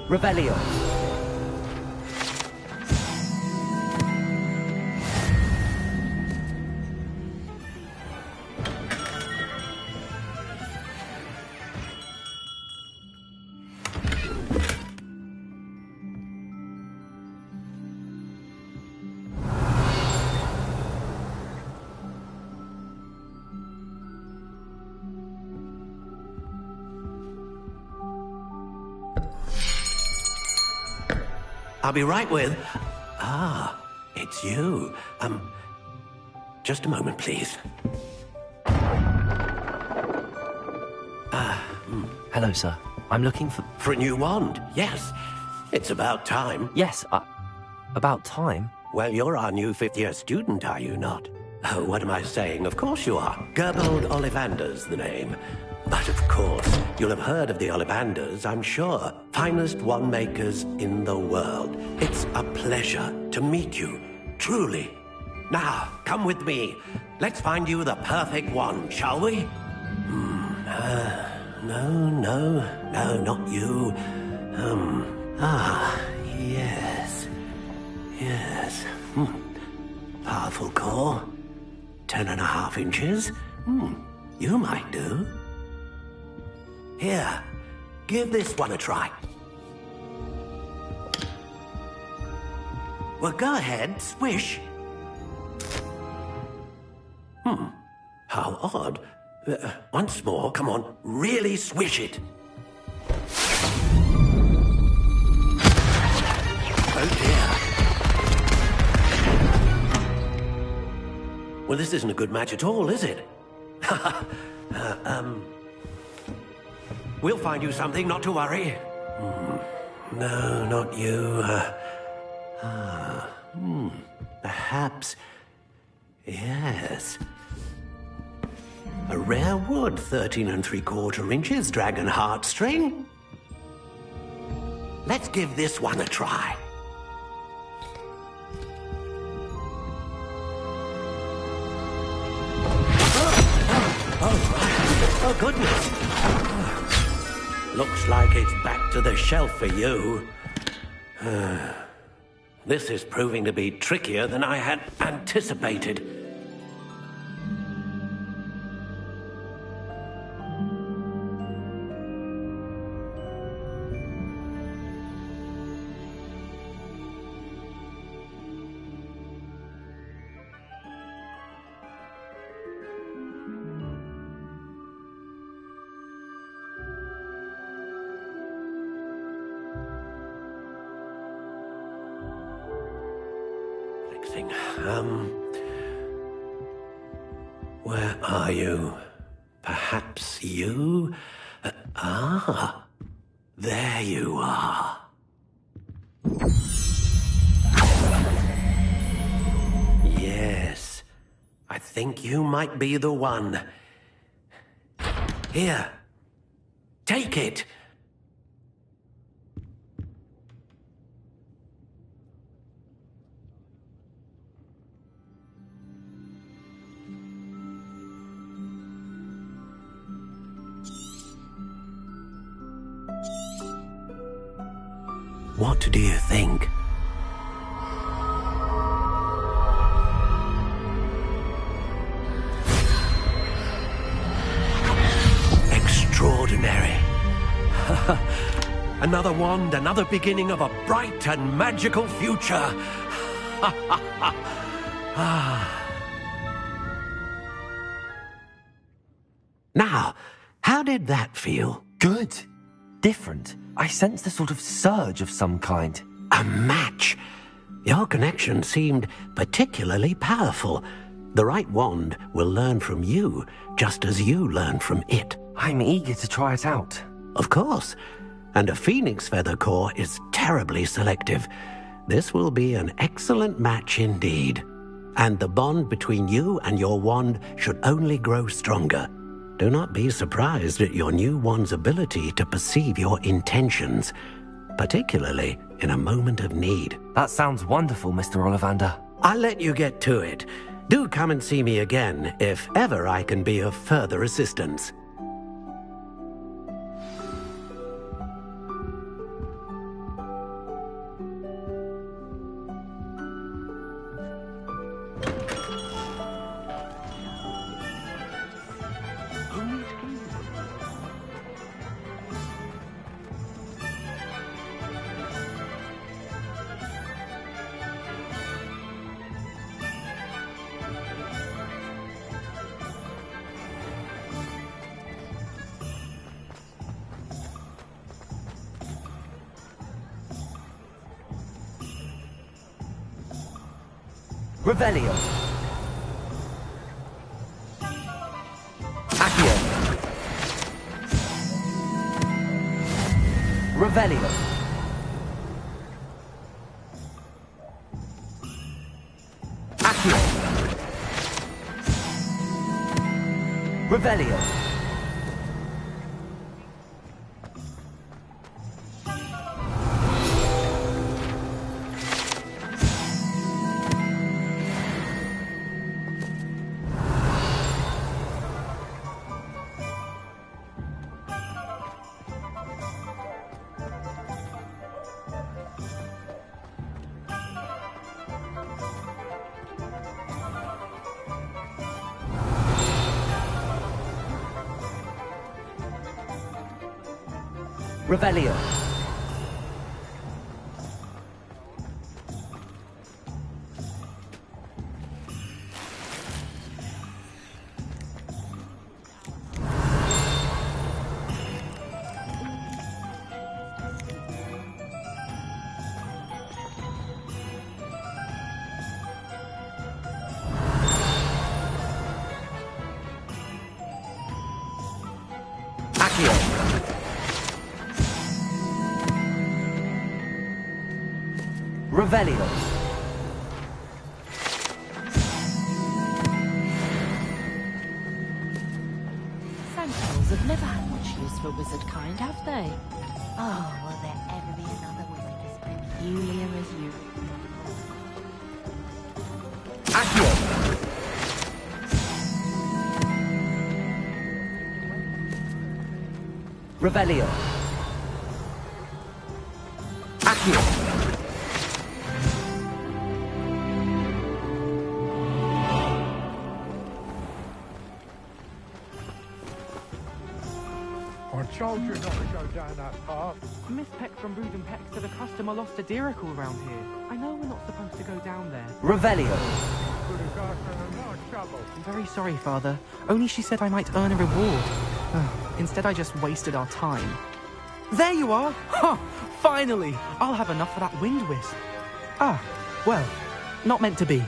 Rebellion! I'll be right with... Ah, it's you. Just a moment, please. Hello, sir. I'm looking for... For a new wand, yes. It's about time. Yes, about time? Well, you're our new fifth-year student, are you not? Oh, what am I saying? Of course you are. Gerbold Ollivander's the name. But of course, you'll have heard of the Ollivanders, I'm sure. Finest wand makers in the world. It's a pleasure to meet you, truly. Now, come with me. Let's find you the perfect wand, shall we? No, not you. Yes. Powerful core. 10.5 inches. You might do. Here, give this one a try. Well, go ahead, swish. How odd. Once more, come on, really swish it. Oh dear. Well, this isn't a good match at all, is it? We'll find you something, not to worry. No, not you. Perhaps... Yes. A rare wood, 13 3/4 inches, dragon heartstring. Let's give this one a try. Oh, goodness. Looks like it's back to the shelf for you. This is proving to be trickier than I had anticipated. relaxing. Where are you? Perhaps you? There you are. Yes, I think you might be the one. Here, take it. What do you think? Extraordinary. Another wand, another beginning of a bright and magical future. Now, how did that feel? Good. Different. I sensed a sort of surge of some kind. A match. Your connection seemed particularly powerful. The right wand will learn from you, just as you learn from it. I'm eager to try it out. Of course. And a phoenix feather core is terribly selective. This will be an excellent match indeed. And the bond between you and your wand should only grow stronger. Do not be surprised at your new wand's ability to perceive your intentions, particularly in a moment of need. That sounds wonderful, Mr. Ollivander. I'll let you get to it. Do come and see me again if ever I can be of further assistance. Revelio. Accio. Revelio. Accio. Revelio. Revelio. Accio. Revelio. Sentinels have never had much use for wizard kind, have they? Oh, will there ever be another wizard as peculiar as you? Accio. Revelio. Accio. I told you not to go down that path. Miss Peck from Brood and Peck said a customer lost a deeracle around here. I know we're not supposed to go down there. Revelio. Could have got in a lot of trouble. I'm very sorry, Father. Only she said I might earn a reward. Instead, I just wasted our time. There you are! Ha! Finally! I'll have enough for that wind wisp. Ah, well, Not meant to be.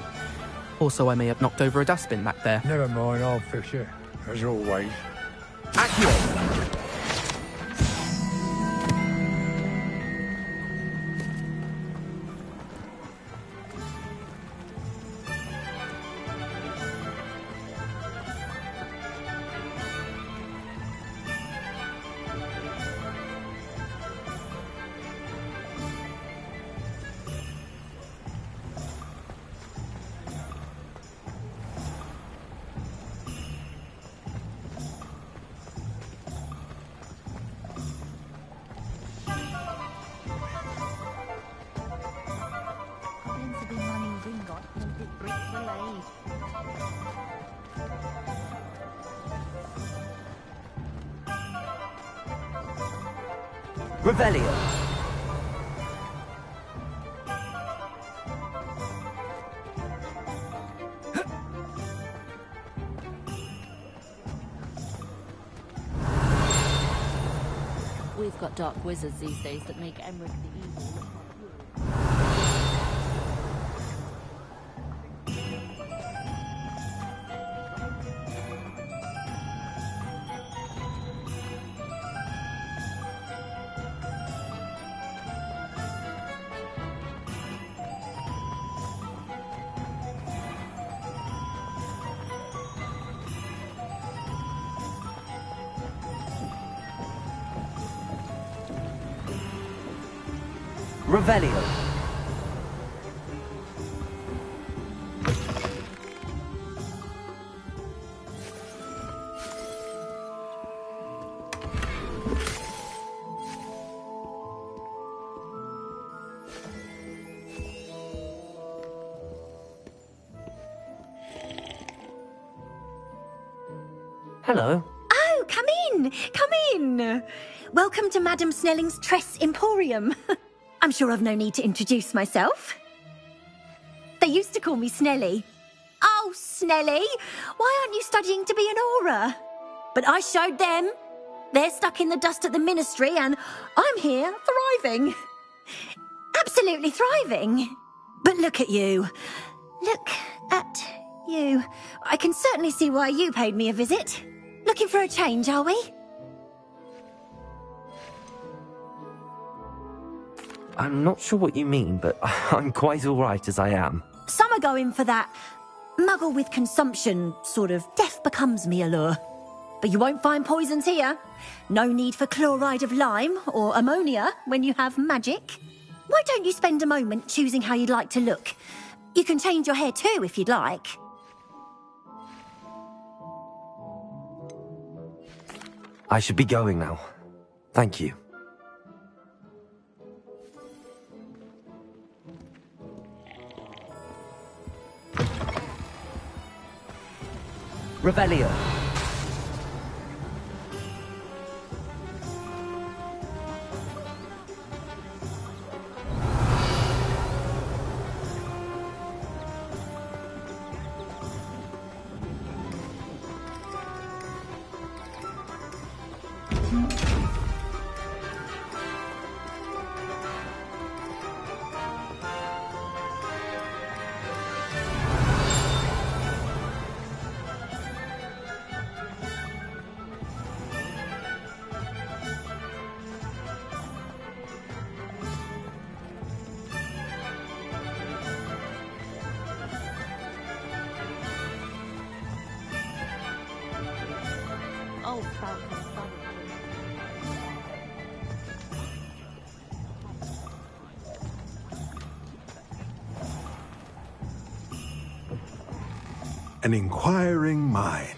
Also, I may have knocked over a dustbin back there. Never mind, I'll fix it. As always. Accio! Revelio. We've got dark wizards these days that make Emmerich the Evil look like Revelio. Hello. Oh, come in! Come in! Welcome to Madame Snelling's Tress Emporium. I'm sure I've no need to introduce myself. They used to call me Snelly. Oh, Snelly, why aren't you studying to be an aura? But I showed them. They're stuck in the dust at the ministry and I'm here thriving. Absolutely thriving. But look at you. Look at you. I can certainly see why you paid me a visit. Looking for a change, are we? I'm not sure what you mean, but I'm quite alright as I am. Some are going for that muggle with consumption, sort of death becomes me allure. But you won't find poisons here. No need for chloride of lime or ammonia when you have magic. Why don't you spend a moment choosing how you'd like to look? You can change your hair too if you'd like. I should be going now. Thank you. Revelio. Oh, Falcon. An inquiring mind.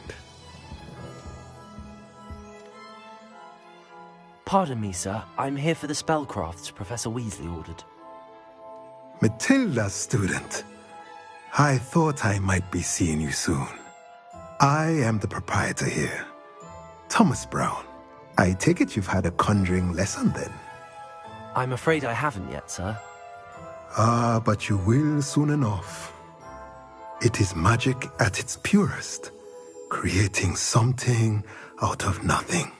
Pardon me, sir. I'm here for the spellcrafts Professor Weasley ordered. Matilda, student. I thought I might be seeing you soon. I am the proprietor here, Thomas Brown. I take it you've had a conjuring lesson then? I'm afraid I haven't yet, sir. Ah, but you will soon enough. It is magic at its purest, creating something out of nothing.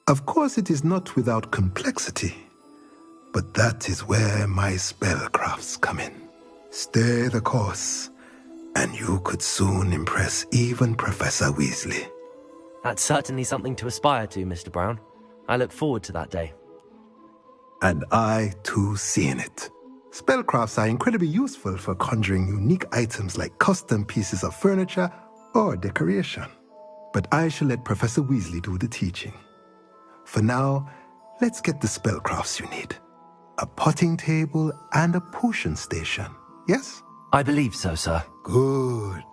Of course, it is not without complexity, but that is where my spellcrafts come in. Stay the course, and you could soon impress even Professor Weasley. That's certainly something to aspire to, Mr. Brown. I look forward to that day. And I, too, see in it. Spellcrafts are incredibly useful for conjuring unique items like custom pieces of furniture or decoration. But I shall let Professor Weasley do the teaching. For now, let's get the spellcrafts you need. A potting table and a potion station, yes? I believe so, sir. Good.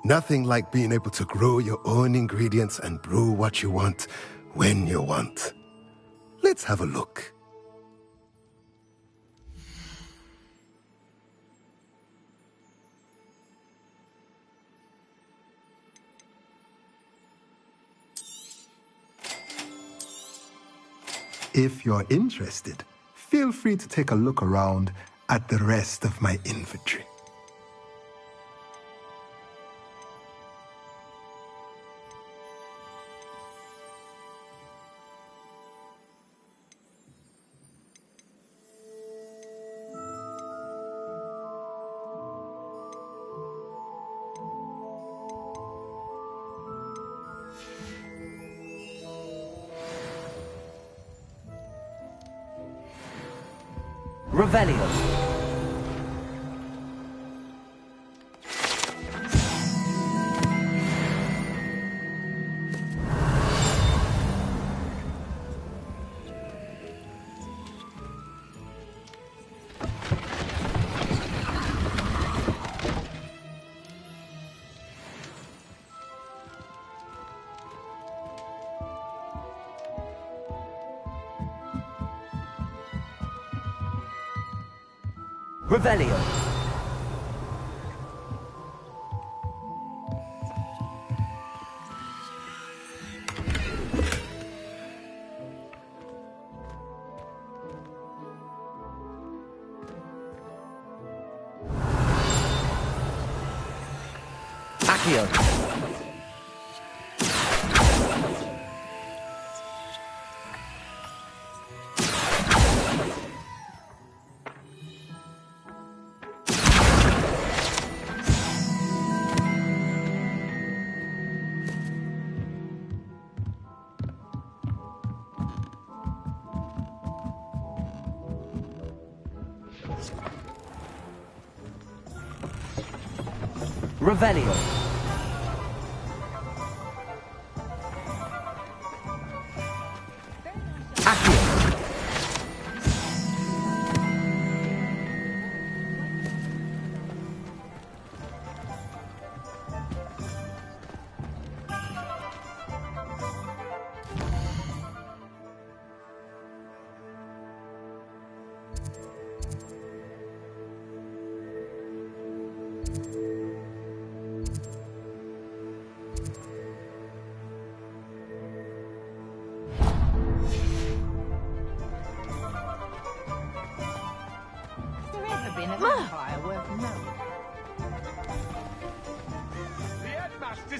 Nothing like being able to grow your own ingredients and brew what you want when you want. Let's have a look. If you're interested, feel free to take a look around at the rest of my inventory. Revelio. Revelio. Accio. Revelio. Accio.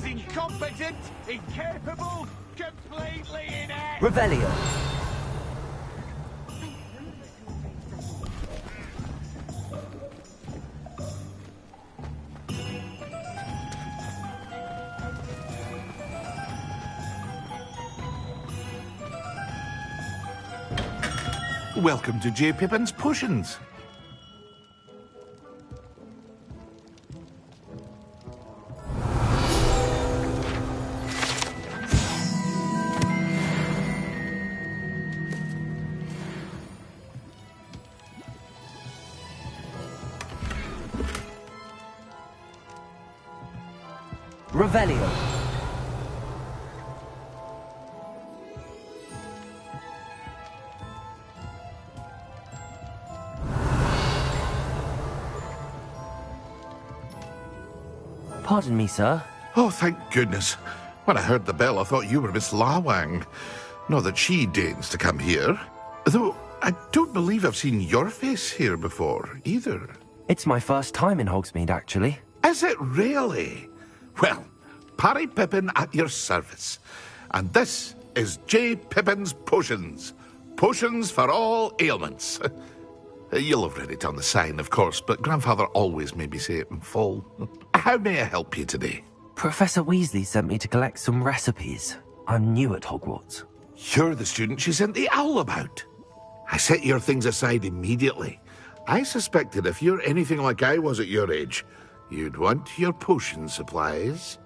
Incompetent, incapable, completely inept. Revelio. Welcome to J. Pippin's Potions. Revelio. Pardon me, sir. Oh, thank goodness. When I heard the bell, I thought you were Miss Lawang. Not that she deigns to come here. Though, I don't believe I've seen your face here before, either. It's my first time in Hogsmeade, actually. Is it really? Well, Parry Pippin at your service. And this is J. Pippin's Potions. Potions for all ailments. You'll have read it on the sign, of course, but Grandfather always made me say it in full. How may I help you today? Professor Weasley sent me to collect some recipes. I'm new at Hogwarts. You're the student she sent the owl about. I set your things aside immediately. I suspected if you're anything like I was at your age, you'd want your potion supplies.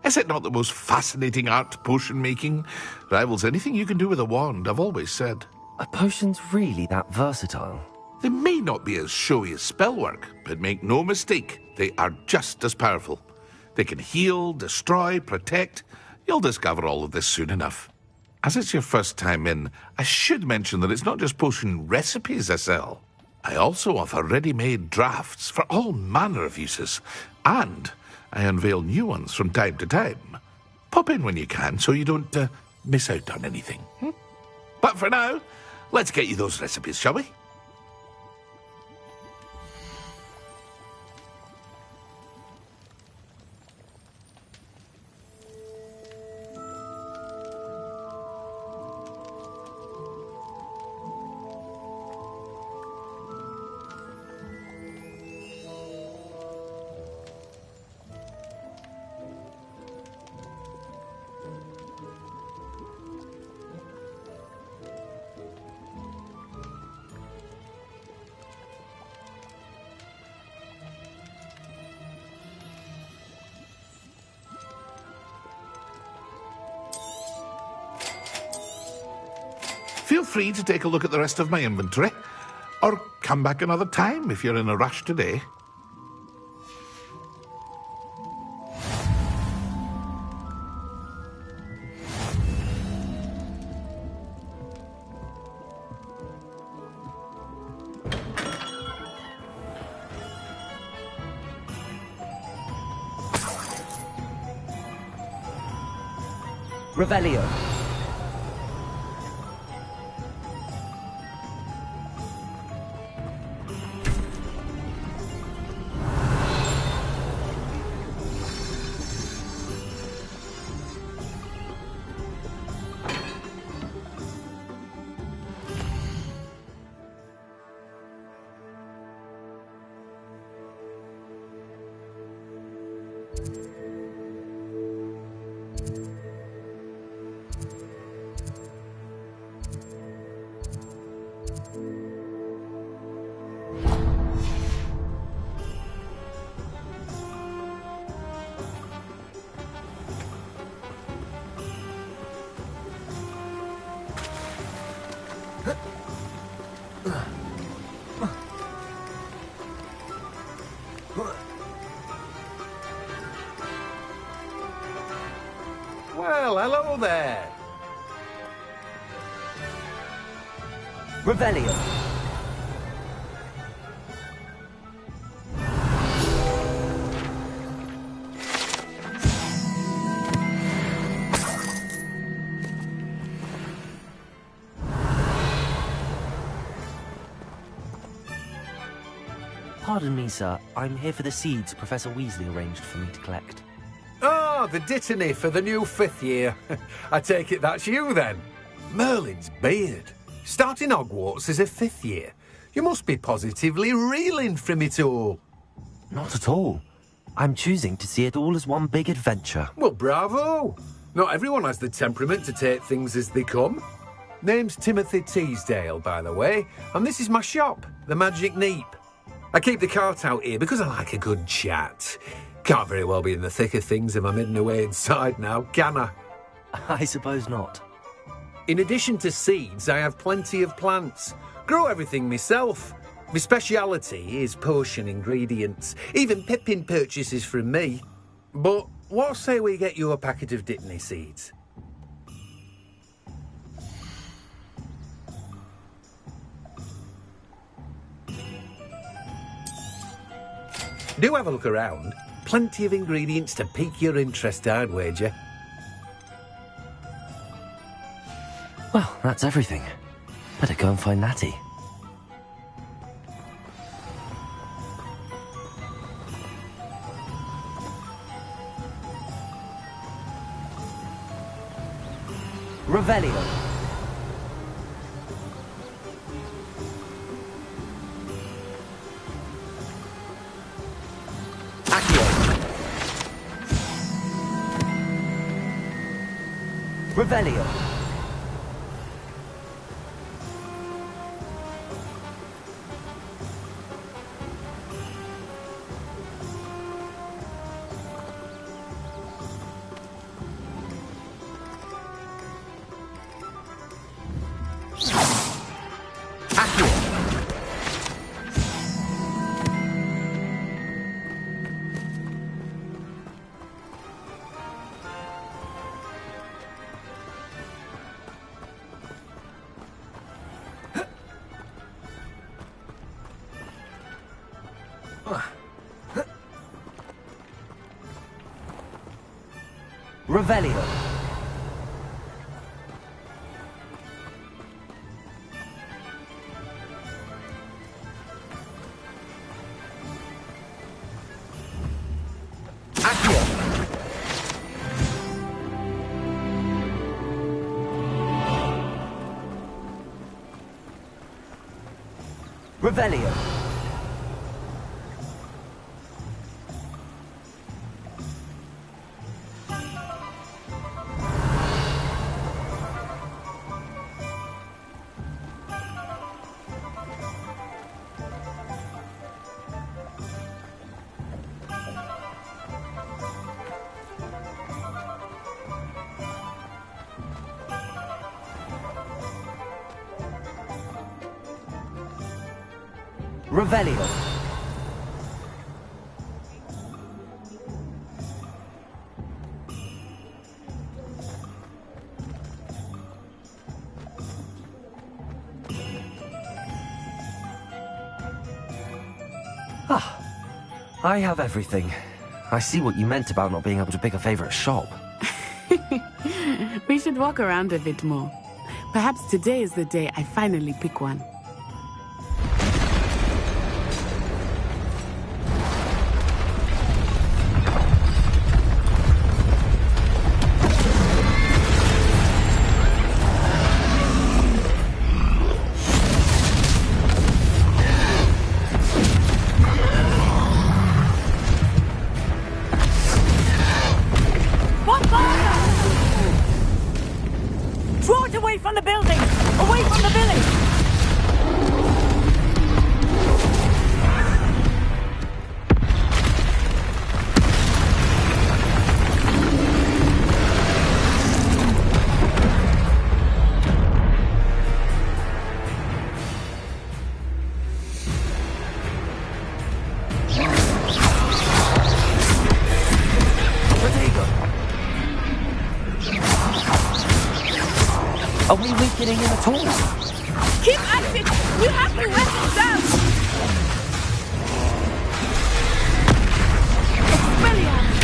Is it not the most fascinating art, potion making? Rivals anything you can do with a wand, I've always said. Are potions really that versatile? They may not be as showy as spellwork, but make no mistake, they are just as powerful. They can heal, destroy, protect. You'll discover all of this soon enough. As it's your first time in, I should mention that it's not just potion recipes I sell. I also offer ready-made drafts for all manner of uses, and I unveil new ones from time to time. Pop in when you can so you don't miss out on anything. But for now, let's get you those recipes, shall we? Feel free to take a look at the rest of my inventory, or come back another time if you're in a rush today. Revelio. Well, hello there. Revelio. Pardon me, sir. I'm here for the seeds Professor Weasley arranged for me to collect. Ah, the dittany for the new 5th year. I take it that's you, then. Merlin's beard. Starting Hogwarts as a 5th year. You must be positively reeling from it all. Not at all. I'm choosing to see it all as one big adventure. Well, bravo. Not everyone has the temperament to take things as they come. Name's Timothy Teasdale, by the way, and this is my shop, the Magic Neep. I keep the cart out here because I like a good chat. Can't very well be in the thick of things if I'm hidden away inside now, can I? I suppose not. In addition to seeds, I have plenty of plants. Grow everything myself. My speciality is potion ingredients. Even Pippin purchases from me. But what say we get you a packet of dittany seeds? Do have a look around. Plenty of ingredients to pique your interest, I'd wager. Well, that's everything. Better go and find Natty. Revelio. Revelio. Revelio. Accio. Revelio. Revelio. Ah, I have everything. I see what you meant about not being able to pick a favorite shop. We should walk around a bit more. Perhaps today is the day I finally pick one. Draw it away from the building! Away from the village! Are we weakening him at all? Keep at it! We have to wear him down! Expelliarmus!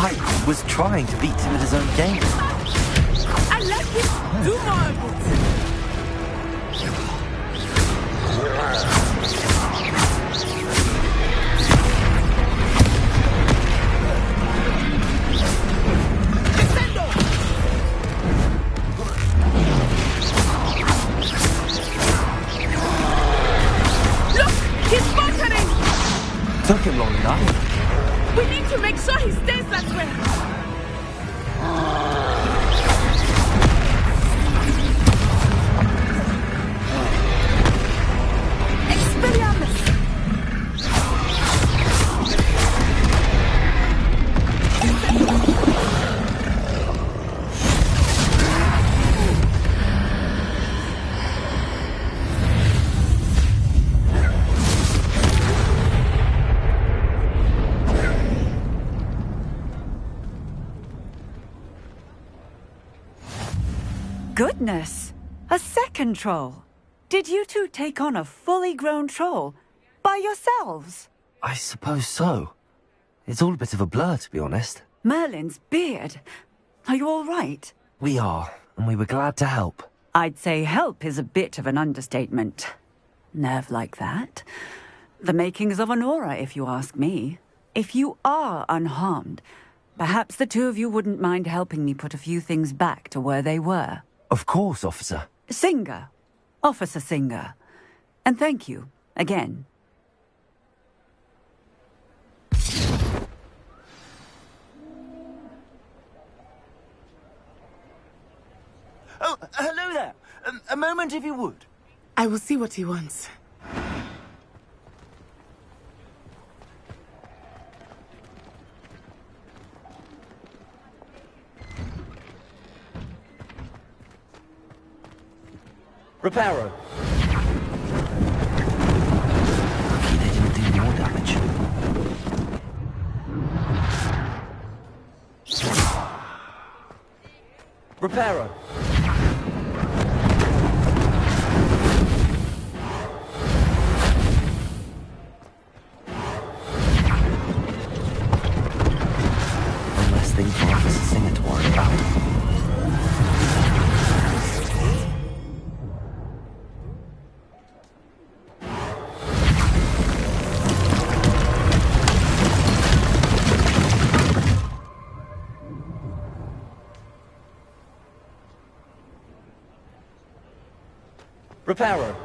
I was trying to beat him at his own game. I let him do more of it! Took him long enough. We need to make sure he stays that way. Expelliarmus! Goodness! A second troll! Did you two take on a fully grown troll? By yourselves? I suppose so. It's all a bit of a blur, to be honest. Merlin's beard. Are you all right? We are, and we were glad to help. I'd say help is a bit of an understatement. Nerve like that. The makings of an aura, if you ask me. If you are unharmed, perhaps the two of you wouldn't mind helping me put a few things back to where they were. Of course, officer. Singer. Officer Singer. And thank you, again. Oh, hello there. A moment, if you would. I will see what he wants. Reparo. Lucky they didn't do more damage. Reparo. One less thing for Officer Singer to worry about. Reparo.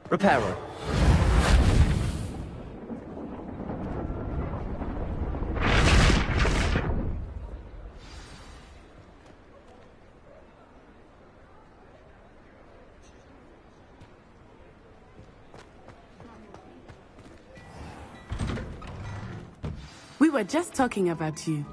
Reparo. We were just talking about you.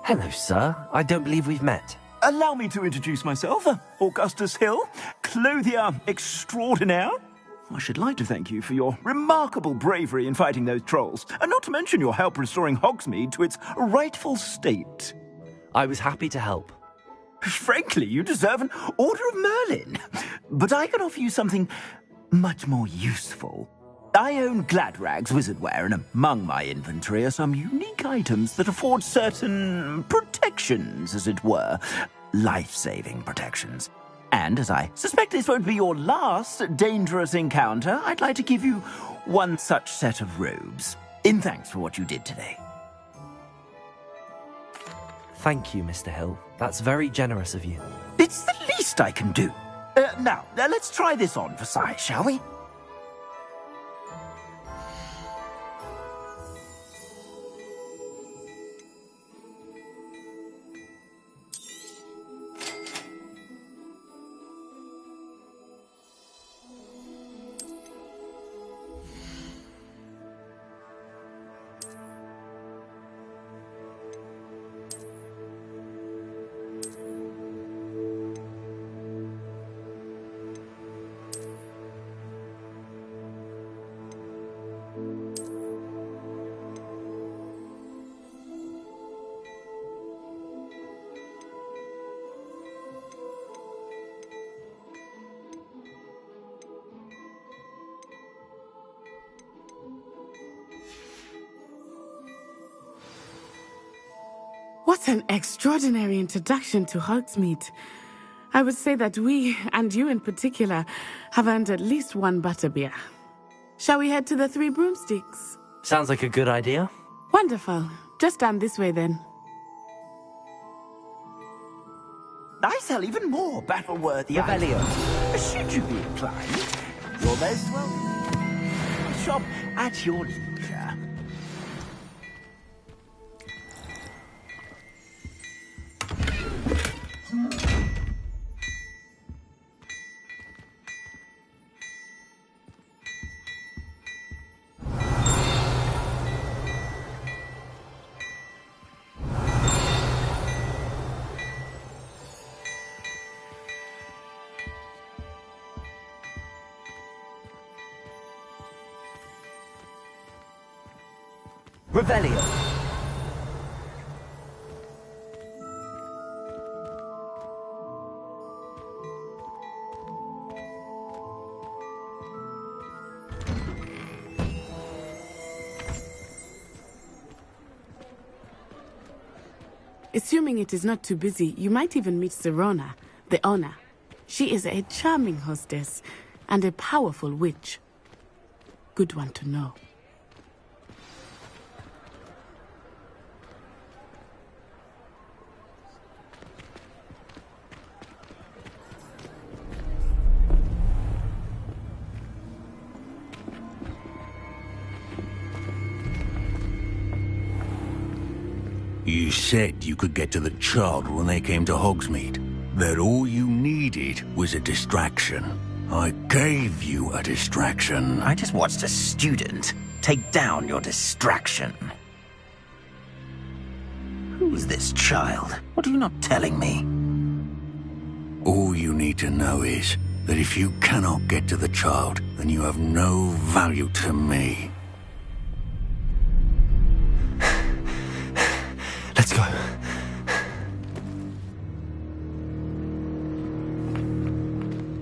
Hello, sir. I don't believe we've met. Allow me to introduce myself, Augustus Hill, clothier extraordinaire. I should like to thank you for your remarkable bravery in fighting those trolls, and not to mention your help restoring Hogsmeade to its rightful state. I was happy to help. Frankly, you deserve an Order of Merlin. But I can offer you something much more useful. I own Gladrag's wizardware, and among my inventory are some unique items that afford certain protections, as it were. Life-saving protections. And as I suspect this won't be your last dangerous encounter, I'd like to give you one such set of robes, in thanks for what you did today. Thank you, Mr. Hill. That's very generous of you. It's the least I can do. Now, let's try this on for size, shall we? What an extraordinary introduction to Hogsmeade. I would say that we, and you in particular, have earned at least one butterbeer. Shall we head to the Three Broomsticks? Sounds like a good idea. Wonderful. Just down this way then. I sell even more battle-worthy items. Should you be inclined, you're most welcome. Shop at your leisure. Revelio. Assuming it is not too busy, you might even meet Sirona, the owner. She is a charming hostess and a powerful witch. Good one to know. You said you could get to the child when they came to Hogsmeade. That all you needed was a distraction. I gave you a distraction. I just watched a student take down your distraction. Who's this child? What are you not telling me? All you need to know is that if you cannot get to the child, then you have no value to me. Let's go.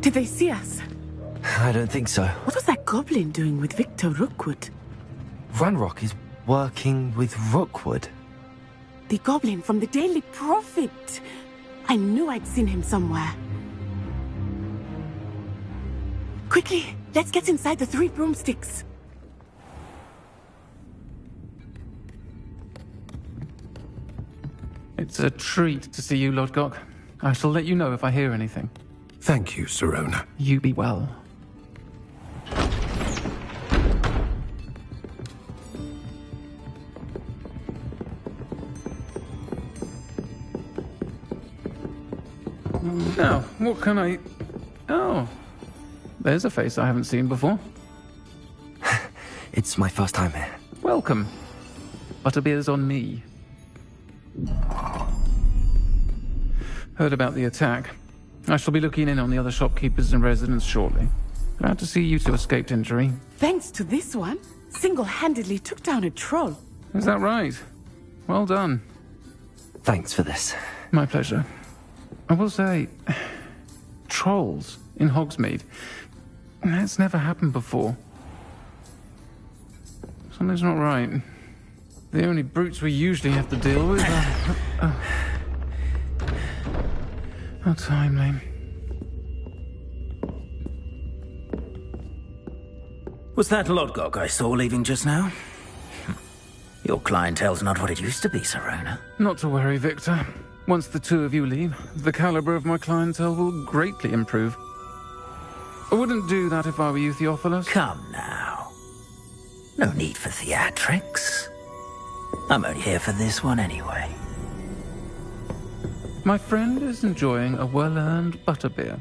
Did they see us? I don't think so. What was that goblin doing with Victor Rookwood? Ranrock is working with Rookwood. The goblin from the Daily Prophet. I knew I'd seen him somewhere. Quickly, let's get inside the 3 broomsticks. It's a treat to see you, Lodgok. I shall let you know if I hear anything. Thank you, Sirona. You be well. Now, what can I... Oh, there's a face I haven't seen before. It's my first time here. Welcome. Butterbeer's on me. Heard about the attack. I shall be looking in on the other shopkeepers and residents shortly. Glad to see you two escaped injury. Thanks to this one, single-handedly took down a troll. Is that right? Well done. Thanks for this. My pleasure. I will say, trolls in Hogsmeade. That's never happened before. Something's not right. The only brutes we usually have to deal with are... How timely. Was that Lodgok I saw leaving just now? Your clientele's not what it used to be, Sirona. Not to worry, Victor. Once the two of you leave, the caliber of my clientele will greatly improve. I wouldn't do that if I were you, Theophilus. Come now. No need for theatrics. I'm only here for this one anyway. My friend is enjoying a well-earned butterbeer.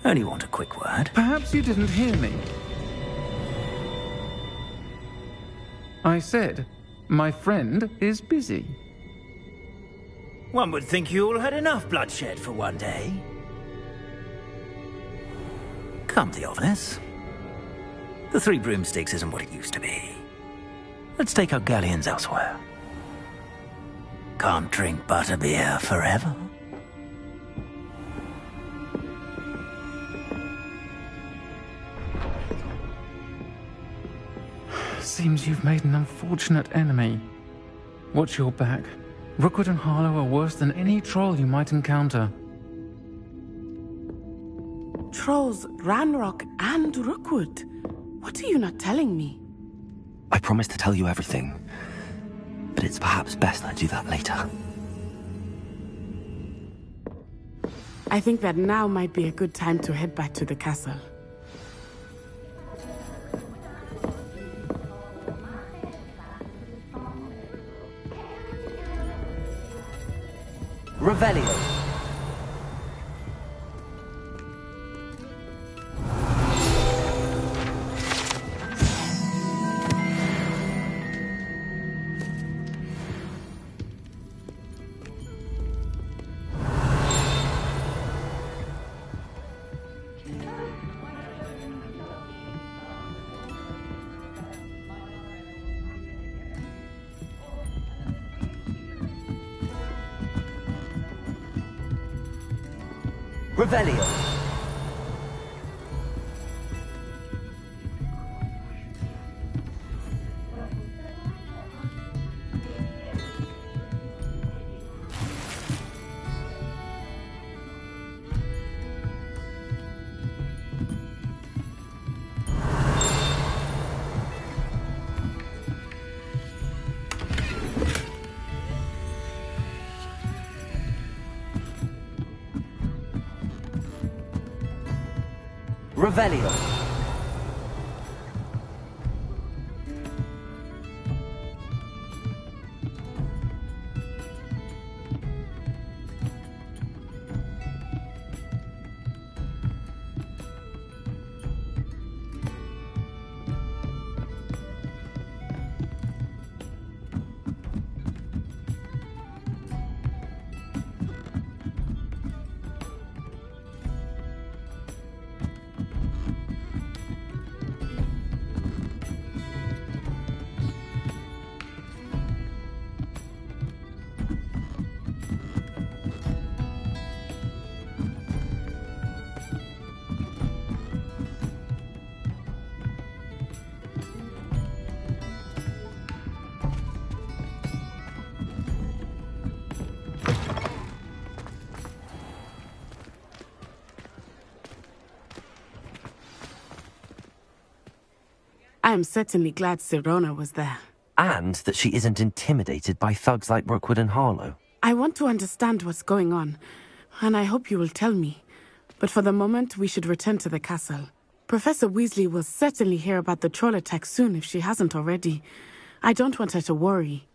Only want a quick word. Perhaps you didn't hear me. I said, my friend is busy. One would think you all had enough bloodshed for one day. Come, Theophilus. The 3 broomsticks isn't what it used to be. Let's take our galleons elsewhere. Can't drink butterbeer forever. Seems you've made an unfortunate enemy. Watch your back. Rookwood and Harlow are worse than any troll you might encounter. Trolls, Ranrock, and Rookwood. What are you not telling me? I promised to tell you everything, but it's perhaps best I do that later. I think that now might be a good time to head back to the castle. Revelio. Revelio. Revelio. I am certainly glad Sirona was there. And that she isn't intimidated by thugs like Rookwood and Harlow. I want to understand what's going on, and I hope you will tell me. But for the moment, we should return to the castle. Professor Weasley will certainly hear about the troll attack soon if she hasn't already. I don't want her to worry.